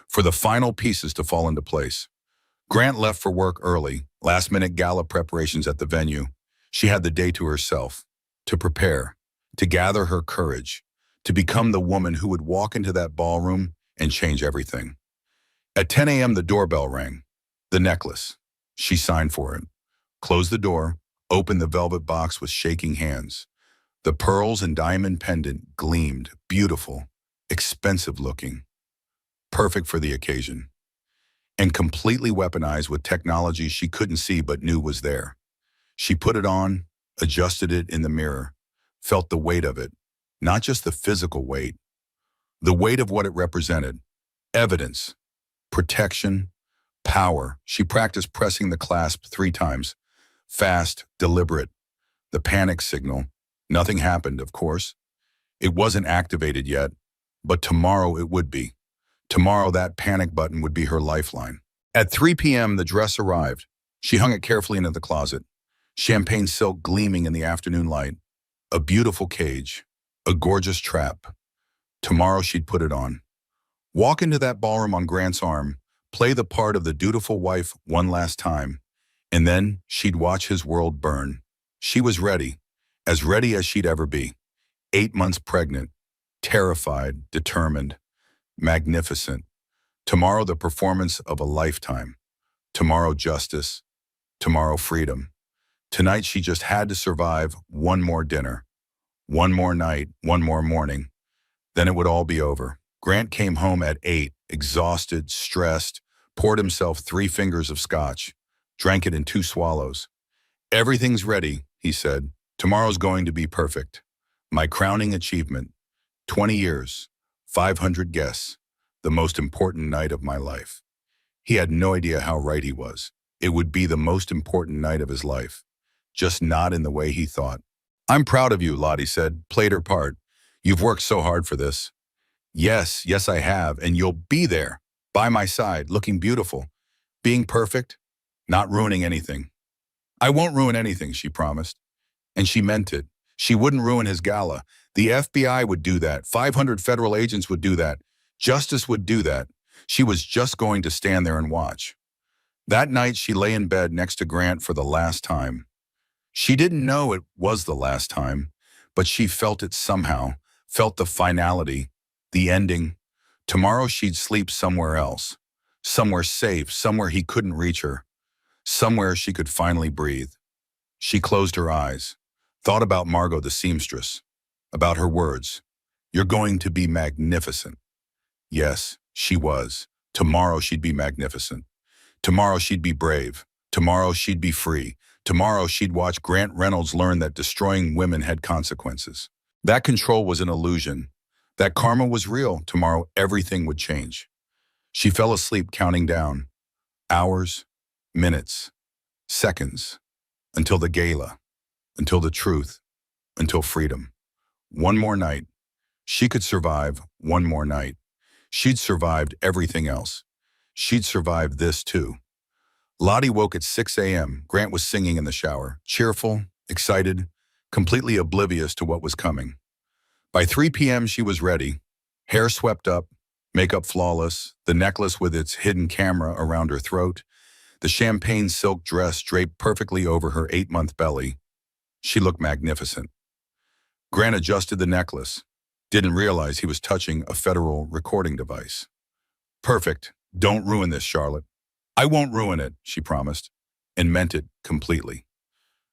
for the final pieces to fall into place. Grant left for work early, last-minute gala preparations at the venue. She had the day to herself, to prepare, to gather her courage, to become the woman who would walk into that ballroom and change everything. At 10 a.m., the doorbell rang. The necklace. She signed for it, closed the door, opened the velvet box with shaking hands. The pearls and diamond pendant gleamed, beautiful, expensive looking, perfect for the occasion, and completely weaponized with technology she couldn't see but knew was there. She put it on, adjusted it in the mirror, felt the weight of it, not just the physical weight, the weight of what it represented, evidence, protection, power. She practiced pressing the clasp 3 times, fast, deliberate, the panic signal. Nothing happened, of course. It wasn't activated yet, but tomorrow it would be. Tomorrow that panic button would be her lifeline. At 3 p.m., the dress arrived. She hung it carefully into the closet, champagne silk gleaming in the afternoon light, a beautiful cage, a gorgeous trap. Tomorrow she'd put it on. Walk into that ballroom on Grant's arm, play the part of the dutiful wife one last time, and then she'd watch his world burn. She was ready as she'd ever be. 8 months pregnant, terrified, determined, magnificent. Tomorrow the performance of a lifetime. Tomorrow justice. Tomorrow freedom. Tonight she just had to survive one more dinner, one more night, one more morning. Then it would all be over. Grant came home at 8, exhausted, stressed, poured himself 3 fingers of scotch, drank it in 2 swallows. Everything's ready, he said. Tomorrow's going to be perfect. My crowning achievement. 20 years, 500 guests, the most important night of my life. He had no idea how right he was. It would be the most important night of his life, just not in the way he thought. I'm proud of you, Lottie said, played her part. You've worked so hard for this. Yes, I have, and you'll be there, by my side, looking beautiful, being perfect, not ruining anything. I won't ruin anything, she promised. And she meant it. She wouldn't ruin his gala. The FBI would do that. 500 federal agents would do that. Justice would do that. She was just going to stand there and watch. That night, she lay in bed next to Grant for the last time. She didn't know it was the last time, but she felt it somehow, felt the finality, the ending. Tomorrow she'd sleep somewhere else, somewhere safe, somewhere he couldn't reach her, somewhere she could finally breathe. She closed her eyes, thought about Margot the seamstress, about her words. You're going to be magnificent. Yes, she was. Tomorrow she'd be magnificent. Tomorrow she'd be brave. Tomorrow she'd be free. Tomorrow she'd watch Grant Reynolds learn that destroying women had consequences. That control was an illusion. That karma was real. Tomorrow everything would change. She fell asleep counting down. Hours, minutes, seconds, until the gala, until the truth, until freedom. One more night. She could survive one more night. She'd survived everything else. She'd survived this too. Lottie woke at 6 a.m. Grant was singing in the shower, cheerful, excited, completely oblivious to what was coming. By 3 p.m. she was ready, hair swept up, makeup flawless, the necklace with its hidden camera around her throat, the champagne silk dress draped perfectly over her 8-month belly. She looked magnificent. Grant adjusted the necklace, didn't realize he was touching a federal recording device. Perfect. Don't ruin this, Charlotte. I won't ruin it, she promised, and meant it completely.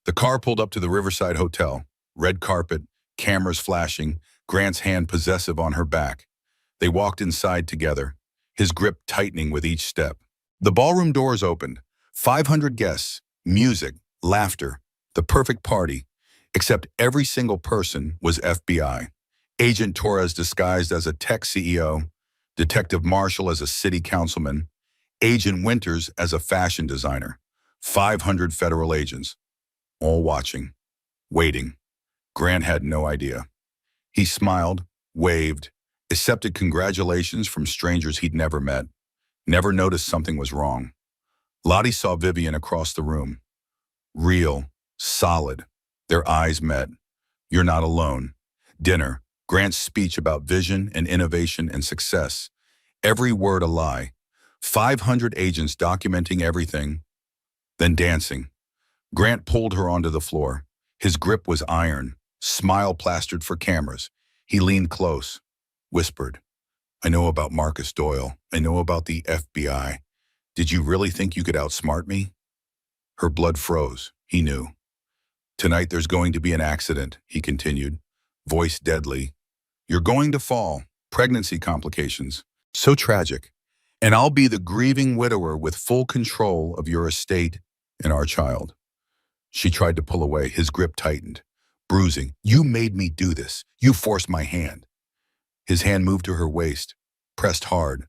The car pulled up to the Riverside Hotel, red carpet, cameras flashing, Grant's hand possessive on her back. They walked inside together, his grip tightening with each step. The ballroom doors opened. 500 guests, music, laughter, the perfect party, except every single person was FBI. Agent Torres disguised as a tech CEO, Detective Marshall as a city councilman, Agent Winters as a fashion designer. 500 federal agents, all watching, waiting. Grant had no idea. He smiled, waved, accepted congratulations from strangers he'd never met, never noticed something was wrong. Lottie saw Vivian across the room. Real, solid. Their eyes met. You're not alone. Dinner. Grant's speech about vision and innovation and success. Every word a lie. 500 agents documenting everything. Then dancing. Grant pulled her onto the floor. His grip was iron, smile plastered for cameras. He leaned close, whispered, I know about Marcus Doyle. I know about the FBI. Did you really think you could outsmart me? Her blood froze. He knew. Tonight there's going to be an accident, he continued, voice deadly. You're going to fall. Pregnancy complications. So tragic. And I'll be the grieving widower with full control of your estate and our child. She tried to pull away. His grip tightened, bruising. You made me do this. You forced my hand. His hand moved to her waist, pressed hard,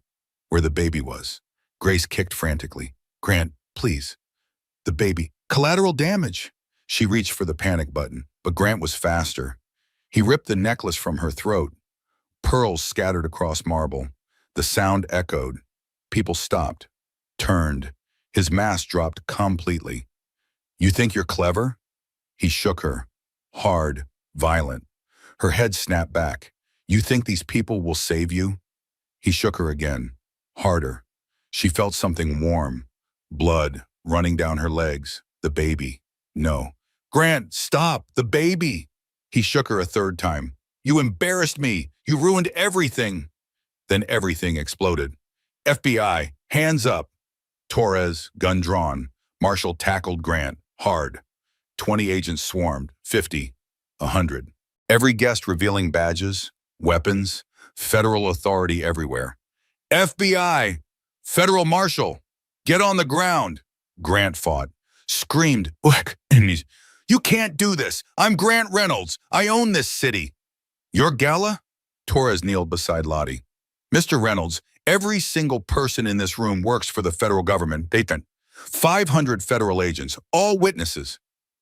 where the baby was. Grace kicked frantically. Grant, please. The baby. Collateral damage. She reached for the panic button, but Grant was faster. He ripped the necklace from her throat. Pearls scattered across marble. The sound echoed. People stopped, turned. His mask dropped completely. You think you're clever? He shook her. Hard, violent. Her head snapped back. You think these people will save you? He shook her again. Harder. She felt something warm. Blood running down her legs. The baby. No. Grant, stop! The baby! He shook her a third time. You embarrassed me! You ruined everything! Then everything exploded. FBI, hands up! Torres, gun drawn. Marshall tackled Grant, hard. 20 agents swarmed, 50, 100. Every guest revealing badges, weapons, federal authority everywhere. FBI! Federal Marshal! Get on the ground! Grant fought, screamed, and he's, you can't do this! I'm Grant Reynolds! I own this city! You're Gala? Torres kneeled beside Lottie. Mr. Reynolds, every single person in this room works for the federal government. They think 500 federal agents, all witnesses.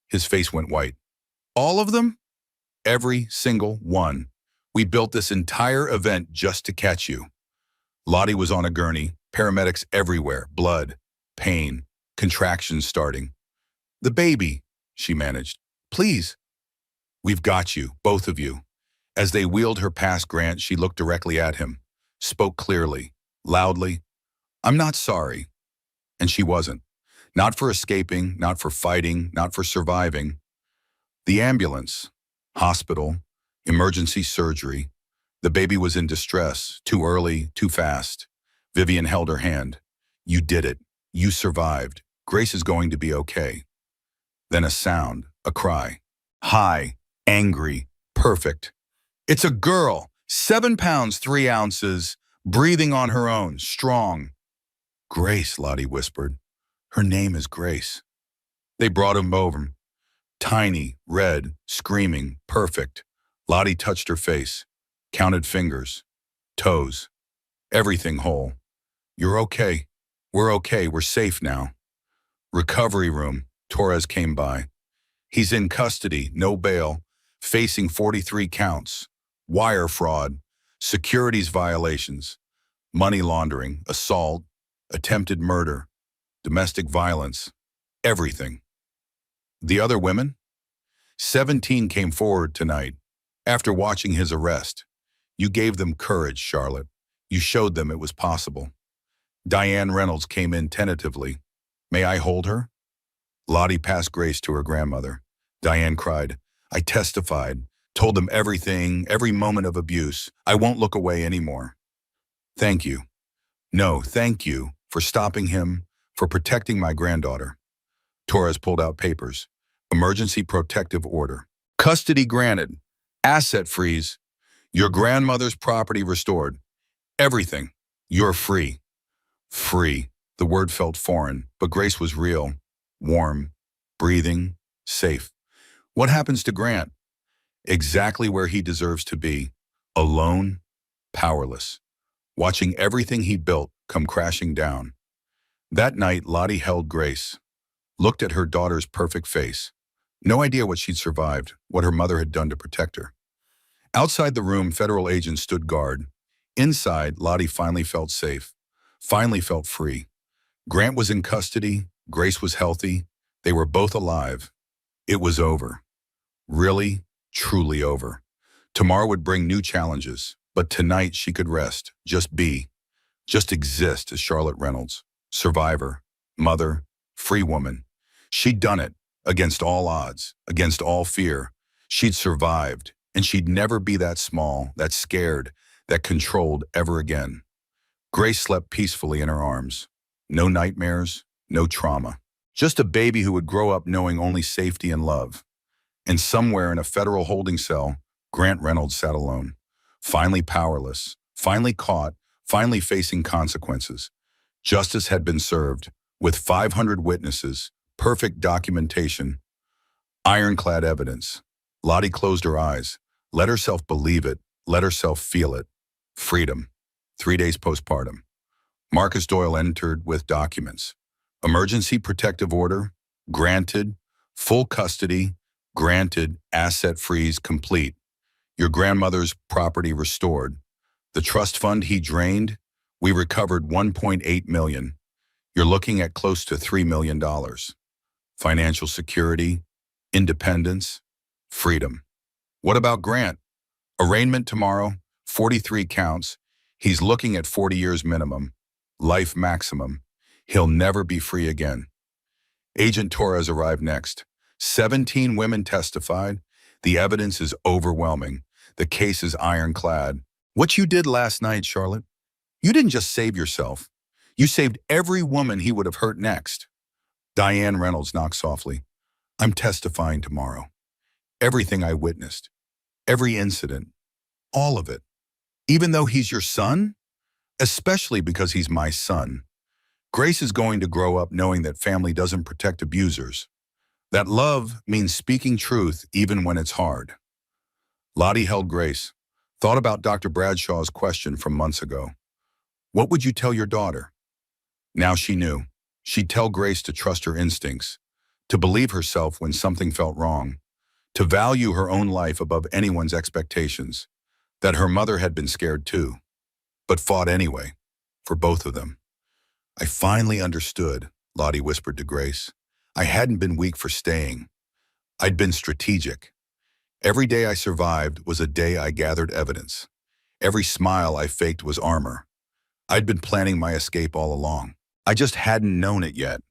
His face went white. All of them? Every single one. We built this entire event just to catch you. Lottie was on a gurney, paramedics everywhere, blood, pain, contractions starting. The baby, she managed. Please. We've got you, both of you. As they wheeled her past Grant, she looked directly at him, spoke clearly, loudly. I'm not sorry. And she wasn't. Not for escaping, not for fighting, not for surviving. The ambulance, hospital, emergency surgery. The baby was in distress, too early, too fast. Vivian held her hand. You did it. You survived. Grace is going to be okay. Then a sound, a cry. High, angry, perfect. It's a girl, 7 pounds, 3 ounces, breathing on her own, strong. Grace, Lottie whispered. Her name is Grace. They brought him over. Tiny, red, screaming, perfect. Lottie touched her face, counted fingers, toes, everything whole. You're okay. We're okay. We're safe now. Recovery room. Torres came by. He's in custody, no bail, facing 43 counts. Wire fraud, securities violations, money laundering, assault, attempted murder, domestic violence, everything. The other women? 17 came forward tonight. After watching his arrest, you gave them courage, Charlotte. You showed them it was possible. Diane Reynolds came in tentatively. May I hold her? Lottie passed Grace to her grandmother. Diane cried, I testified, told them everything, every moment of abuse. I won't look away anymore. Thank you. No, thank you for stopping him, for protecting my granddaughter. Torres pulled out papers. Emergency protective order. Custody granted. Asset freeze. Your grandmother's property restored. Everything. You're free. Free. The word felt foreign, but Grace was real, warm, breathing, safe. What happens to Grant? Exactly where he deserves to be. Alone, powerless, watching everything he built come crashing down. That night, Lottie held Grace, looked at her daughter's perfect face. No idea what she'd survived, what her mother had done to protect her. Outside the room, federal agents stood guard. Inside, Lottie finally felt safe, finally felt free. Grant was in custody, Grace was healthy, they were both alive. It was over. Really, truly over. Tomorrow would bring new challenges, but tonight she could rest, just be, just exist as Charlotte Reynolds. Survivor, mother, free woman. She'd done it, against all odds, against all fear. She'd survived, and she'd never be that small, that scared, that controlled ever again. Grace slept peacefully in her arms. No nightmares, no trauma. Just a baby who would grow up knowing only safety and love. And somewhere in a federal holding cell, Grant Reynolds sat alone, finally powerless, finally caught, finally facing consequences. Justice had been served, with 500 witnesses, perfect documentation, ironclad evidence. Lottie closed her eyes, let herself believe it, let herself feel it. Freedom. 3 days postpartum. Marcus Doyle entered with documents. Emergency protective order, granted. Full custody, granted. Asset freeze complete. Your grandmother's property restored. The trust fund he drained, we recovered $1.8 million. You're looking at close to $3 million. Financial security, independence, freedom. What about Grant? Arraignment tomorrow, 43 counts. He's looking at 40 years minimum, life maximum. He'll never be free again. Agent Torres arrived next. 17 women testified. The evidence is overwhelming. The case is ironclad. What you did last night, Charlotte, you didn't just save yourself. You saved every woman he would have hurt next. Diane Reynolds knocked softly. I'm testifying tomorrow. Everything I witnessed, every incident, all of it. Even though he's your son? Especially because he's my son. Grace is going to grow up knowing that family doesn't protect abusers. That love means speaking truth even when it's hard. Lottie held Grace, thought about Dr. Bradshaw's question from months ago. What would you tell your daughter? Now she knew. She'd tell Grace to trust her instincts, to believe herself when something felt wrong, to value her own life above anyone's expectations, that her mother had been scared too, but fought anyway, for both of them. I finally understood, Lottie whispered to Grace. I hadn't been weak for staying. I'd been strategic. Every day I survived was a day I gathered evidence. Every smile I faked was armor. I'd been planning my escape all along. I just hadn't known it yet.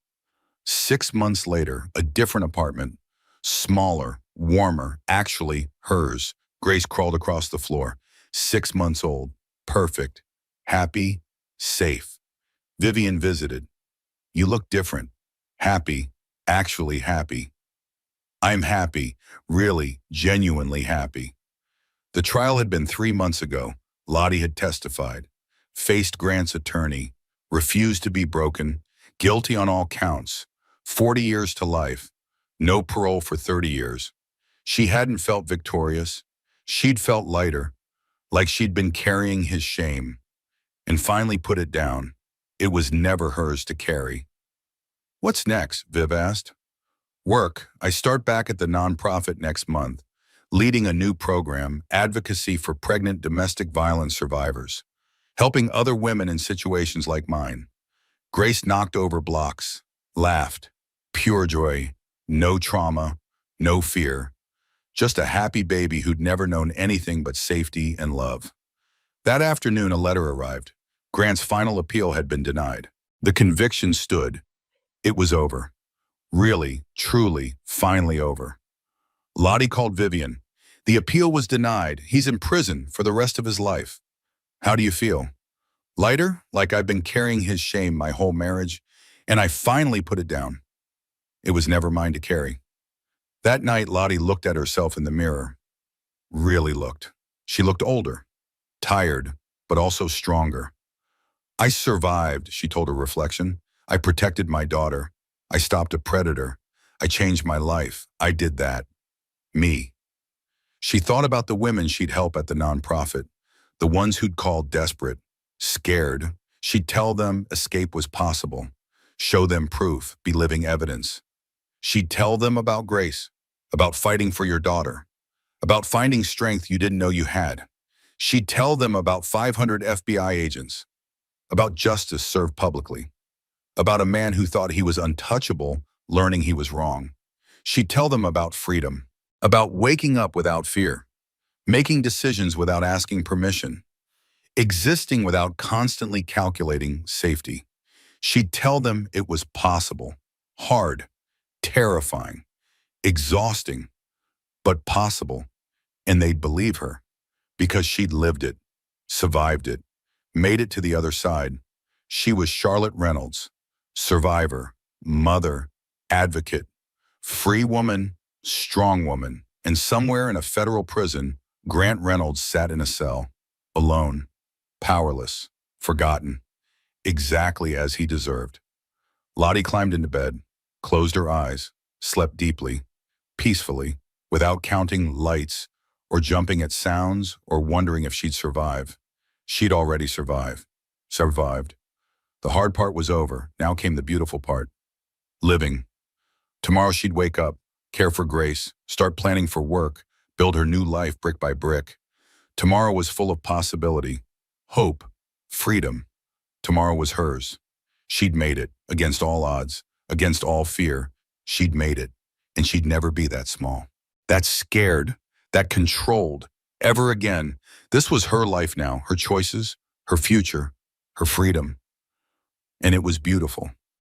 6 months later, a different apartment, smaller, warmer, actually hers. Grace crawled across the floor. 6 months old, perfect, happy, safe. Vivian visited. You look different. Happy, actually happy. I'm happy, really, genuinely happy. The trial had been 3 months ago. Lottie had testified, faced Grant's attorney, refused to be broken, guilty on all counts, 40 years to life, no parole for 30 years. She hadn't felt victorious. She'd felt lighter, like she'd been carrying his shame, and finally put it down. It was never hers to carry. What's next? Viv asked. Work. I start back at the nonprofit next month, leading a new program, advocacy for pregnant domestic violence survivors, helping other women in situations like mine. Grace knocked over blocks, laughed. Pure joy, no trauma, no fear. Just a happy baby who'd never known anything but safety and love. That afternoon, a letter arrived. Grant's final appeal had been denied. The conviction stood. It was over. Really, truly, finally over. Lottie called Vivian. The appeal was denied. He's in prison for the rest of his life. How do you feel? Lighter, like I've been carrying his shame my whole marriage, and I finally put it down. It was never mine to carry. That night, Lottie looked at herself in the mirror. Really looked. She looked older, tired, but also stronger. I survived, she told her reflection. I protected my daughter. I stopped a predator. I changed my life. I did that. Me. She thought about the women she'd help at the nonprofit, the ones who'd call desperate, scared. She'd tell them escape was possible, show them proof, be living evidence. She'd tell them about grace, about fighting for your daughter, about finding strength you didn't know you had. She'd tell them about 500 FBI agents, about justice served publicly, about a man who thought he was untouchable, learning he was wrong. She'd tell them about freedom, about waking up without fear, making decisions without asking permission, existing without constantly calculating safety. She'd tell them it was possible, hard, terrifying, exhausting, but possible, and they'd believe her because she'd lived it, survived it, made it to the other side. She was Charlotte Reynolds, survivor, mother, advocate, free woman, strong woman, and somewhere in a federal prison, Grant Reynolds sat in a cell, alone, powerless, forgotten, exactly as he deserved. Lottie climbed into bed, closed her eyes, slept deeply, peacefully, without counting lights or jumping at sounds or wondering if she'd survive. She'd already survived. Survived. The hard part was over. Now came the beautiful part. Living. Tomorrow she'd wake up, care for Grace, start planning for work, build her new life brick by brick. Tomorrow was full of possibility, hope, freedom. Tomorrow was hers. She'd made it, against all odds, against all fear. She'd made it, and she'd never be that small, that scared, that controlled, ever again. This was her life now, her choices, her future, her freedom. And it was beautiful.